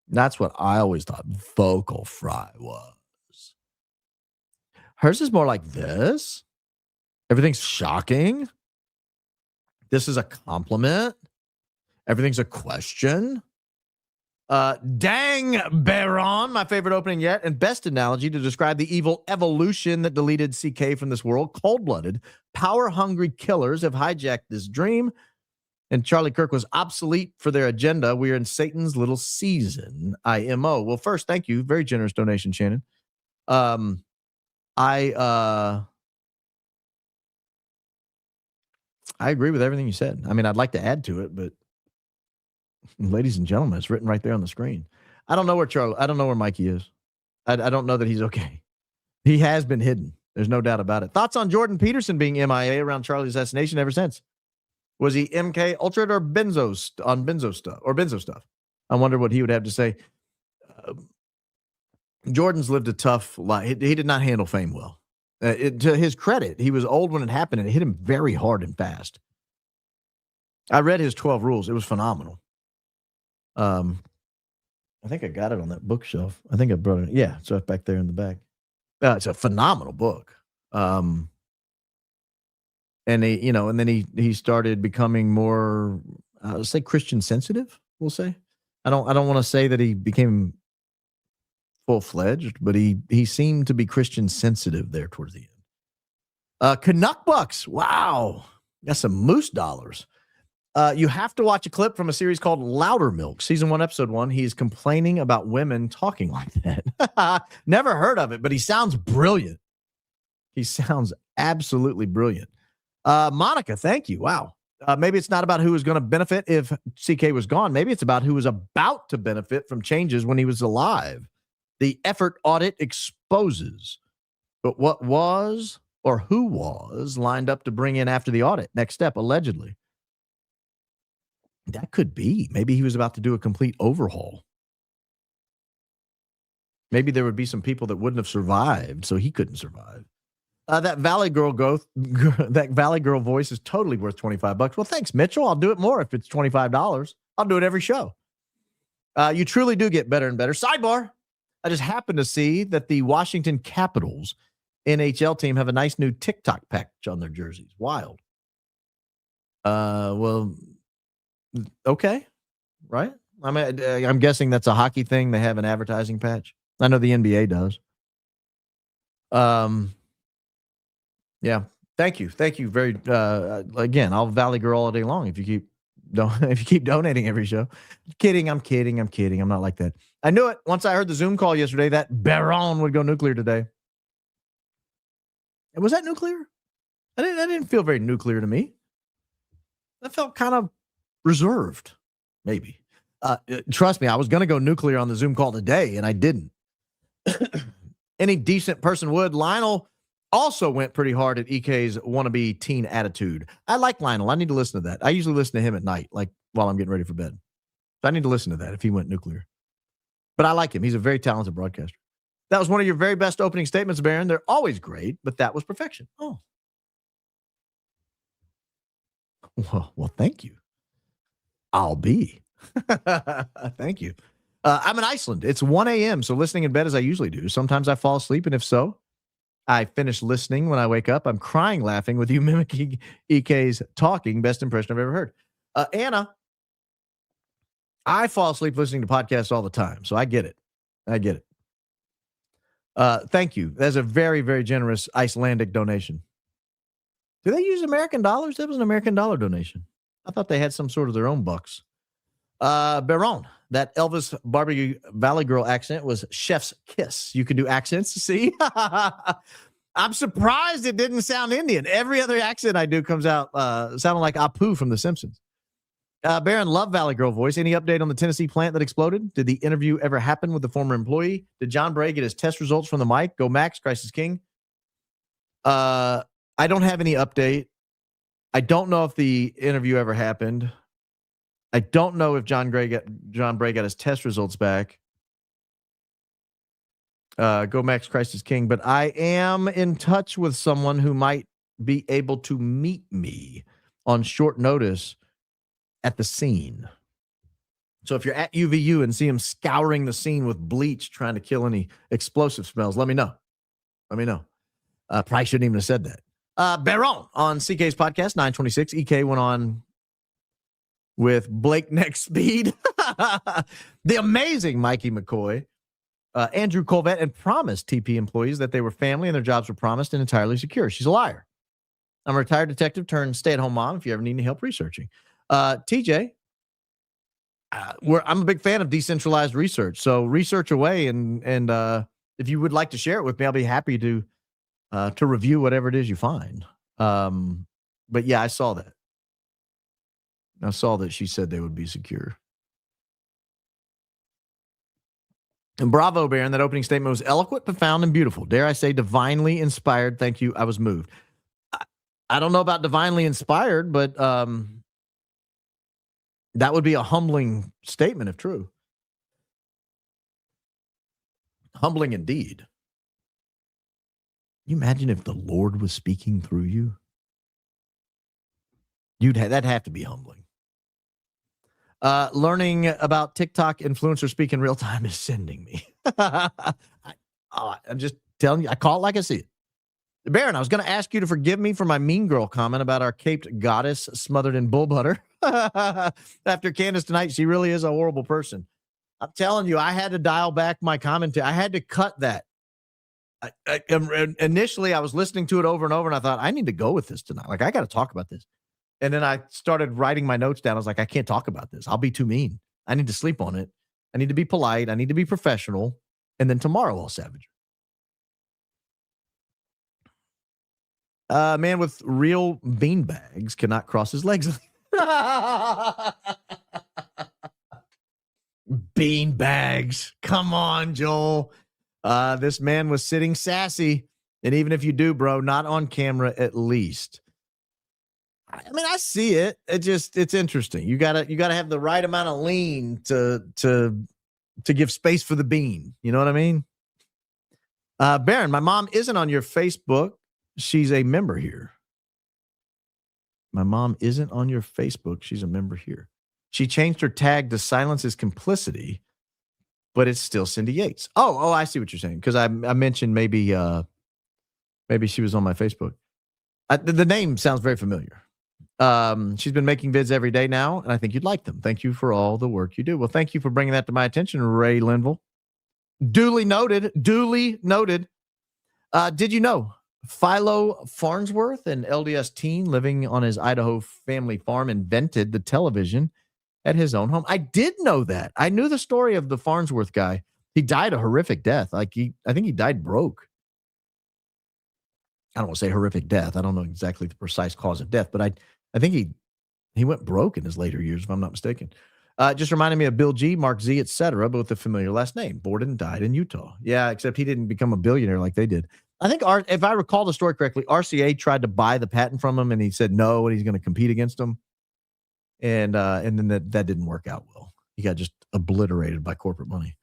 That's what I always thought vocal fry was. Hers is more like this. Everything's shocking. This is a compliment. Everything's a question. Dang, Baron, my favorite opening yet, and best analogy to describe the evil evolution that deleted CK from this world. Cold-blooded, power-hungry killers have hijacked this dream, and Charlie Kirk was obsolete for their agenda. We are in Satan's little season, IMO. Well, first, thank you. Very generous donation, Shannon. I agree with everything you said. I mean, I'd like to add to it, but ladies and gentlemen, it's written right there on the screen. I don't know where Mikey is. I don't know that he's okay. He has been hidden. There's no doubt about it. Thoughts on Jordan Peterson being MIA around Charlie's assassination ever since? Was he MK Ultra or benzo stuff? I wonder what he would have to say. Jordan's lived a tough life. He did not handle fame well. To his credit, he was old when it happened, and it hit him very hard and fast. I read his 12 rules. It was phenomenal. I think I got it on that bookshelf. I think I brought it. Yeah, it's back there in the back. It's a phenomenal book. And then he started becoming more, let's say, Christian sensitive. We'll say. I don't want to say that he became full-fledged, but he seemed to be Christian sensitive there towards the end. Canuck Bucks. Wow. Got some moose dollars. You have to watch a clip from a series called Louder Milk, season 1, episode 1. He's complaining about women talking like that. Never heard of it, but he sounds brilliant. He sounds absolutely brilliant. Monica, thank you. Wow. Maybe it's not about who was going to benefit if CK was gone. Maybe it's about who was about to benefit from changes when he was alive. The effort audit exposes. But what was or who was lined up to bring in after the audit? Next step, allegedly. That could be. Maybe he was about to do a complete overhaul. Maybe there would be some people that wouldn't have survived, so he couldn't survive. That Valley Girl voice is totally worth $25. Well, thanks, Mitchell. I'll do it more if it's $25. I'll do it every show. You truly do get better and better. Sidebar. I just happened to see that the Washington Capitals NHL team have a nice new TikTok patch on their jerseys. Wild. Well, okay, right? I'm guessing that's a hockey thing. They have an advertising patch. I know the NBA does. Yeah. Thank you. Very. Again, I'll Valley Girl all day long if you keep donating every show. I'm kidding. I'm not like that. I knew it once I heard the Zoom call yesterday that Baron would go nuclear today. And was that nuclear? I didn't feel very nuclear to me. That felt kind of reserved, maybe. Trust me, I was going to go nuclear on the Zoom call today, and I didn't. Any decent person would. Lionel also went pretty hard at EK's wannabe teen attitude. I like Lionel. I need to listen to that. I usually listen to him at night, like while I'm getting ready for bed. So I need to listen to that if he went nuclear. But I like him. He's a very talented broadcaster. That was one of your very best opening statements, Baron. They're always great, but that was perfection. Oh. Well, thank you. I'll be. Thank you. I'm in Iceland. It's 1 a.m., so listening in bed as I usually do. Sometimes I fall asleep, and if so, I finish listening when I wake up. I'm crying laughing with you mimicking EK's talking. Best impression I've ever heard. Anna, I fall asleep listening to podcasts all the time, so I get it. Thank you. That's a very, very generous Icelandic donation. Do they use American dollars? That was an American dollar donation. I thought they had some sort of their own bucks. Baron, that Elvis Barbecue Valley Girl accent was chef's kiss. You can do accents, see? I'm surprised it didn't sound Indian. Every other accent I do comes out sounding like Apu from The Simpsons. Baron, love Valley Girl voice. Any update on the Tennessee plant that exploded? Did the interview ever happen with the former employee? Did John Bray get his test results from the mic? Go Max, Christ is King. I don't have any update. I don't know if the interview ever happened. I don't know if John Bray got his test results back. Go Max, Christ is King. But I am in touch with someone who might be able to meet me on short notice at the scene. So if you're at UVU and see him scouring the scene with bleach trying to kill any explosive smells, let me know. Probably shouldn't even have said that. Baron on CK's podcast, 926. EK went on with Blake Next Speed, the amazing Mikey McCoy, Andrew Colvett, and promised TP employees that they were family and their jobs were promised and entirely secure. She's a liar. I'm a retired detective turned stay-at-home mom if you ever need any help researching. TJ, I'm a big fan of decentralized research. So research away, and if you would like to share it with me, I'll be happy to review whatever it is you find. But yeah, I saw that. I saw that she said they would be secure. And bravo, Baron. That opening statement was eloquent, profound, and beautiful. Dare I say, divinely inspired. Thank you. I was moved. I don't know about divinely inspired, but that would be a humbling statement if true. Humbling indeed. Can you imagine if the Lord was speaking through you? That'd have to be humbling. Learning about TikTok influencer speak in real time is sending me. I'm just telling you, I call it like I see it. Baron, I was going to ask you to forgive me for my mean girl comment about our caped goddess smothered in bull butter. After Candace tonight, she really is a horrible person. I'm telling you, I had to dial back my commentary. I had to cut that. Initially, I was listening to it over and over, and I thought, I need to go with this tonight. Like, I got to talk about this. And then I started writing my notes down. I was like, I can't talk about this. I'll be too mean. I need to sleep on it. I need to be polite. I need to be professional. And then tomorrow I'll savage. Man with real bean bags cannot cross his legs. Bean bags. Come on, Joel. This man was sitting sassy. And even if you do, bro, not on camera at least. I mean, I see it. It's interesting. You gotta have the right amount of lean to give space for the bean. You know what I mean? Baron, my mom isn't on your Facebook. She's a member here. My mom isn't on your Facebook. She's a member here. She changed her tag to silence is complicity, but it's still Cindy Yates. Oh, I see what you're saying. Because I mentioned maybe she was on my Facebook. The name sounds very familiar. She's been making vids every day now, and I think you'd like them. Thank you for all the work you do. Well, thank you for bringing that to my attention, Ray Linville. Duly noted. Did you know Philo Farnsworth, an LDS teen living on his Idaho family farm, invented the television at his own home? I did know that. I knew the story of the Farnsworth guy. He died a horrific death. I think he died broke. I don't want to say horrific death. I don't know exactly the precise cause of death, but I think he went broke in his later years, if I'm not mistaken. Just reminded me of Bill G, Mark Z, etc., but with a familiar last name. Born and died in Utah. Yeah, except he didn't become a billionaire like they did. I think, if I recall the story correctly, RCA tried to buy the patent from him, and he said no, and he's going to compete against him. And then that didn't work out well. He got just obliterated by corporate money.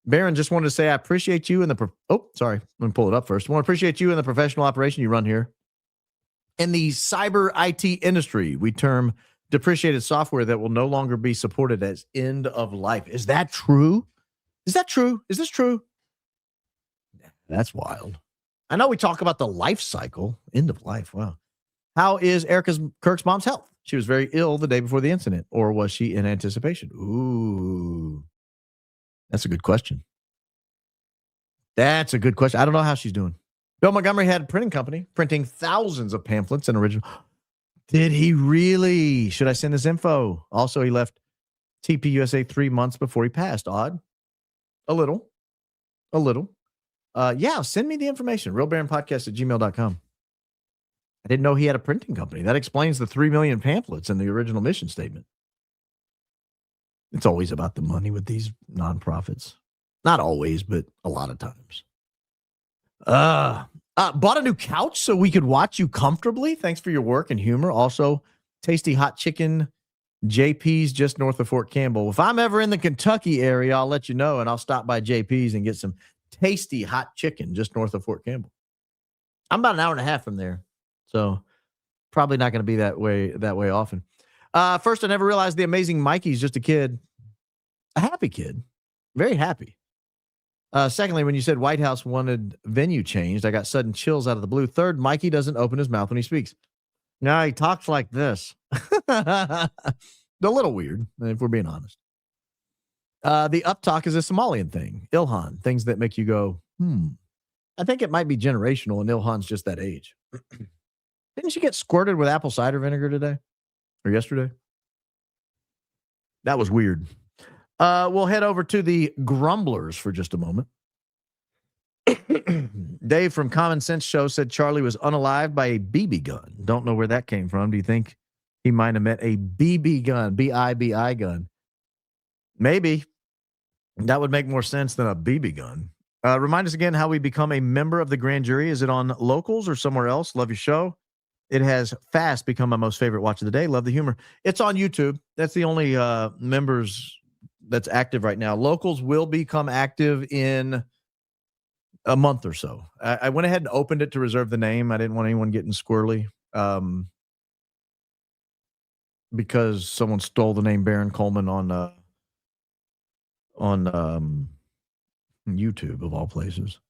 Baron, just wanted to say I appreciate you in the let me pull it up first. I want to appreciate you in the professional operation you run here. In the cyber IT industry, we term depreciated software that will no longer be supported as end of life. Is that true? Is that true? Is this true? That's wild. I know we talk about the life cycle, end of life. Wow. How is Erika Kirk's mom's health? She was very ill the day before the incident, or was she in anticipation? Ooh, that's a good question. That's a good question. I don't know how she's doing. Bill Montgomery had a printing company printing thousands of pamphlets and original. Did he really? Should I send this info? Also, he left TPUSA 3 months before he passed. Odd. A little. Yeah, send me the information. realbaronpodcast@gmail.com. I didn't know he had a printing company. That explains the 3 million pamphlets in the original mission statement. It's always about the money with these nonprofits. Not always, but a lot of times. Bought a new couch so we could watch you comfortably. Thanks for your work and humor. Also, tasty hot chicken, JP's just north of Fort Campbell. If I'm ever in the Kentucky area, I'll let you know, and I'll stop by JP's and get some tasty hot chicken just north of Fort Campbell. I'm about an hour and a half from there, so probably not going to be that way often. First, I never realized the amazing Mikey's just a kid. A happy kid. Very happy. Secondly, when you said White House wanted venue changed, I got sudden chills out of the blue. Third, Mikey doesn't open his mouth when he speaks. No, he talks like this. A little weird, if we're being honest. The up talk is a Somalian thing. Ilhan, things that make you go, I think it might be generational, and Ilhan's just that age. Didn't she get squirted with apple cider vinegar today? Or yesterday? That was weird. We'll head over to the grumblers for just a moment. Dave from Common Sense Show said Charlie was unalived by a BB gun. Don't know where that came from. Do you think he might have met a BB gun, B-I-B-I gun? Maybe. That would make more sense than a BB gun. Remind us again how we become a member of the grand jury. Is it on Locals or somewhere else? Love your show. It has fast become my most favorite watch of the day. Love the humor. It's on YouTube. That's the only members that's active right now. Locals will become active in a month or so. I went ahead and opened it to reserve the name. I didn't want anyone getting squirrely because someone stole the name Baron Coleman on YouTube of all places.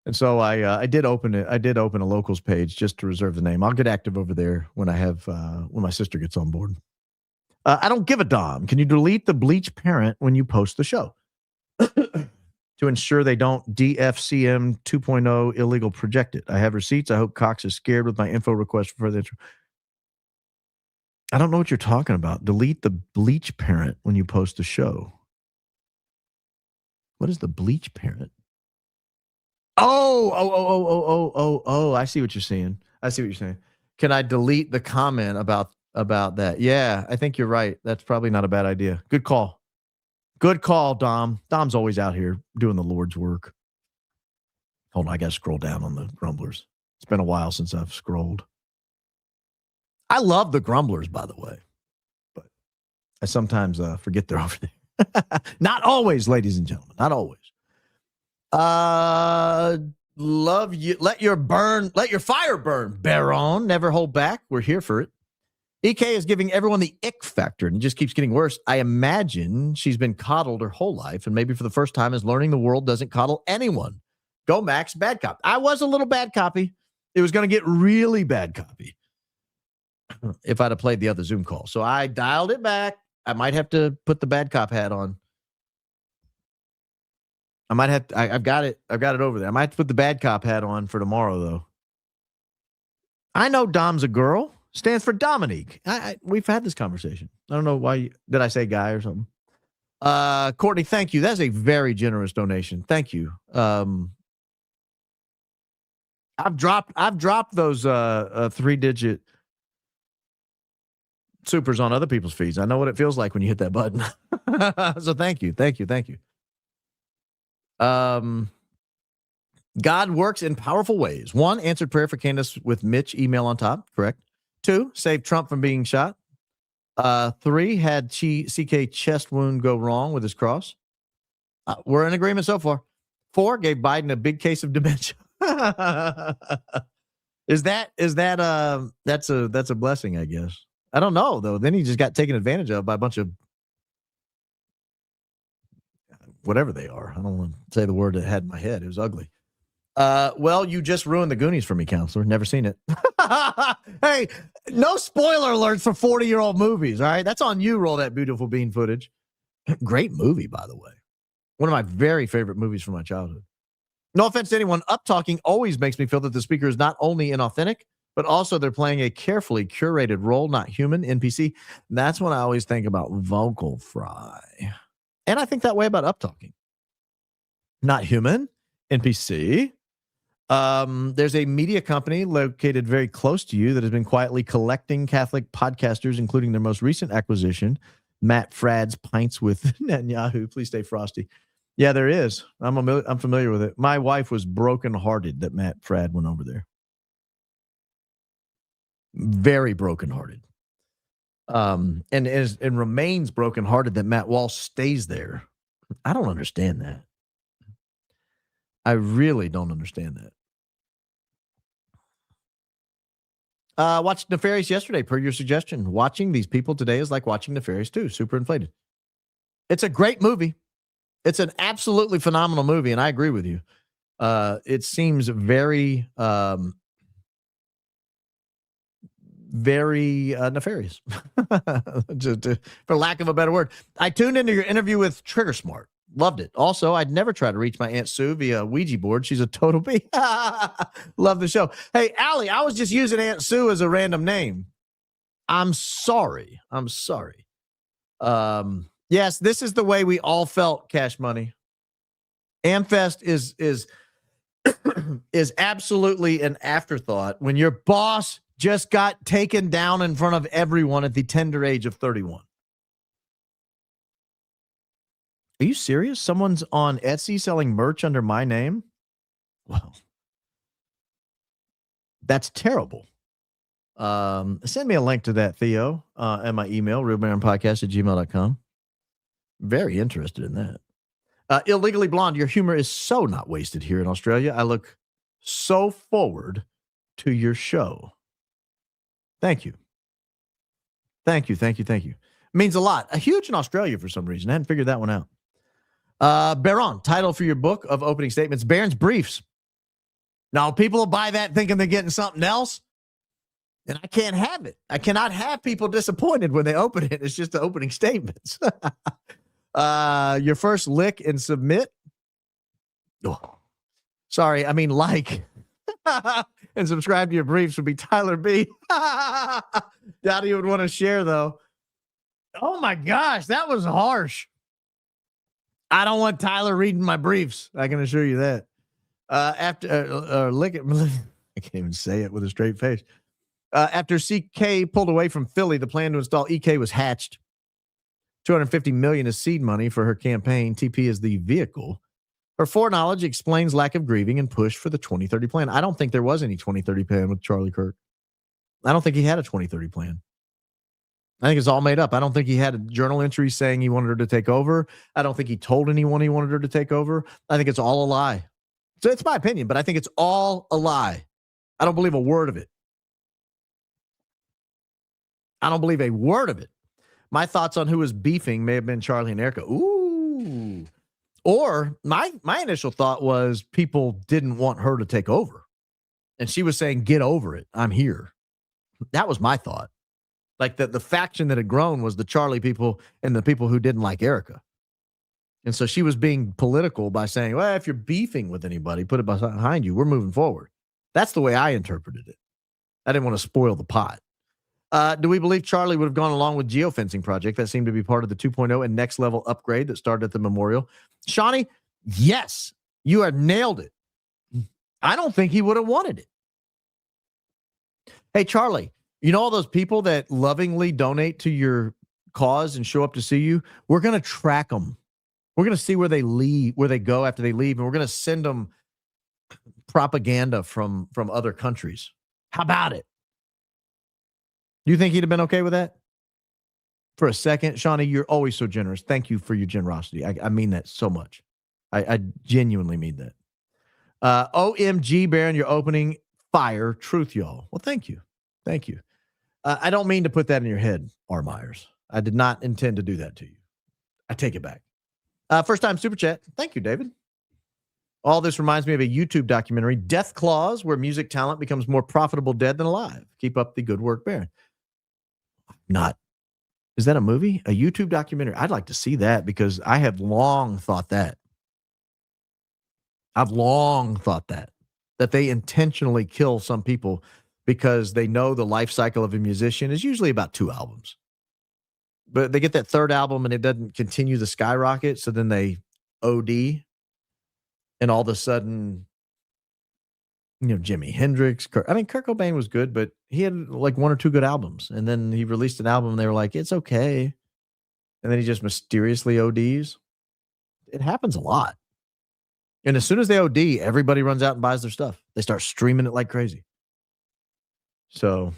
And so I did open it. I did open a Locals page just to reserve the name. I'll get active over there when I have when my sister gets on board. I don't give a damn. Can you delete the bleach parent when you post the show to ensure they don't DFCM 2.0 illegal project it? I have receipts. I hope Cox is scared with my info request for further. I don't know what you're talking about. Delete the bleach parent when you post the show. What is the bleach parent? Oh, I see what you're saying. Can I delete the comment about that? Yeah, I think you're right. That's probably not a bad idea. Good call, Dom. Dom's always out here doing the Lord's work. Hold on, I got to scroll down on the grumblers. It's been a while since I've scrolled. I love the grumblers, by the way, but I sometimes forget they're over there. Not always, ladies and gentlemen. Not always. Love you. Let your fire burn, Baron. Never hold back. We're here for it. EK is giving everyone the ick factor, and it just keeps getting worse. I imagine she's been coddled her whole life, and maybe for the first time is learning the world doesn't coddle anyone. Go Max, bad cop. I was a little bad copy. It was going to get really bad copy if I'd have played the other Zoom call. So I dialed it back. I might have to put the bad cop hat on. I might have to, I've got it over there. I might have to put the bad cop hat on for tomorrow, though. I know Dom's a girl. Stands for Dominique. We've had this conversation. I don't know why. Did I say guy or something? Courtney, thank you. That's a very generous donation. Thank you. I've dropped those 3-digit supers on other people's feeds. I know what it feels like when you hit that button. So thank you. God works in powerful ways. 1, answered prayer for Candace with Mitch email on top. Correct. 2, saved Trump from being shot. 3, had CK chest wound go wrong with his cross. We're in agreement so far. 4, gave Biden a big case of dementia. That's a blessing, I guess. I don't know, though. Then he just got taken advantage of by a bunch of whatever they are. I don't want to say the word that had in my head. It was ugly. Well, you just ruined the Goonies for me, counselor. Never seen it. Hey, no spoiler alerts for 40-year-old movies, all right? That's on you, roll that beautiful bean footage. Great movie, by the way. One of my very favorite movies from my childhood. No offense to anyone, up-talking always makes me feel that the speaker is not only inauthentic, but also they're playing a carefully curated role, not human, NPC. That's what I always think about vocal fry. And I think that way about up-talking. Not human, NPC. There's a media company located very close to you that has been quietly collecting Catholic podcasters, including their most recent acquisition, Matt Fradd's Pints with Netanyahu. Please stay frosty. Yeah, there is. I'm familiar with it. My wife was brokenhearted that Matt Fradd went over there. Very brokenhearted. And remains brokenhearted that Matt Walsh stays there. I don't understand that. I really don't understand that. Watched Nefarious yesterday, per your suggestion. Watching these people today is like watching Nefarious too. Super inflated. It's a great movie. It's an absolutely phenomenal movie, and I agree with you. It seems very, very nefarious, for lack of a better word. I tuned into your interview with Trigger Smart. Loved it. Also, I'd never try to reach my Aunt Sue via Ouija board. She's a total bee. Love the show. Hey, Allie, I was just using Aunt Sue as a random name. I'm sorry. Yes, this is the way we all felt, Cash Money. Amfest is is absolutely an afterthought when your boss just got taken down in front of everyone at the tender age of 31. Are you serious? Someone's on Etsy selling merch under my name? Well, that's terrible. Send me a link to that, Theo, at my email, realbaronpodcast@gmail.com. Very interested in that. Illegally Blonde, your humor is so not wasted here in Australia. I look so forward to your show. Thank you. Means a lot. Huge in Australia for some reason. I hadn't figured that one out. Baron, title for your book of opening statements, Baron's Briefs. Now, people will buy that thinking they're getting something else, and I can't have it. I cannot have people disappointed when they open it. It's just the opening statements. Your first lick and submit. Oh, sorry, I mean like. And subscribe to your briefs would be Tyler B. Doubt he would want to share, though. Oh, my gosh, that was harsh. I don't want Tyler reading my briefs. I can assure you that. Lick it. I can't even say it with a straight face. After CK pulled away from Philly, the plan to install EK was hatched. $250 million is seed money for her campaign. TP is the vehicle. Her foreknowledge explains lack of grieving and push for the 2030 plan. I don't think there was any 2030 plan with Charlie Kirk. I don't think he had a 2030 plan. I think it's all made up. I don't think he had a journal entry saying he wanted her to take over. I don't think he told anyone he wanted her to take over. I think it's all a lie. So it's my opinion, but I think it's all a lie. I don't believe a word of it. I don't believe a word of it. My thoughts on who was beefing may have been Charlie and Erika. Ooh. Or my initial thought was people didn't want her to take over. And she was saying, get over it. I'm here. That was my thought. Like the faction that had grown was the Charlie people and the people who didn't like Erika. And so she was being political by saying, well, if you're beefing with anybody, put it behind you. We're moving forward. That's the way I interpreted it. I didn't want to spoil the pot. Do we believe Charlie would have gone along with geofencing project? That seemed to be part of the 2.0 and next level upgrade that started at the memorial. Shawnee, yes, you have nailed it. I don't think he would have wanted it. Hey, Charlie, you know all those people that lovingly donate to your cause and show up to see you? We're going to track them. We're going to see where they leave, where they go after they leave, and we're going to send them propaganda from other countries. How about it? Do you think he'd have been okay with that? For a second, Shawnee, you're always so generous. Thank you for your generosity. I mean that so much. I genuinely mean that. OMG, Baron, you're opening fire. Truth, y'all. Well, thank you. Thank you. I don't mean to put that in your head, R. Myers. I did not intend to do that to you. I take it back. First time super chat. Thank you, David. All this reminds me of a YouTube documentary, Death Clause, where music talent becomes more profitable dead than alive. Keep up the good work, Baron. Not. Is that a movie? A YouTube documentary? I'd like to see that because I have long thought that. I've long thought that they intentionally kill some people because they know the life cycle of a musician is usually about 2 albums. But they get that 3rd album and it doesn't continue the skyrocket, so then they OD. And all of a sudden, Jimi Hendrix, Kurt Cobain was good, but he had like 1 or 2 good albums. And then he released an album and they were like, it's okay. And then he just mysteriously ODs. It happens a lot. And as soon as they OD, everybody runs out and buys their stuff. They start streaming it like crazy. So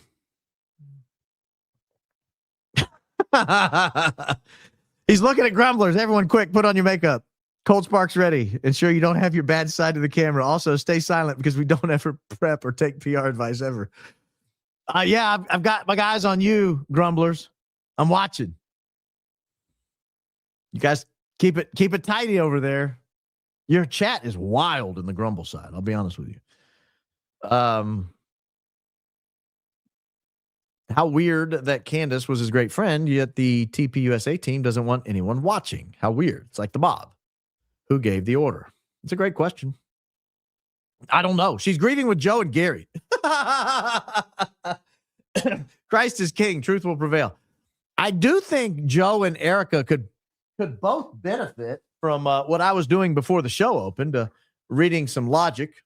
he's looking at grumblers. Everyone quick, put on your makeup. Cold Sparks ready. Ensure you don't have your bad side of the camera. Also, stay silent because we don't ever prep or take PR advice ever. Yeah, I've got my guys on you, grumblers. I'm watching. You guys keep it tidy over there. Your chat is wild in the grumble side. I'll be honest with you. How weird that Candace was his great friend, yet the TPUSA team doesn't want anyone watching. How weird. It's like the mob. Who gave the order? It's a great question. I don't know. She's grieving with Joe and Gary. Christ is king. Truth will prevail. I do think Joe and Erika could both benefit from what I was doing before the show opened, reading some logic.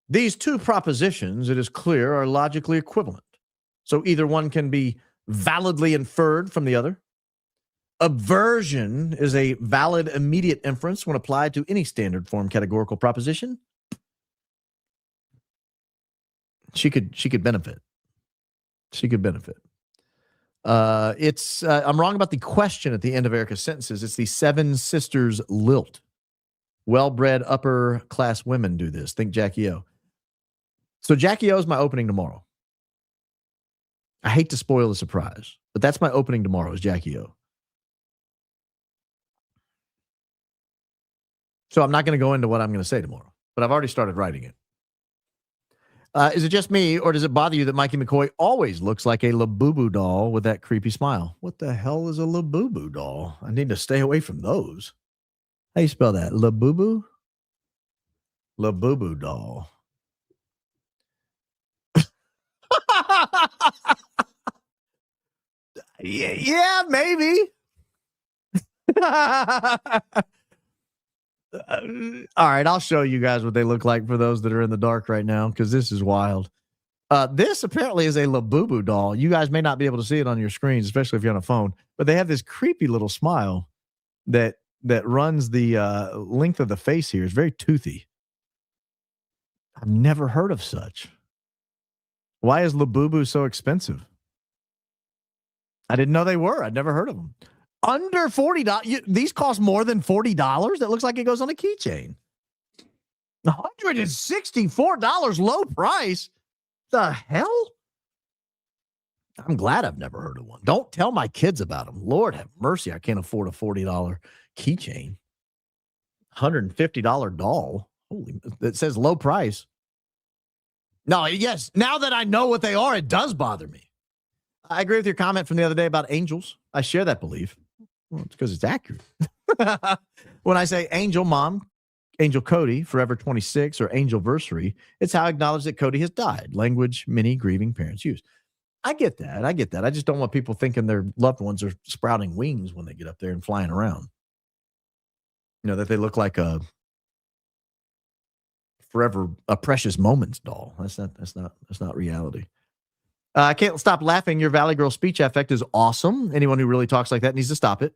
These 2 propositions, it is clear, are logically equivalent. So either one can be validly inferred from the other. Aversion is a valid immediate inference when applied to any standard form categorical proposition. She could benefit. She could benefit. I'm wrong about the question at the end of Erika's sentences. It's the 7 sisters lilt. Well-bred upper class women do this. Think Jackie O. So Jackie O is my opening tomorrow. I hate to spoil the surprise, but that's my opening tomorrow is Jackie O. So I'm not going to go into what I'm going to say tomorrow, but I've already started writing it. Is it just me, or does it bother you that Mikey McCoy always looks like a Labubu doll with that creepy smile? What the hell is a Labubu doll? I need to stay away from those. How do you spell that? Labubu? Labubu doll. Yeah, maybe. All right, I'll show you guys what they look like for those that are in the dark right now, because this is wild. This apparently is a Labubu doll. You guys may not be able to see it on your screens, especially if you're on a phone, but they have this creepy little smile that runs the length of the face here. It's very toothy. I've never heard of such. Why is Labubu so expensive? I didn't know they were. I'd never heard of them. Under $40. These cost more than $40? That looks like it goes on a keychain. $164 low price. The hell? I'm glad I've never heard of one. Don't tell my kids about them. Lord have mercy. I can't afford a $40 keychain. $150 doll. Holy, it says low price. No, yes. Now that I know what they are, it does bother me. I agree with your comment from the other day about angels. I share that belief. Well, it's because it's accurate. When I say angel mom, Angel Cody, forever 26, or angelversary, it's how I acknowledge that Cody has died. Language many grieving parents use. I get that. I just don't want people thinking their loved ones are sprouting wings when they get up there and flying around. You know, that they look like a precious moments doll. That's not reality. I can't stop laughing. Your Valley Girl speech affect is awesome. Anyone who really talks like that needs to stop it.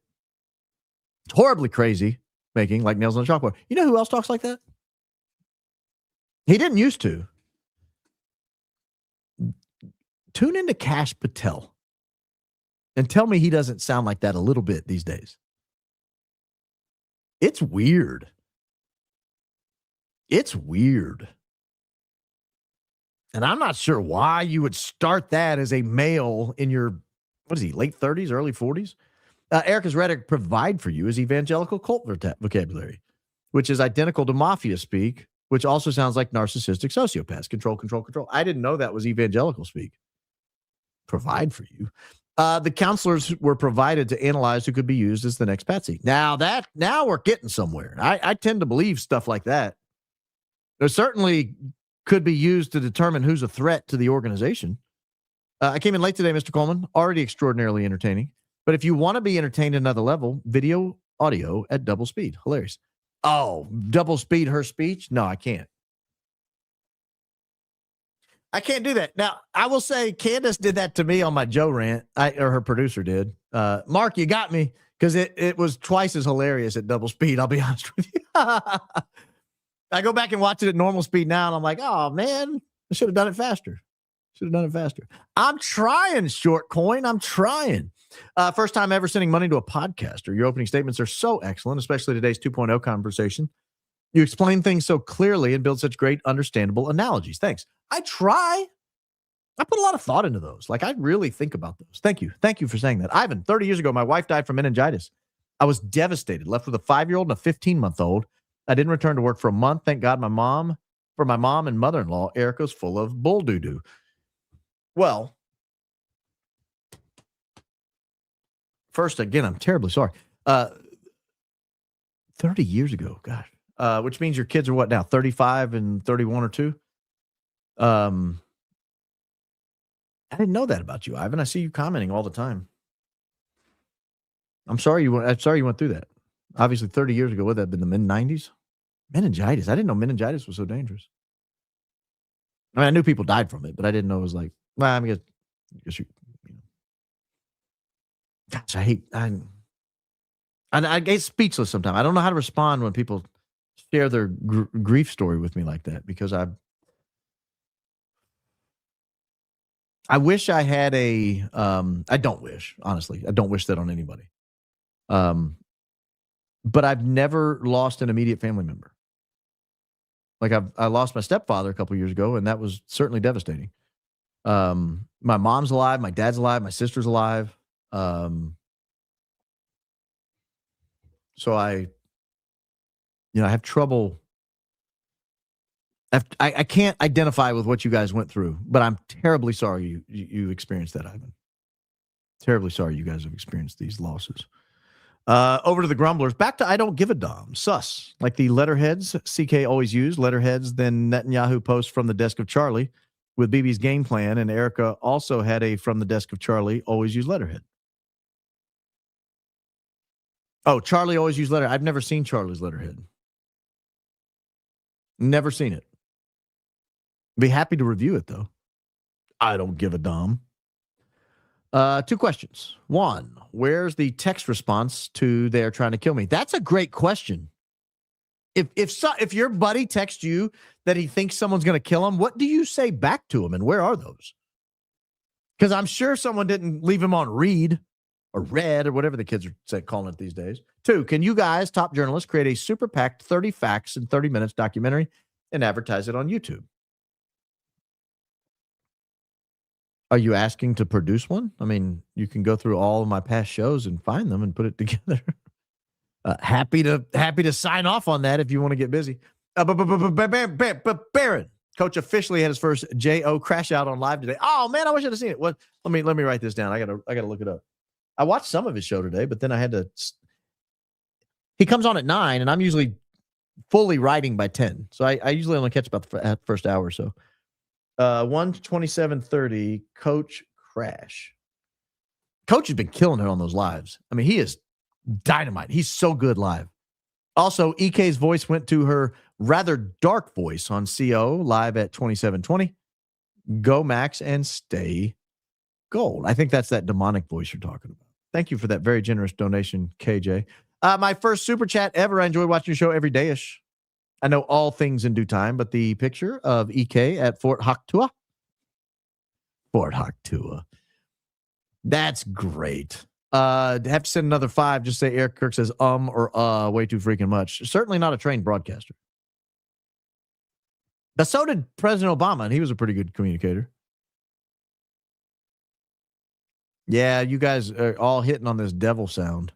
It's horribly crazy making, like nails on a chalkboard. You know who else talks like that? He didn't used to. Tune into Kash Patel and tell me he doesn't sound like that a little bit these days. It's weird. It's weird. And I'm not sure why you would start that as a male in your, what is he, late 30s, early 40s? Erika's rhetoric provide for you is evangelical cult vocabulary, which is identical to mafia speak, which also sounds like narcissistic sociopaths. Control, control, control. I didn't know that was evangelical speak. Provide for you. The counselors were provided to analyze who could be used as the next Patsy. Now we're getting somewhere. I tend to believe stuff like that. There certainly could be used to determine who's a threat to the organization. I came in late today, Mr. Coleman, already extraordinarily entertaining. But if you want to be entertained at another level, video, audio at double speed. Hilarious. Oh, double speed her speech? No, I can't. I can't do that. Now, I will say Candace did that to me on my Joe rant, or her producer did. Mark, you got me, because it was twice as hilarious at double speed, I'll be honest with you. I go back and watch it at normal speed now, and I'm like, oh, man, I should have done it faster. I'm trying, Short Coin. I'm trying. First time ever sending money to a podcaster. Your opening statements are so excellent, especially today's 2.0 conversation. You explain things so clearly and build such great, understandable analogies. Thanks. I try. I put a lot of thought into those. Like, I really think about those. Thank you. Thank you for saying that. Ivan, 30 years ago, my wife died from meningitis. I was devastated, left with a 5-year-old and a 15-month-old. I didn't return to work for a month. Thank God my mom and mother-in-law, Erika's full of bull doo-doo. Well, first, again, I'm terribly sorry. 30 years ago, gosh. Which means your kids are what now, 35 and 31 or 2? I didn't know that about you, Ivan. I see you commenting all the time. I'm sorry you went through that. Obviously, 30 years ago, would that have been the mid-90s? Meningitis. I didn't know meningitis was so dangerous. I mean, I knew people died from it, but I didn't know it was like, well, I guess you know. Gosh, I get speechless sometimes. I don't know how to respond when people share their grief story with me like that, because I wish I had I don't wish, honestly. I don't wish that on anybody. But I've never lost an immediate family member. Like I lost my stepfather a couple years ago, and that was certainly devastating. My mom's alive, my dad's alive, my sister's alive. So I have trouble. I can't identify with what you guys went through, but I'm terribly sorry you experienced that, Ivan. Terribly sorry you guys have experienced these losses. Over to the grumblers. Back to I don't give a damn. Sus. Like the letterheads CK always used. Letterheads, then Netanyahu post from the desk of Charlie with BB's game plan, and Erika also had a from the desk of Charlie always use letterhead. Oh, Charlie always used letterhead. I've never seen Charlie's letterhead. Never seen it. Be happy to review it, though. I don't give a damn. 2 questions. 1, where's the text response to they're trying to kill me? That's a great question. If your buddy texts you that he thinks someone's going to kill him, what do you say back to him, and where are those? Because I'm sure someone didn't leave him on read or read or whatever the kids are calling it these days. 2, can you guys, top journalists, create a super packed 30 facts in 30 minutes documentary and advertise it on YouTube? Are you asking to produce one? I mean, you can go through all of my past shows and find them and put it together. Happy to sign off on that if you want to get busy. Baron, Coach officially had his first JO crash out on live today. Oh man, I wish I'd have seen it. What? Let me write this down. I gotta look it up. I watched some of his show today, but then I had to. He comes on at 9, and I'm usually fully writing by 10, so I usually only catch about the first hour or so. 1:27:30, Coach crash. Coach has been killing it on those lives. I mean, he is dynamite. He's so good live. Also, EK's voice went to her rather dark voice on CO live at 27:20. Go Max and stay gold. I think that's that demonic voice you're talking about. Thank you for that very generous donation, KJ. My first super chat ever. I enjoy watching your show every day-ish. I know all things in due time, but the picture of EK at Fort Haktua. That's great. Have to send another 5. Just say Erika Kirk says or way too freaking much. Certainly not a trained broadcaster. But so did President Obama, and he was a pretty good communicator. Yeah, you guys are all hitting on this devil sound.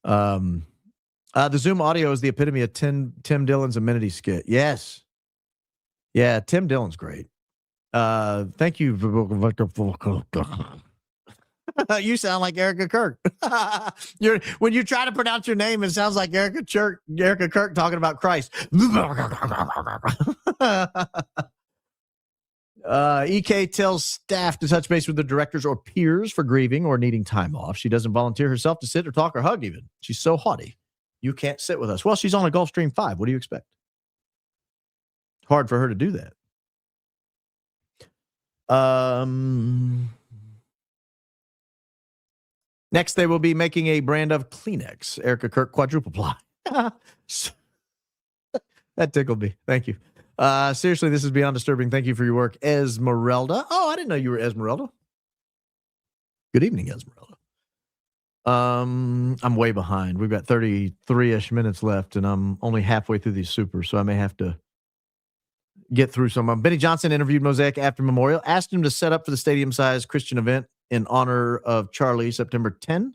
The Zoom audio is the epitome of Tim Dillon's amenity skit. Yes. Yeah, Tim Dillon's great. Thank you. You sound like Erika Kirk. When you try to pronounce your name, it sounds like Erika Kirk talking about Christ. EK tells staff to touch base with the directors or peers for grieving or needing time off. She doesn't volunteer herself to sit or talk or hug even. She's so haughty. You can't sit with us. Well, she's on a Gulfstream 5. What do you expect? Hard for her to do that. Next, they will be making a brand of Kleenex. Erika Kirk quadruple ply. That tickled me. Thank you. Seriously, this is beyond disturbing. Thank you for your work, Esmeralda. Oh, I didn't know you were Esmeralda. Good evening, Esmeralda. I'm way behind. We've got 33-ish minutes left, and I'm only halfway through these supers, so I may have to get through some of them. Benny Johnson interviewed Mosaic after Memorial, asked him to set up for the stadium-sized Christian event in honor of Charlie, September 10,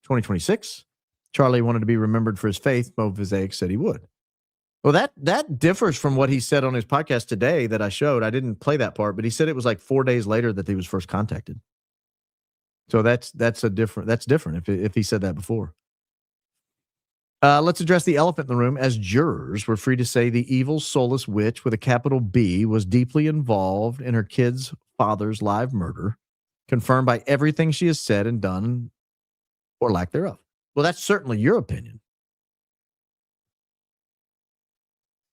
2026. Charlie wanted to be remembered for his faith. Mosaic said he would. Well, that differs from what he said on his podcast today that I showed. I didn't play that part, but he said it was like 4 days later that he was first contacted. So that's different if he said that before. Let's address the elephant in the room. As jurors, we're free to say the evil, soulless witch with a capital B was deeply involved in her kid's father's live murder, confirmed by everything she has said and done, or lack thereof. Well, that's certainly your opinion.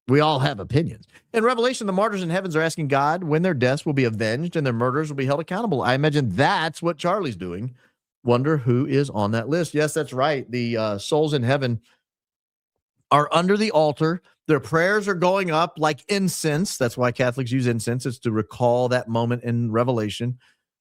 We all have opinions. In Revelation, the martyrs in heavens are asking God when their deaths will be avenged and their murders will be held accountable. I imagine that's what Charlie's doing. Wonder who is on that list. Yes, that's right. The souls in heaven are under the altar. Their prayers are going up like incense. That's why Catholics use incense. It's to recall that moment in Revelation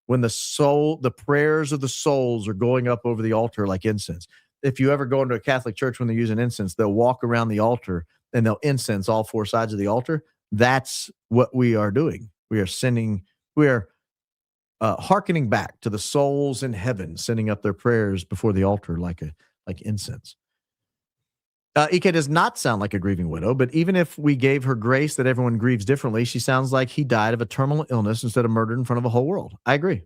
when the prayers of the souls are going up over the altar like incense. If you ever go into a Catholic church when they use an incense, they'll walk around the altar and they'll incense all four sides of the altar. That's what we are doing. We are hearkening back to the souls in heaven, sending up their prayers before the altar like incense. Ike does not sound like a grieving widow, but even if we gave her grace that everyone grieves differently, she sounds like he died of a terminal illness instead of murdered in front of a whole world. I agree.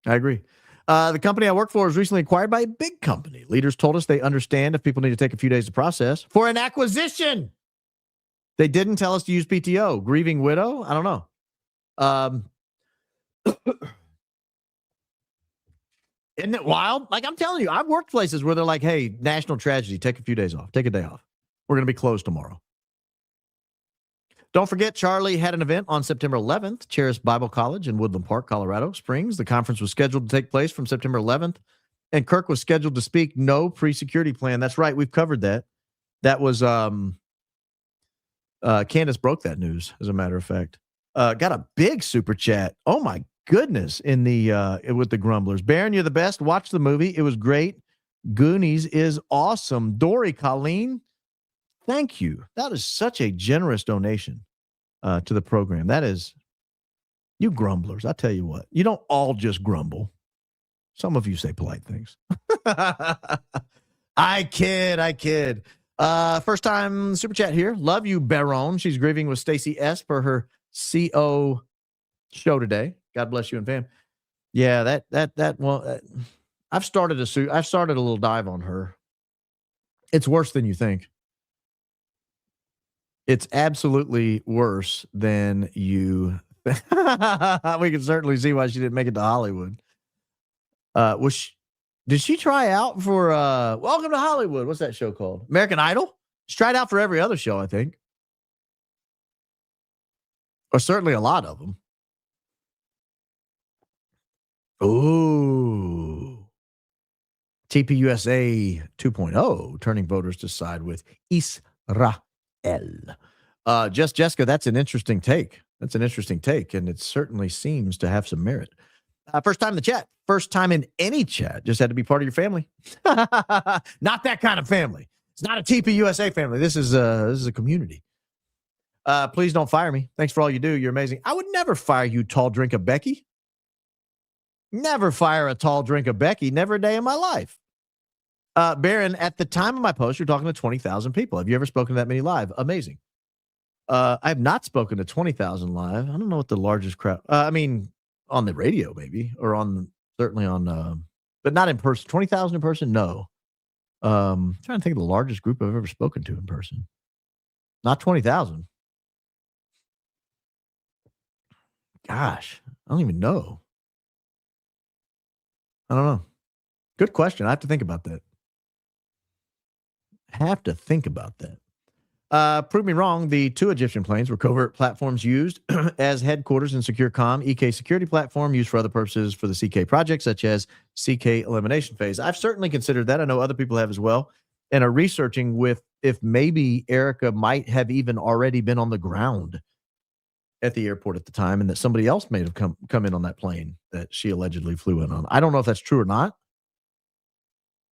The company I work for was recently acquired by a big company. Leaders told us they understand if people need to take a few days to process for an acquisition. They didn't tell us to use PTO. Grieving widow? I don't know. Isn't it wild? Like I'm telling you, I've worked places where they're like, hey, national tragedy, take a few days off. Take a day off. We're going to be closed tomorrow. Don't forget, Charlie had an event on September 11th, Charis Bible College in Woodland Park, Colorado Springs. The conference was scheduled to take place from September 11th, and Kirk was scheduled to speak. No pre-security plan. That's right. We've covered that. That was Candace broke that news, as a matter of fact. Got a big super chat. Oh, my goodness, in the with the Grumblers. Baron, you're the best. Watch the movie. It was great. Goonies is awesome. Dory Colleen, thank you. That is such a generous donation to the program. That is, you grumblers, I tell you what, you don't all just grumble. Some of you say polite things. I kid. First time super chat here. Love you, Baron. She's grieving with Stacy S. for her CO show today. God bless you and fam. Yeah, well, I've started a little dive on her. It's worse than you think. It's absolutely worse than you. We can certainly see why she didn't make it to Hollywood. Did she try out for Welcome to Hollywood? What's that show called? American Idol? She tried out for every other show, I think. Or certainly a lot of them. Ooh. TPUSA 2.0, turning voters to side with Israel. Jessica, that's an interesting take. And it certainly seems to have some merit. First time in the chat. First time in any chat. Just had to be part of your family. Not that kind of family. It's not a TPUSA family. This is a community. Please don't fire me. Thanks for all you do. You're amazing. I would never fire you, tall drink of Becky. Never fire a tall drink of Becky. Never a day in my life. Baron, at the time of my post, you're talking to 20,000 people. Have you ever spoken to that many live? Amazing. I have not spoken to 20,000 live. I don't know what the largest crowd. I mean, on the radio maybe, or certainly on, but not in person. 20,000 in person, no. Trying to think of the largest group I've ever spoken to in person. Not 20,000. Gosh, I don't even know. I don't know. Good question. I have to think about that. Prove me wrong. The 2 Egyptian planes were covert platforms used as headquarters in secure comm, EK security platform used for other purposes for the CK project, such as CK elimination phase. I've certainly considered that. I know other people have as well, and are researching with if maybe Erika might have even already been on the ground at the airport at the time, and that somebody else may have come in on that plane that she allegedly flew in on. I don't know if that's true or not,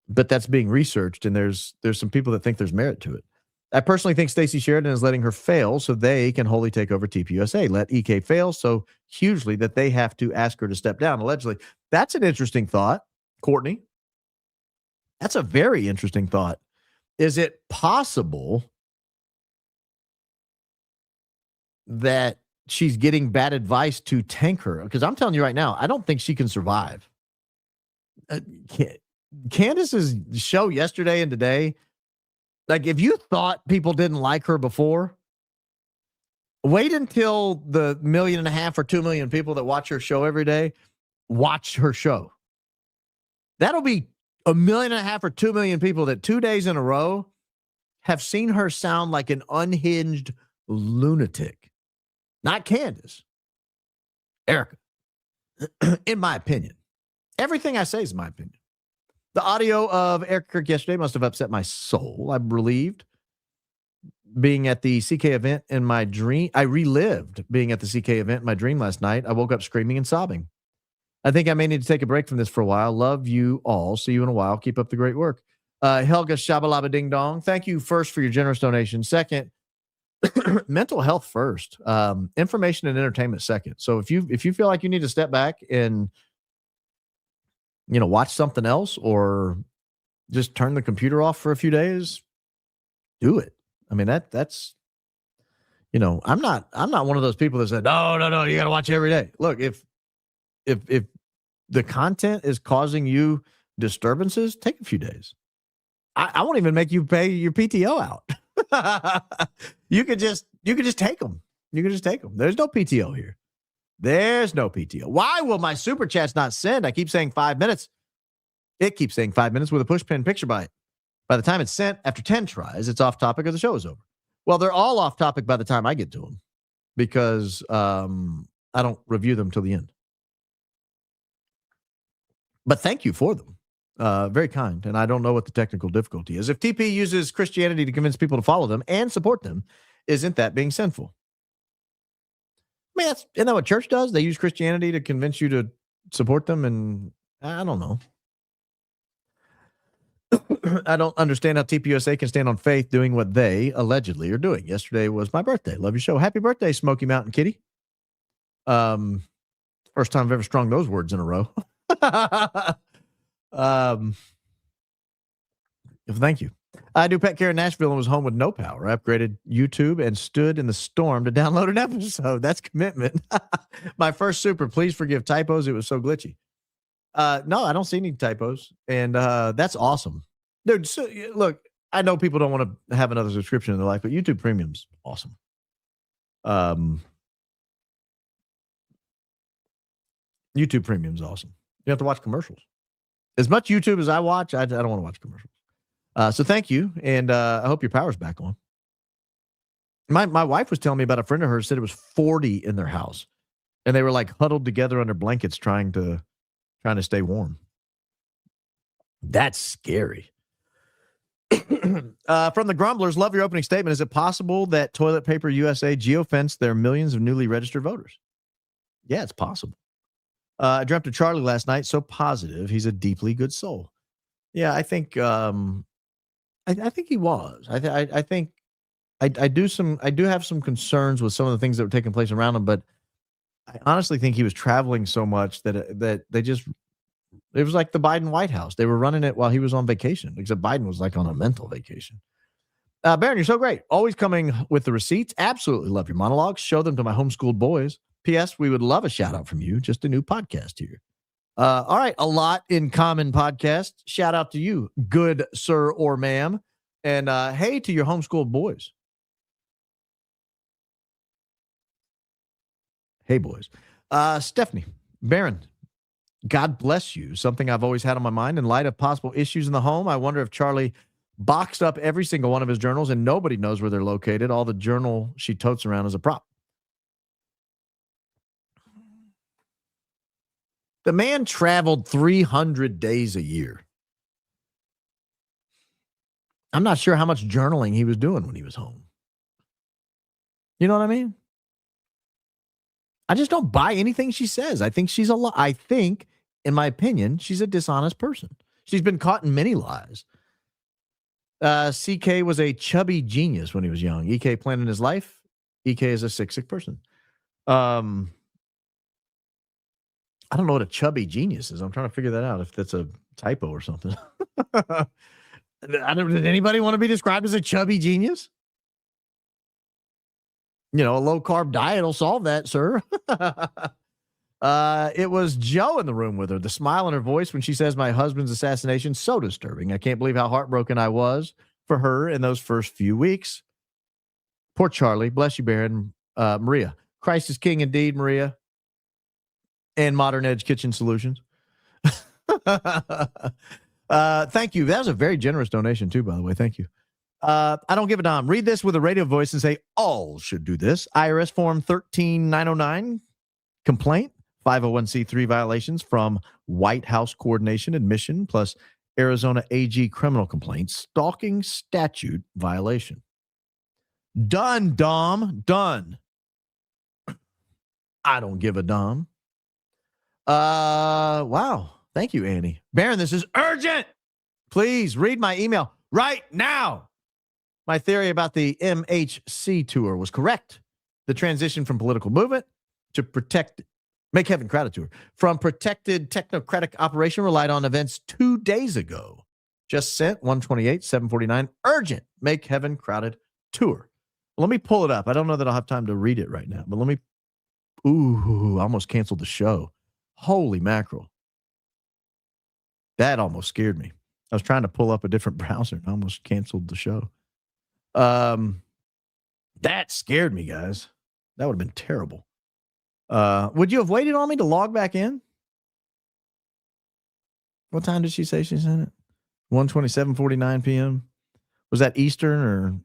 but that's being researched, and there's some people that think there's merit to it. I personally think Stacey Sheridan is letting her fail so they can wholly take over TPUSA. Let EK fail so hugely that they have to ask her to step down, allegedly. That's an interesting thought, Courtney. That's a very interesting thought. Is it possible that she's getting bad advice to tank her? Because I'm telling you right now, I don't think she can survive. Candace's show yesterday and today, like, if you thought people didn't like her before, wait until the 1.5 million or 2 million people that watch her show every day watch her show. That'll be 1.5 million or 2 million people that 2 days in a row have seen her sound like an unhinged lunatic. Not Candace. Erika. In my opinion. Everything I say is my opinion. The audio of Erika Kirk yesterday must have upset my soul. I'm relieved being at the CK event in my dream. I relived being at the CK event in my dream last night. I woke up screaming and sobbing. I think I may need to take a break from this for a while. Love you all. See you in a while. Keep up the great work. Helga Shabalaba Ding Dong. Thank you first for your generous donation. Second, mental health first. Information and entertainment second. So if you feel like you need to step back and watch something else or just turn the computer off for a few days, do it. I mean, that's, I'm not one of those people that said, no, you got to watch every day. Look, if the content is causing you disturbances, take a few days. I won't even make you pay your PTO out. You could just take them. You can just take them. There's no PTO here. There's no PTO. Why will my super chats not send? I keep saying 5 minutes. It keeps saying 5 minutes with a push pin picture by it. By the time it's sent, after 10 tries, it's off topic or the show is over. Well, they're all off topic by the time I get to them because I don't review them till the end. But thank you for them. Very kind. And I don't know what the technical difficulty is. If TP uses Christianity to convince people to follow them and support them, isn't that being sinful? I mean, isn't that what church does? They use Christianity to convince you to support them, and I don't know. I don't understand how TPUSA can stand on faith doing what they allegedly are doing. Yesterday was my birthday. Love your show. Happy birthday, Smoky Mountain Kitty. First time I've ever strung those words in a row. Thank you. I do pet care in Nashville and was home with no power. I upgraded YouTube and stood in the storm to download an episode. That's commitment. My first super. Please forgive typos. It was so glitchy. No, I don't see any typos. And that's awesome. Dude, so, look, I know people don't want to have another subscription in their life, but YouTube Premium's awesome. YouTube Premium's awesome. You have to watch commercials. As much YouTube as I watch, I don't want to watch commercials. So thank you, and I hope your power's back on. My wife was telling me about a friend of hers said it was 40 in their house, and they were like huddled together under blankets trying to stay warm. That's scary. From the Grumblers, love your opening statement. Is it possible that Toilet Paper USA geofenced their millions of newly registered voters? Yeah, it's possible. I dreamt of Charlie last night. So positive. He's a deeply good soul. Yeah, I think I think he was. I think I do have some concerns with some of the things that were taking place around him, but I honestly think he was traveling so much that they just, it was like the Biden White House. They were running it while he was on vacation, except Biden was like on a mental vacation. Baron, you're so great. Always coming with the receipts. Absolutely love your monologues. Show them to my homeschooled boys. P.S. We would love a shout out from you. Just a new podcast here. All right. A lot in common podcast. Shout out to you, good sir or ma'am. And hey to your homeschooled boys. Hey, boys. Stephanie, Baron, God bless you. Something I've always had on my mind. In light of possible issues in the home, I wonder if Charlie boxed up every single one of his journals and nobody knows where they're located. All the journal she totes around is a prop. The man traveled 300 days a year. I'm not sure how much journaling he was doing when he was home. You know what I mean? I just don't buy anything she says. I think she's I think, in my opinion, she's a dishonest person. She's been caught in many lies. CK was a chubby genius when he was young. EK planned in his life. EK is a sick person. I don't know what a chubby genius is. I'm trying to figure that out if that's a typo or something. Did anybody want to be described as a chubby genius? You know, a low-carb diet will solve that, sir. It was Joe in the room with her. The smile in her voice when she says my husband's assassination, so disturbing. I can't believe how heartbroken I was for her in those first few weeks. Poor Charlie. Bless you, Baron. Maria. Christ is king indeed, Maria. And Modern Edge Kitchen Solutions. Thank you. That was a very generous donation, too, by the way. Thank you. I don't give a damn. Read this with a radio voice and say, all should do this. IRS Form 13909, complaint, 501c3 violations from White House coordination admission, plus Arizona AG criminal complaint, stalking statute violation. Done, Dom. Done. I don't give a damn. Wow. Thank you, Annie. Baron, this is urgent. Please read my email right now. My theory about the MHC tour was correct. The transition from political movement to make heaven crowded tour from protected technocratic operation relied on events 2 days ago. Just sent 128-749 urgent make heaven crowded tour. Let me pull it up. I don't know that I'll have time to read it right now, but let me. Ooh, I almost canceled the show. Holy mackerel. That almost scared me. I was trying to pull up a different browser and I almost canceled the show. That scared me, guys. That would have been terrible. Would you have waited on me to log back in? What time did she say she sent it? 1:27:49 p.m. Was that Eastern or?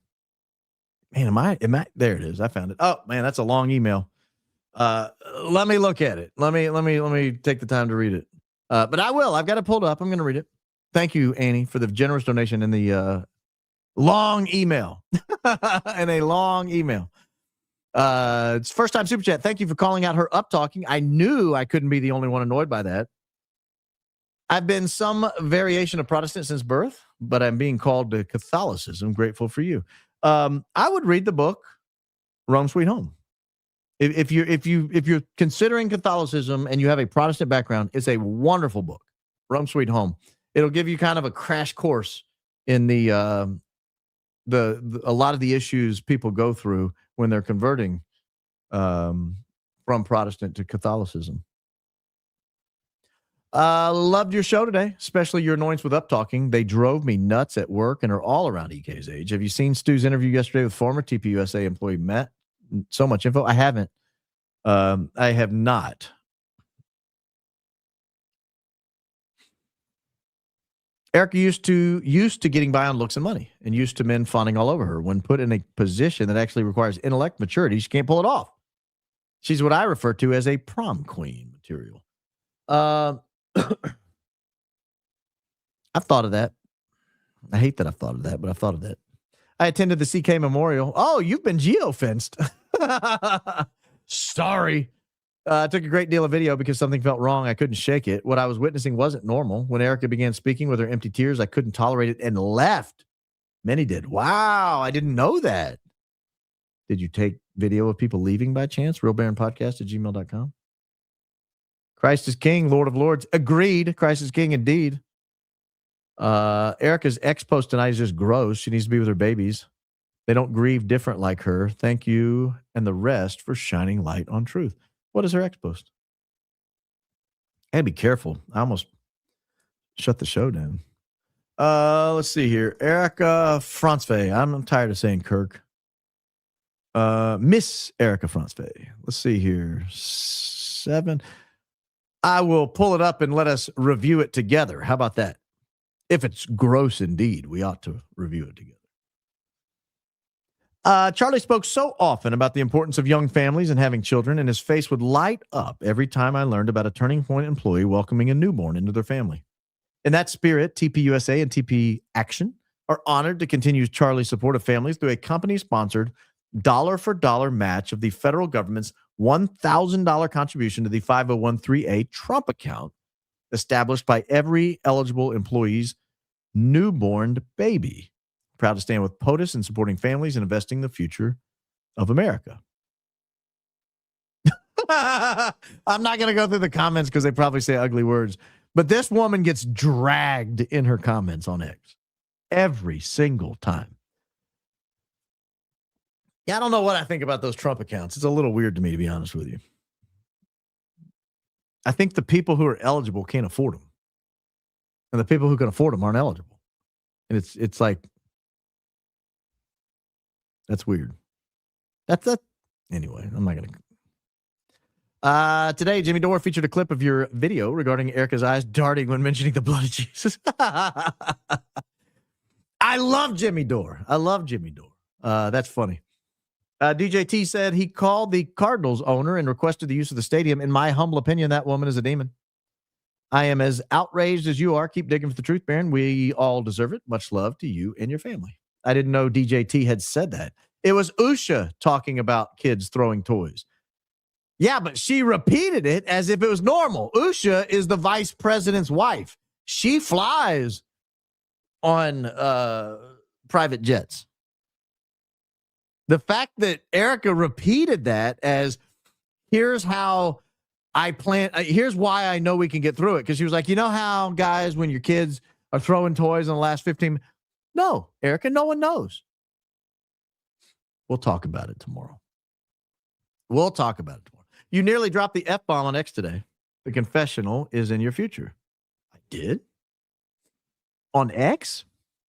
Man, am I? There it is. I found it. Oh man, that's a long email. Let me look at it. Let me take the time to read it. But I will. I've got it pulled up. I'm going to read it. Thank you, Annie, for the generous donation and the long email. And a long email. It's first time super chat. Thank you for calling out her up talking. I knew I couldn't be the only one annoyed by that. I've been some variation of Protestant since birth, but I'm being called to Catholicism. Grateful for you. I would read the book Rome Sweet Home. If you're considering Catholicism and you have a Protestant background, it's a wonderful book, Rome Sweet Home. It'll give you kind of a crash course in a lot of the issues people go through when they're converting from Protestant to Catholicism. Loved your show today, especially your annoyance with up talking. They drove me nuts at work and are all around EK's age. Have you seen Stu's interview yesterday with former TPUSA employee Matt? So much info. I haven't. I have not. Erika used to getting by on looks and money and used to men fawning all over her. When put in a position that actually requires intellect maturity, she can't pull it off. She's what I refer to as a prom queen material. I've thought of that. I hate that I've thought of that, but I've thought of that. I attended the CK Memorial. Oh, you've been geo-fenced. Sorry. I took a great deal of video because something felt wrong. I couldn't shake it. What I was witnessing wasn't normal. When Erika began speaking with her empty tears, I couldn't tolerate it and left. Many did. Wow, I didn't know that. Did you take video of people leaving by chance? realbaronpodcast@gmail.com. Christ is King, Lord of Lords. Agreed. Christ is King indeed. Erika's ex post tonight is just gross. She needs to be with her babies. They don't grieve different like her. Thank you and the rest for shining light on truth. What is her ex post? I gotta be careful. I almost shut the show down. Let's see here. Erika Francevey. I'm tired of saying Kirk. Miss Erika Francevey. Let's see here. 7. I will pull it up and let us review it together. How about that? If it's gross indeed, we ought to review it together. Charlie spoke so often about the importance of young families and having children, and his face would light up every time I learned about a Turning Point employee welcoming a newborn into their family. In that spirit, TPUSA and TP Action are honored to continue Charlie's support of families through a company-sponsored dollar-for-dollar match of the federal government's $1,000 contribution to the 501(c)(3) Trump account established by every eligible employee's newborn baby. Proud to stand with POTUS in supporting families and investing in the future of America. I'm not going to go through the comments because they probably say ugly words, but this woman gets dragged in her comments on X every single time. Yeah, I don't know what I think about those Trump accounts. It's a little weird to me, to be honest with you. I think the people who are eligible can't afford them. And the people who can afford them aren't eligible. And it's like, that's weird. That's that. Anyway, I'm not going to. Today, Jimmy Dore featured a clip of your video regarding Erika's eyes darting when mentioning the blood of Jesus. I love Jimmy Dore. That's funny. DJT said he called the Cardinals owner and requested the use of the stadium. In my humble opinion, that woman is a demon. I am as outraged as you are. Keep digging for the truth, Baron. We all deserve it. Much love to you and your family. I didn't know DJT had said that. It was Usha talking about kids throwing toys. Yeah, but she repeated it as if it was normal. Usha is the vice president's wife. She flies on private jets. The fact that Erika repeated that as, here's how I plan, here's why I know we can get through it. Because she was like, you know how, guys, when your kids are throwing toys in the last 15 minutes? No, Erika, no one knows. We'll talk about it tomorrow. You nearly dropped the F-bomb on X today. The confessional is in your future. I did? On X?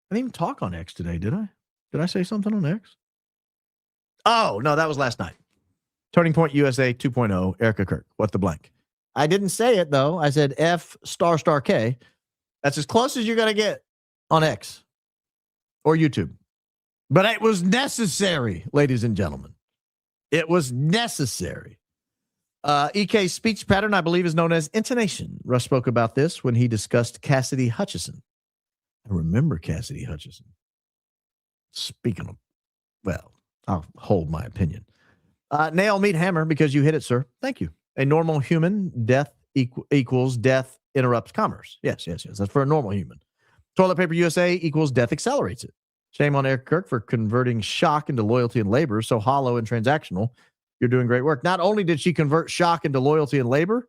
I didn't even talk on X today, did I? Did I say something on X? Oh, no, that was last night. Turning Point USA 2.0, Erika Kirk. What the blank? I didn't say it, though. I said F***K. That's as close as you're going to get on X or YouTube. But it was necessary, ladies and gentlemen. It was necessary. EK's speech pattern, I believe, is known as intonation. Russ spoke about this when he discussed Cassidy Hutchison. I remember Cassidy Hutchison. Speaking of, well, I'll hold my opinion. Nail, meat, hammer, because you hit it, sir. Thank you. A normal human, death equals death interrupts commerce. Yes. That's for a normal human. Toilet paper USA equals death accelerates it. Shame on Erika Kirk for converting shock into loyalty and labor, so hollow and transactional. You're doing great work. Not only did she convert shock into loyalty and labor,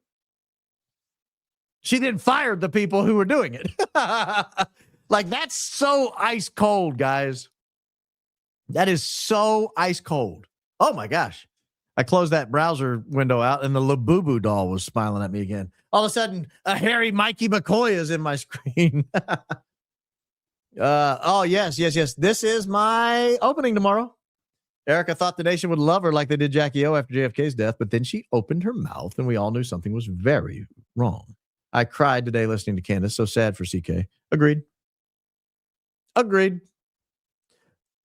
she then fired the people who were doing it. Like, that's so ice cold, guys. That is so ice cold. Oh, my gosh. I closed that browser window out, and the Labubu doll was smiling at me again. All of a sudden, a hairy Mikey McCoy is in my screen. Yes. This is my opening tomorrow. Erika thought the nation would love her like they did Jackie O after JFK's death, but then she opened her mouth, and we all knew something was very wrong. I cried today listening to Candace. So sad for CK. Agreed.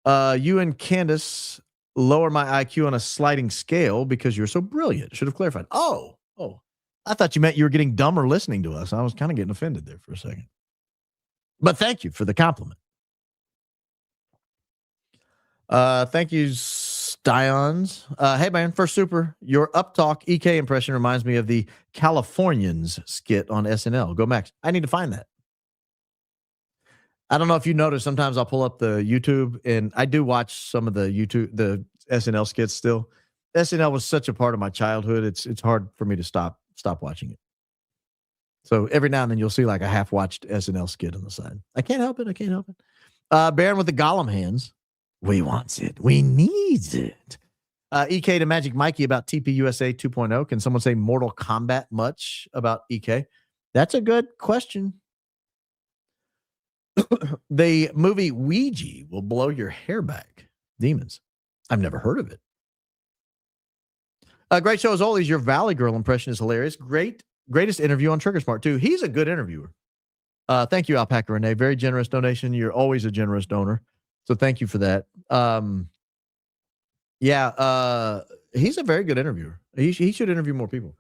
You and Candace lower my IQ on a sliding scale because you're so brilliant. Should have clarified. Oh, I thought you meant you were getting dumber listening to us. I was kind of getting offended there for a second. But thank you for the compliment. Thank you, Styons. Hey, man, first super. Your Uptalk EK impression reminds me of the Californians skit on SNL. Go Max. I need to find that. I don't know if you notice, sometimes I'll pull up the YouTube, and I do watch some of the YouTube, the SNL skits still. SNL was such a part of my childhood. It's hard for me to stop watching it. So every now and then you'll see like a half-watched SNL skit on the side. I can't help it. Baron with the Gollum hands. We wants it. We needs it. EK to Magic Mikey about TPUSA 2.0. Can someone say Mortal Kombat much about EK? That's a good question. The movie Ouija will blow your hair back. Demons. I've never heard of it. Great show as always. Your Valley Girl impression is hilarious. Greatest interview on Trigger Smart too. He's a good interviewer. Thank you, Alpaca Renee. Very generous donation. You're always a generous donor. So thank you for that. He's a very good interviewer. He should interview more people.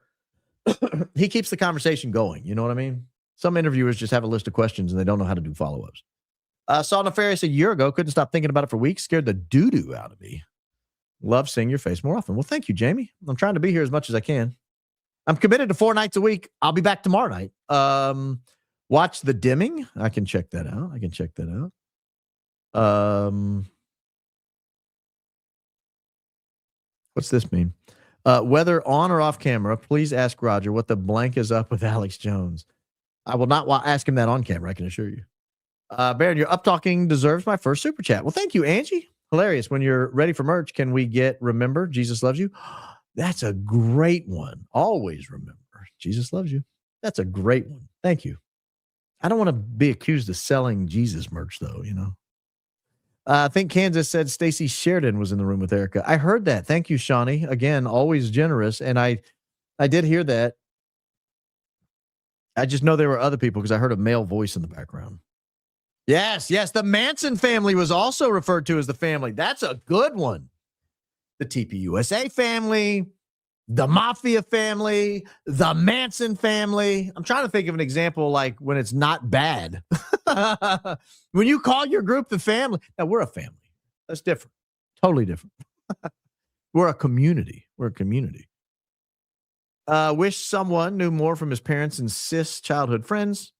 He keeps the conversation going. You know what I mean? Some interviewers just have a list of questions and they don't know how to do follow-ups. Saw Nefarious a year ago. Couldn't stop thinking about it for weeks. Scared the doo-doo out of me. Love seeing your face more often. Well, thank you, Jamie. I'm trying to be here as much as I can. I'm committed to 4 nights a week. I'll be back tomorrow night. Watch The Dimming. I can check that out. What's this mean? Whether on or off camera, please ask Roger what the blank is up with Alex Jones. I will not ask him that on camera, I can assure you. Baron, your up-talking deserves my first super chat. Well, thank you, Angie. Hilarious. When you're ready for merch, can we get Remember Jesus Loves You? That's a great one. Always remember Jesus loves you. That's a great one. Thank you. I don't want to be accused of selling Jesus merch, though, you know. I think Kansas said Stacy Sheridan was in the room with Erika. I heard that. Thank you, Shawnee. Again, always generous. And I did hear that. I just know there were other people because I heard a male voice in the background. Yes. The Manson family was also referred to as the family. That's a good one. The TPUSA family, the Mafia family, the Manson family. I'm trying to think of an example like when it's not bad. When you call your group the family. Now, we're a family. That's different. Totally different. We're a community. Wish someone knew more from his parents and cis childhood friends.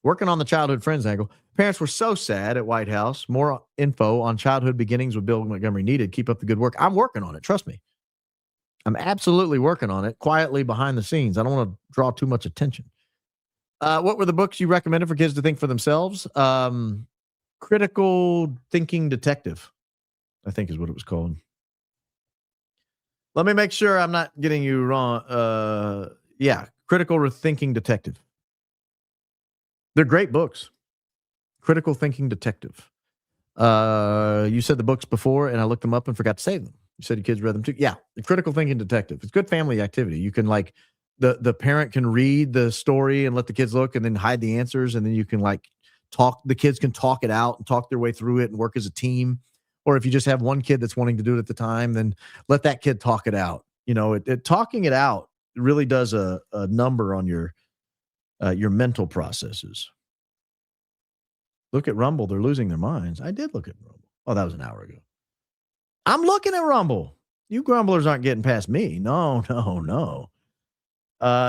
Working on the childhood friends angle. Parents were so sad at White House. More info on childhood beginnings with Bill Montgomery needed. Keep up the good work. I'm working on it. Trust me. I'm absolutely working on it quietly behind the scenes. I don't want to draw too much attention. What were the books you recommended for kids to think for themselves? Critical Thinking Detective, I think is what it was called. Let me make sure I'm not getting you wrong. Critical Thinking Detective. They're great books. Critical Thinking Detective. You said the books before, and I looked them up and forgot to save them. You said your kids read them too. Yeah, the Critical Thinking Detective. It's good family activity. You can like the parent can read the story and let the kids look, and then hide the answers, and then you can like talk. The kids can talk it out and talk their way through it and work as a team. Or if you just have one kid that's wanting to do it at the time, then let that kid talk it out. You know, talking it out really does a number on your mental processes. Look at Rumble. They're losing their minds. I did look at Rumble. Oh, that was an hour ago. I'm looking at Rumble. You grumblers aren't getting past me. No.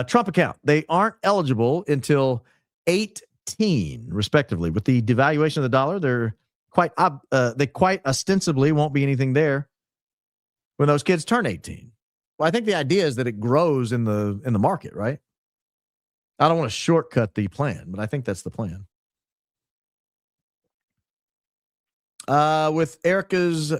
Trump account. They aren't eligible until 18, respectively. With the devaluation of the dollar, they quite ostensibly won't be anything there when those kids turn 18. Well, I think the idea is that it grows in the market, right? I don't want to shortcut the plan, but I think that's the plan. With Erika's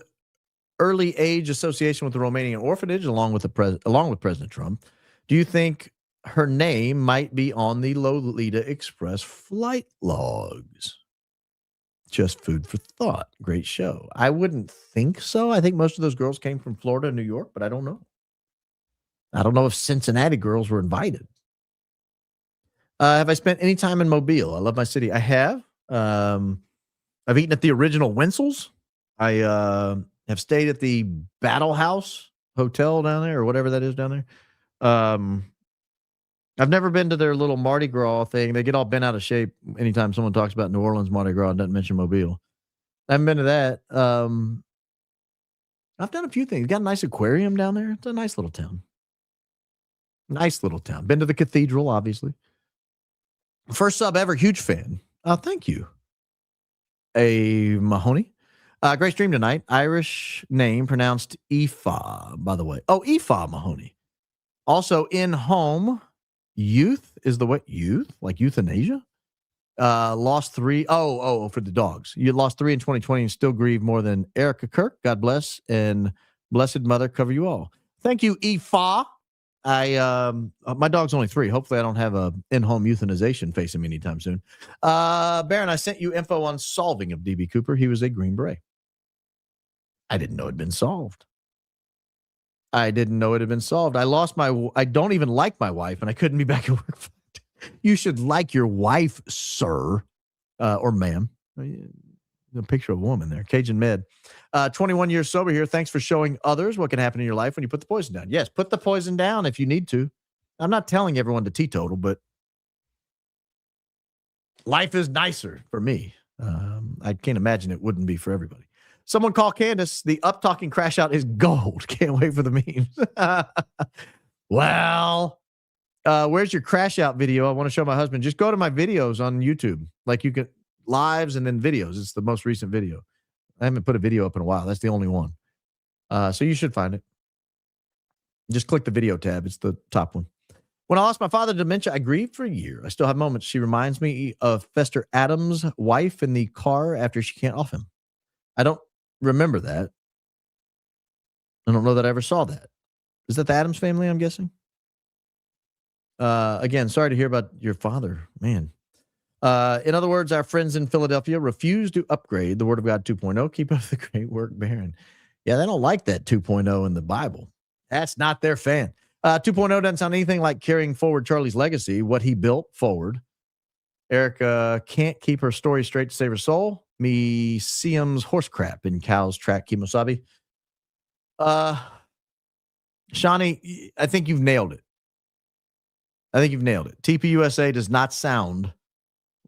early age association with the Romanian orphanage, along with President Trump, do you think her name might be on the Lolita Express flight logs? Just food for thought. Great show. I wouldn't think so. I think most of those girls came from Florida and New York, but I don't know. I don't know if Cincinnati girls were invited. Have I spent any time in Mobile? I love my city. I have. I've eaten at the original Wenzel's. I have stayed at the Battle House Hotel down there, or whatever that is down there. I've never been to their little Mardi Gras thing. They get all bent out of shape anytime someone talks about New Orleans Mardi Gras and doesn't mention Mobile. I haven't been to that. I've done a few things. Got a nice aquarium down there. It's a nice little town. Been to the cathedral, obviously. First sub ever. Huge fan. Thank you. A Mahoney. Great stream tonight. Irish name pronounced Ephah, by the way. Oh, Ephah Mahoney. Also in home, youth is the way youth, like euthanasia. Lost 3. Oh, for the dogs. You lost 3 in 2020 and still grieve more than Erika Kirk. God bless and blessed mother cover you all. Thank you, Ephah. My dog's only 3. Hopefully I don't have a in-home euthanization facing me anytime soon. Baron, I sent you info on solving of DB Cooper. He was a Green Beret. I didn't know it had been solved. I don't even like my wife, and I couldn't be back at work. You should like your wife, sir, or ma'am. A picture of a woman there. Cajun Med. 21 years sober here. Thanks for showing others what can happen in your life when you put the poison down. Yes, put the poison down if you need to. I'm not telling everyone to teetotal, but life is nicer for me. I can't imagine it wouldn't be for everybody. Someone call Candace. The up-talking crash out is gold. Can't wait for the memes. Well, where's your crash out video? I want to show my husband. Just go to my videos on YouTube. Like you can lives and then videos. It's the most recent video. I haven't put a video up in a while. That's the only one. So you should find it. Just click the video tab. It's the top one. When I lost my father to dementia, I grieved for a year. I still have moments. She reminds me of Fester Adams' wife in the car after she can't off him. I don't remember that. I don't know that I ever saw that. Is that the Adams family, I'm guessing? Again, sorry to hear about your father, man. In other words, our friends in Philadelphia refuse to upgrade the Word of God 2.0. Keep up the great work, Baron. Yeah, they don't like that 2.0 in the Bible. That's not their fan. 2.0 doesn't sound anything like carrying forward Charlie's legacy, what he built forward. Erica can't keep her story straight to save her soul. Me Siam's horse crap in Cow's track, Kimosabi. Shawnee, I think you've nailed it. TPUSA does not sound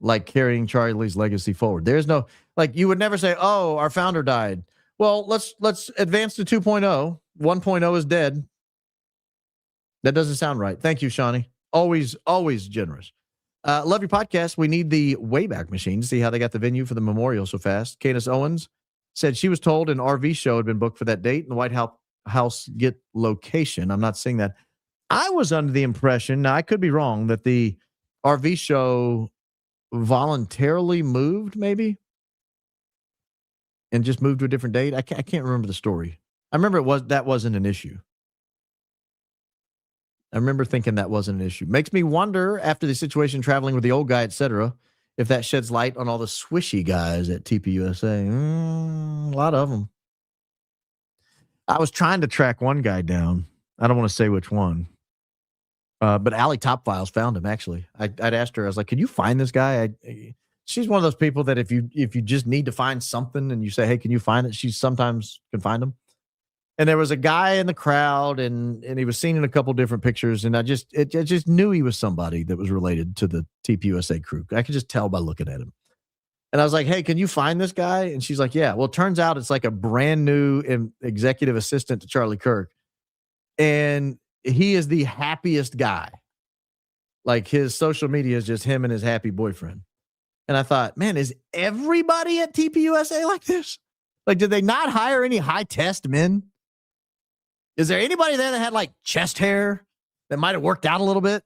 like carrying Charlie's legacy forward. There's no, like, you would never say, oh, our founder died. Well, let's advance to 2.0. 1.0 is dead. That doesn't sound right. Thank you, Shawnee. Always generous. Love your podcast. We need the Wayback machine to see how they got the venue for the memorial so fast. Candace Owens said she was told an RV show had been booked for that date and the White House get location. I'm not seeing that. I was under the impression, now I could be wrong, that the RV show voluntarily moved maybe and just moved to a different date. I can't remember the story. I remember that wasn't an issue. I remember thinking that wasn't an issue. Makes me wonder, after the situation traveling with the old guy, etc., if that sheds light on all the swishy guys at TPUSA. A lot of them. I was trying to track one guy down. I don't want to say which one. But Allie Top Files found him, actually. I'd asked her, I was like, can you find this guy? She's one of those people that if you just need to find something and you say, hey, can you find it? She sometimes can find them. And there was a guy in the crowd and he was seen in a couple different pictures. And I just knew he was somebody that was related to the TPUSA crew. I could just tell by looking at him. And I was like, hey, can you find this guy? And she's like, yeah. Well, it turns out it's like a brand new executive assistant to Charlie Kirk. And he is the happiest guy. Like his social media is just him and his happy boyfriend. And I thought, man, is everybody at TPUSA like this? Like, did they not hire any high test men? Is there anybody there that had like chest hair that might have worked out a little bit?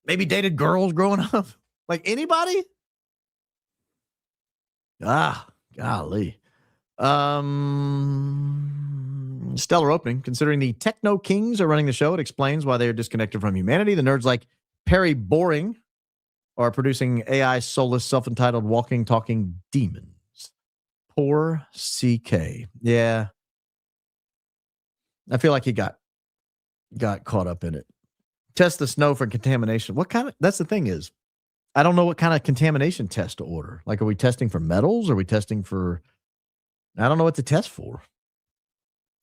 Maybe dated girls growing up? Like anybody? Golly. Stellar opening. Considering the Techno Kings are running the show, it explains why they are disconnected from humanity. The nerds like Perry Boring are producing AI soulless, self-entitled, walking, talking demons. Poor CK. Yeah. I feel like he got caught up in it. Test the snow for contamination. That's the thing is, I don't know what kind of contamination test to order. Like, are we testing for metals? Are we testing for, I don't know what to test for.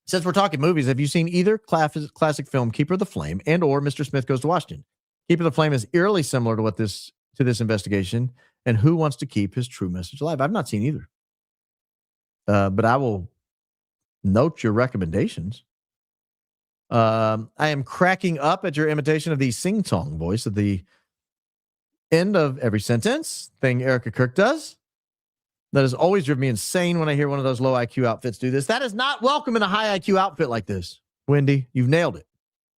Since we're talking movies, have you seen either classic film Keeper of the Flame and or Mr. Smith Goes to Washington? Keeper of the Flame is eerily similar to this investigation and who wants to keep his true message alive. I've not seen either. But I will note your recommendations. I am cracking up at your imitation of the sing-song voice at the end of every sentence thing Erika Kirk does. That has always driven me insane when I hear one of those low IQ outfits do this. That is not welcome in a high IQ outfit like this. Wendy, you've nailed it.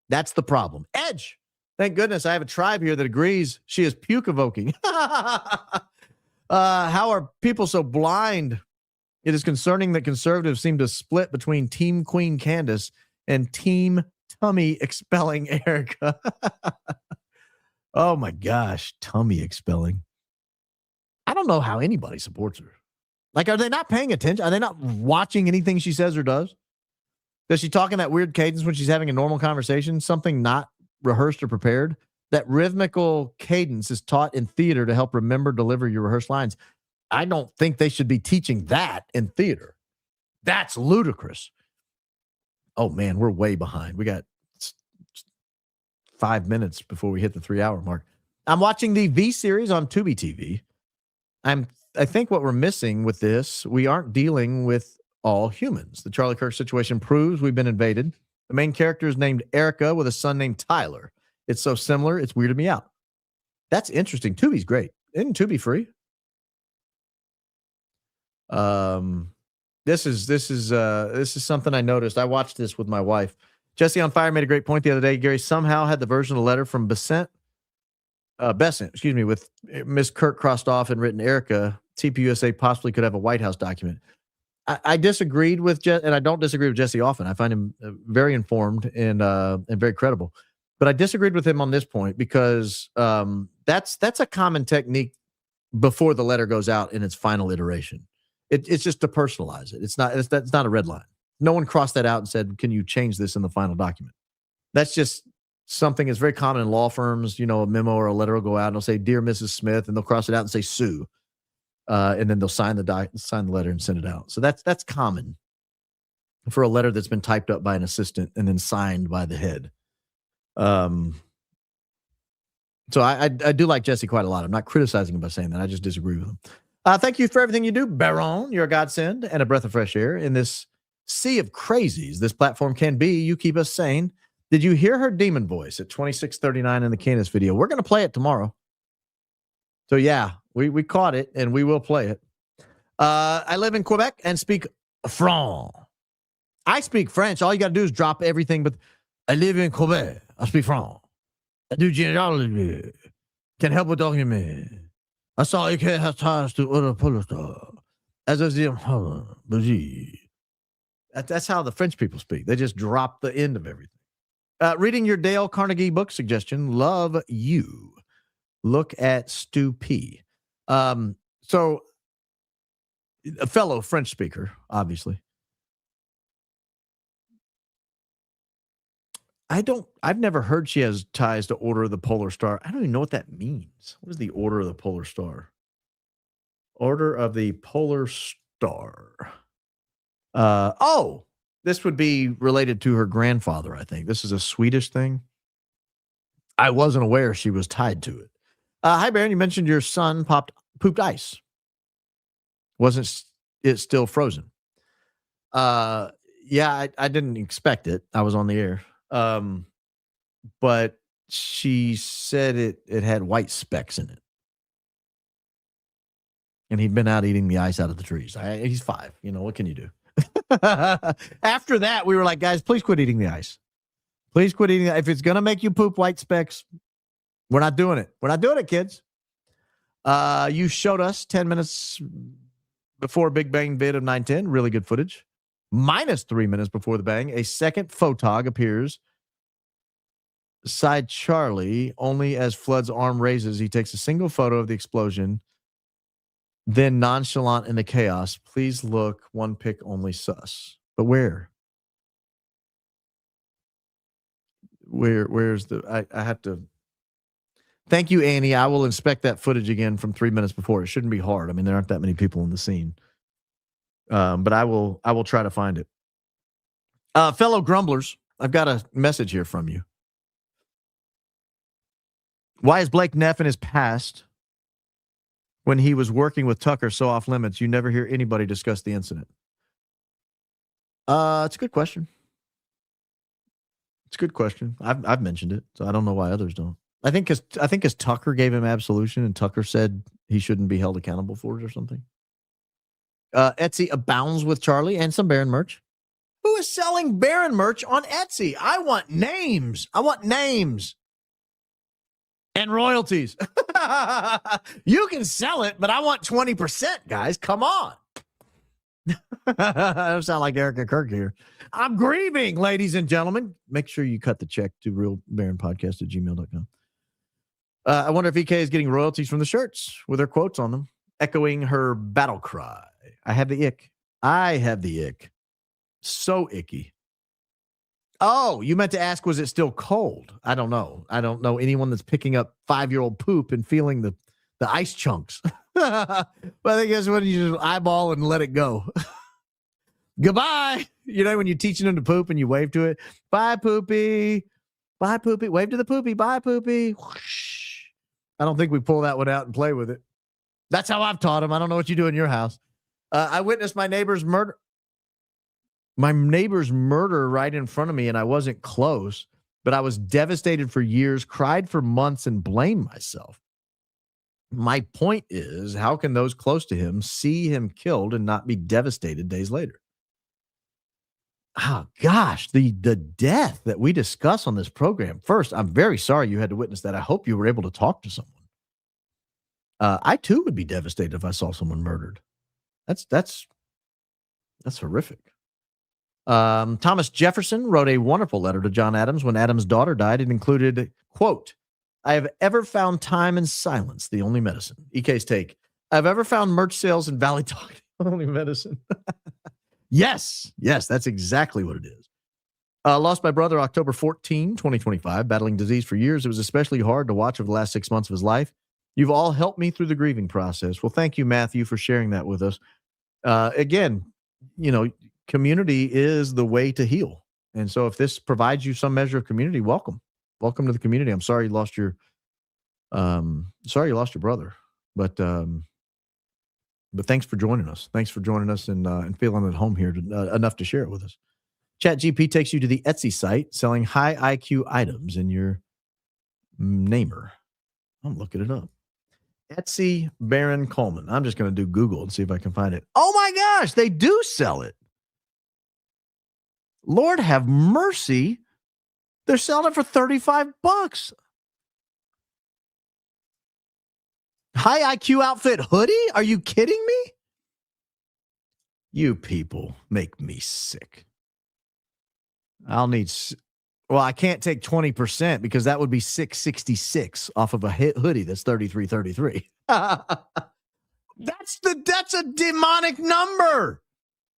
That's the problem. Edge. Thank goodness I have a tribe here that agrees she is puke evoking. How are people so blind? It is concerning that conservatives seem to split between Team Queen Candace and Team Tummy expelling Erika. Oh my gosh, tummy expelling. I don't know how anybody supports her. Like, are they not paying attention? Are they not watching anything she says or does? Does she talk in that weird cadence when she's having a normal conversation? Something not rehearsed or prepared? That rhythmical cadence is taught in theater to help remember, deliver your rehearsed lines. I don't think they should be teaching that in theater. That's ludicrous. Oh, man, we're way behind. We got 5 minutes before we hit the 3-hour mark. I'm watching the V series on Tubi TV. I think what we're missing with this, we aren't dealing with all humans. The Charlie Kirk situation proves we've been invaded. The main character is named Erika with a son named Tyler. It's so similar, it's weirded me out. That's interesting. Tubi's great. Isn't Tubi free? This is something I noticed. I watched this with my wife. Jesse on Fire made a great point the other day. Gary somehow had the version of the letter from Besant, with Miss Kirk crossed off and written Erika. TPUSA possibly could have a White House document. I disagreed with and I don't disagree with Jesse often. I find him very informed and very credible. But I disagreed with him on this point because that's a common technique before the letter goes out in its final iteration. It's just to personalize it. It's not a red line. No one crossed that out and said, "Can you change this in the final document?" That's just something that's very common in law firms. A memo or a letter will go out and they'll say, "Dear Mrs. Smith," and they'll cross it out and say "Sue," and then they'll sign the letter and send it out. So that's common for a letter that's been typed up by an assistant and then signed by the head. So I do like Jesse quite a lot. I'm not criticizing him by saying that. I just disagree with him. Thank you for everything you do, Baron. You're a godsend and a breath of fresh air in this sea of crazies this platform can be. You keep us sane. Did you hear her demon voice at 26:39 in the Candace video? We're going to play it tomorrow. So yeah, we caught it and we will play it. I live in Quebec and speak French. I speak French. All you got to do is drop everything. But I live in Quebec. I speak French. I do genealogy. Can help with document. I saw it has ties to other Polestar. As I see, that's how the French people speak. They just drop the end of everything. Reading your Dale Carnegie book suggestion. Love you. Look at Stu P. So a fellow French speaker, obviously. I've never heard she has ties to Order of the Polar Star. I don't even know what that means. What is the Order of the Polar Star? Order of the Polar Star. This would be related to her grandfather, I think. This is a Swedish thing. I wasn't aware she was tied to it. Hi, Baron. You mentioned your son pooped ice. Wasn't it still frozen? Yeah, I didn't expect it. I was on the air. But she said it had white specks in it. And he'd been out eating the ice out of the trees. He's 5. What can you do? After that, we were like, guys, please quit eating the ice. Please quit eating it. If it's going to make you poop white specks, we're not doing it. We're not doing it, kids. You showed us 10 minutes before Big Bang vid of 910. Really good footage. Minus 3 minutes before the bang, a second photog appears beside Charlie. Only as Flood's arm raises, he takes a single photo of the explosion. Then nonchalant in the chaos. Please look. One pic only sus. But where? Where's the? I have to. Thank you, Annie. I will inspect that footage again from 3 minutes before. It shouldn't be hard. I mean, there aren't that many people in the scene. But I will try to find it. Fellow grumblers, I've got a message here from you. Why is Blake Neff in his past, when he was working with Tucker, so off limits? You never hear anybody discuss the incident. It's a good question. It's a good question. I've mentioned it, so I don't know why others don't. I think because Tucker gave him absolution and Tucker said he shouldn't be held accountable for it or something. Etsy abounds with Charlie and some Baron merch. Who is selling Baron merch on Etsy? I want names. And royalties. You can sell it, but I want 20%, guys. Come on. I don't sound like Erika Kirk here. I'm grieving, ladies and gentlemen. Make sure you cut the check to realbaronpodcast@gmail.com. I wonder if EK is getting royalties from the shirts with her quotes on them, echoing her battle cry. I have the ick. So icky. Oh, you meant to ask, was it still cold? I don't know. I don't know anyone that's picking up 5-year-old poop and feeling the ice chunks. But I guess when you just eyeball and let it go. Goodbye. You know, when you're teaching them to poop and you wave to it. Bye, poopy. Bye, poopy. Wave to the poopy. Bye, poopy. Whoosh. I don't think we pull that one out and play with it. That's how I've taught them. I don't know what you do in your house. I witnessed my neighbor's murder right in front of me, and I wasn't close, but I was devastated for years, cried for months, and blamed myself. My point is, how can those close to him see him killed and not be devastated days later? Oh, gosh, the death that we discuss on this program. First, I'm very sorry you had to witness that. I hope you were able to talk to someone. I, too, would be devastated if I saw someone murdered. That's horrific. Thomas Jefferson wrote a wonderful letter to John Adams when Adams' daughter died. It included, quote, I have ever found time and silence the only medicine. EK's take. I've ever found merch sales in Valley Talk the only medicine. Yes, that's exactly what it is. Lost my brother October 14, 2025, battling disease for years. It was especially hard to watch over the last 6 months of his life. You've all helped me through the grieving process. Well, thank you, Matthew, for sharing that with us. Again, you know, community is the way to heal. And so if this provides you some measure of community, welcome to the community. I'm sorry you lost your brother, but thanks for joining us. Thanks for joining us and feeling at home here enough to share it with us. ChatGPT takes you to the Etsy site selling high IQ items in your namer. I'm looking it up. Etsy Baron Coleman. I'm just going to do Google and see if I can find it. Oh my gosh, they do sell it. Lord have mercy. They're selling it for $35. High IQ outfit hoodie? Are you kidding me? You people make me sick. I can't take 20% because that would be $666 off of a hoodie that's $33.33. That's a demonic number.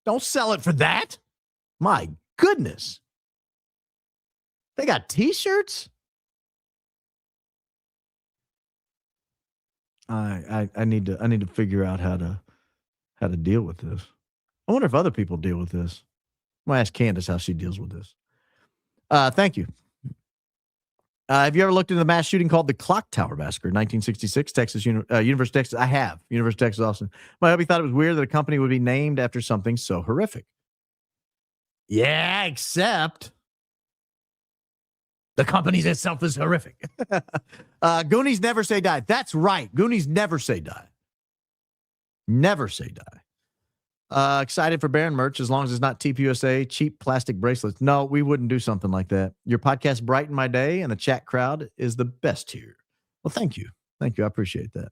Don't sell it for that. My goodness. They got t-shirts. I need to figure out how to deal with this. I wonder if other people deal with this. I'm gonna ask Candace how she deals with this. Thank you. Have you ever looked into the mass shooting called the Clock Tower Massacre, 1966, University of Texas? I have. University of Texas, Austin. My hubby thought it was weird that a company would be named after something so horrific. Yeah, except the company itself is horrific. Goonies never say die. That's right. Goonies never say die. Never say die. Excited for Baron merch as long as it's not TPUSA, cheap plastic bracelets. No, we wouldn't do something like that. Your podcast brightened my day, and the chat crowd is the best here. Well, thank you. Thank you. I appreciate that.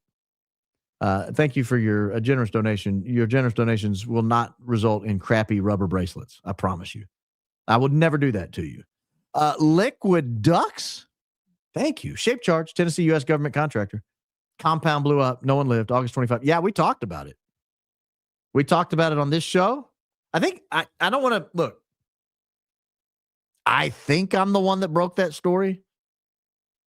Thank you for your generous donation. Your generous donations will not result in crappy rubber bracelets. I promise you. I would never do that to you. Liquid Ducks. Thank you. Shape Charge, Tennessee U.S. government contractor. Compound blew up. No one lived. August 25. Yeah, we talked about it. We talked about it on this show. I think I don't want to look. I think I'm the one that broke that story.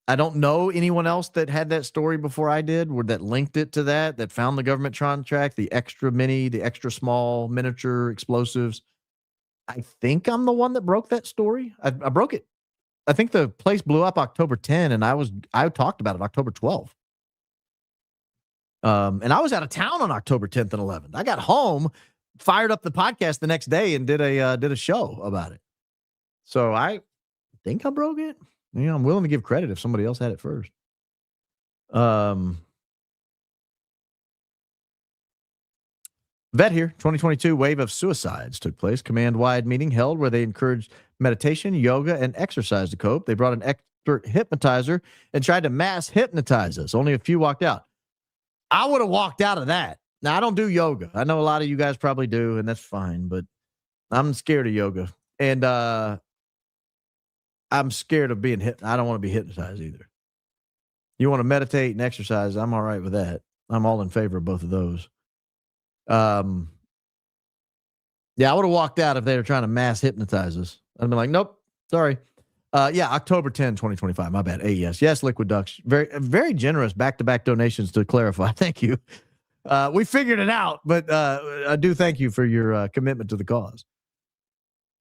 I don't know anyone else that had that story before I did, or that linked it to that found the government contract, the extra mini, the extra small miniature explosives. I think I'm the one that broke that story. I broke it. I think the place blew up October 10, and I talked about it October 12. And I was out of town on October 10th and 11th. I got home, fired up the podcast the next day, and did a show about it. So I think I broke it. You know, I'm willing to give credit if somebody else had it first. Vet here, 2022 wave of suicides took place. Command-wide meeting held where they encouraged meditation, yoga, and exercise to cope. They brought an expert hypnotizer and tried to mass hypnotize us. Only a few walked out. I would have walked out of that. Now, I don't do yoga. I know a lot of you guys probably do, and that's fine, but I'm scared of yoga. And I'm scared of being I don't want to be hypnotized either. You want to meditate and exercise, I'm all right with that. I'm all in favor of both of those. Yeah, I would have walked out if they were trying to mass hypnotize us. I'd be like, nope, sorry. Yeah, October 10, 2025. My bad. AES. Yes, Liquid Ducks. Very, very generous back-to-back donations to clarify. Thank you. We figured it out, but I do thank you for your commitment to the cause.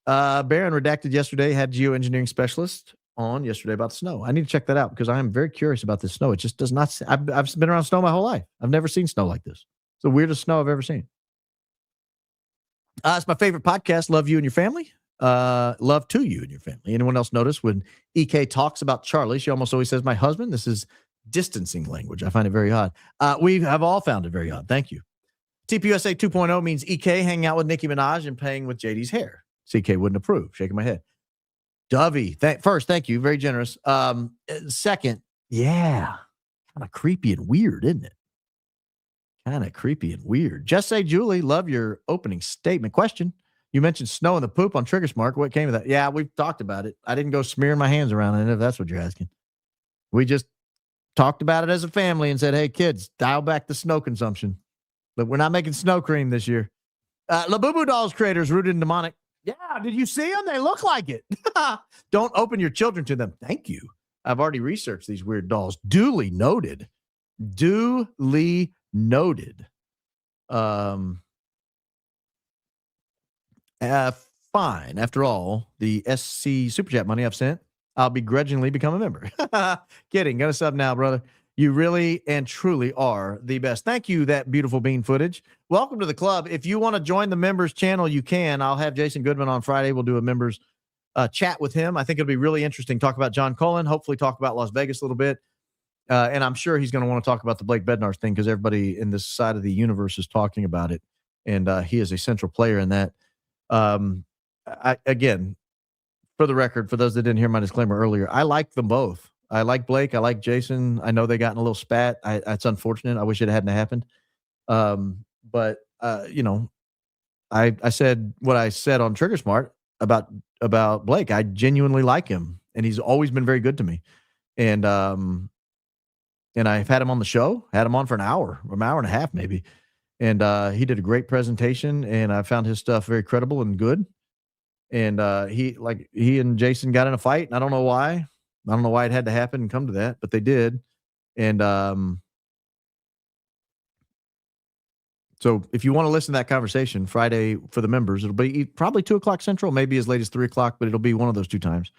Baron Redacted yesterday had geoengineering specialist on yesterday about snow. I need to check that out because I am very curious about this snow. It just does not. I've been around snow my whole life. I've never seen snow like this. It's the weirdest snow I've ever seen. It's my favorite podcast. Love you and your family. Love to you and your family. Anyone else notice when EK talks about Charlie, she almost always says, my husband? This is distancing language. I find it very odd. We have all found it very odd. Thank you. TPUSA 2.0 means EK hanging out with Nicki Minaj and paying with JD's hair. CK wouldn't approve. Shaking my head. Dovey, first, thank you. Very generous. Second, yeah. Kind of creepy and weird, isn't it? Kind of creepy and weird. Just say, Julie, love your opening statement. Question. You mentioned snow and the poop on Trigger Smart. What came of that? Yeah, we've talked about it. I didn't go smearing my hands around it, if that's what you're asking. We just talked about it as a family and said, hey, kids, dial back the snow consumption. But we're not making snow cream this year. Labubu Dolls creators rooted in demonic. Yeah, did you see them? They look like it. Don't open your children to them. Thank you. I've already researched these weird dolls. Duly noted. Duly noted. Fine. After all, the SC Super Chat money I've sent, I'll begrudgingly become a member. Kidding. Gonna sub now, brother. You really and truly are the best. Thank you, that beautiful bean footage. Welcome to the club. If you want to join the members channel, you can. I'll have Jason Goodman on Friday. We'll do a members chat with him. I think it'll be really interesting. Talk about John Cullen. Hopefully talk about Las Vegas a little bit. And I'm sure he's going to want to talk about the Blake Bednar's thing because everybody in this side of the universe is talking about it. And he is a central player in that. Again, for the record, for those that didn't hear my disclaimer earlier, I like them both. I like Blake. I like Jason. I know they got in a little spat. It's unfortunate. I wish it hadn't happened. But you know, I said what I said on Trigger Smart about Blake. I genuinely like him, and he's always been very good to me. And I've had him on the show. Had him on for an hour and a half, maybe. And he did a great presentation, and I found his stuff very credible and good. And he and Jason got in a fight, and I don't know why. I don't know why it had to happen and come to that, but they did. And so if you want to listen to that conversation Friday for the members, it'll be probably 2:00 Central, maybe as late as 3:00, but it'll be one of those two times.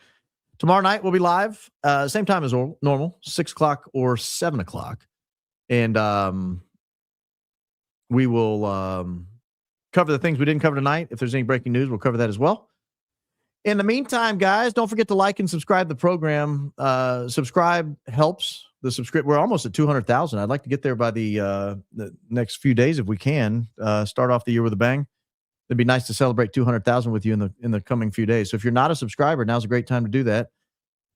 Tomorrow night we'll be live, same time as normal, 6:00 or 7:00. And we will cover the things we didn't cover tonight. If there's any breaking news, we'll cover that as well. In the meantime, guys, don't forget to like and subscribe to the program. Subscribe helps. We're almost at 200,000. I'd like to get there by the next few days if we can. Start off the year with a bang. It'd be nice to celebrate 200,000 with you in the coming few days. So if you're not a subscriber, now's a great time to do that.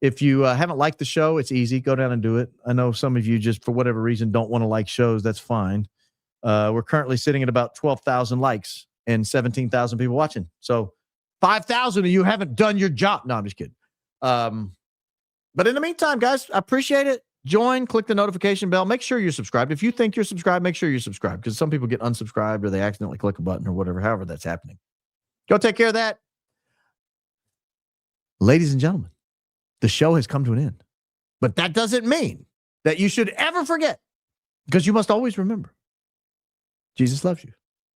If you haven't liked the show, it's easy. Go down and do it. I know some of you just for whatever reason don't want to like shows. That's fine. We're currently sitting at about 12,000 likes and 17,000 people watching. So 5,000 of you haven't done your job. No, I'm just kidding. But in the meantime, guys, I appreciate it. Join, click the notification bell. Make sure you're subscribed. If you think you're subscribed, make sure you're subscribed because some people get unsubscribed or they accidentally click a button or whatever, however that's happening. Go take care of that. Ladies and gentlemen, the show has come to an end. But that doesn't mean that you should ever forget because you must always remember Jesus loves you.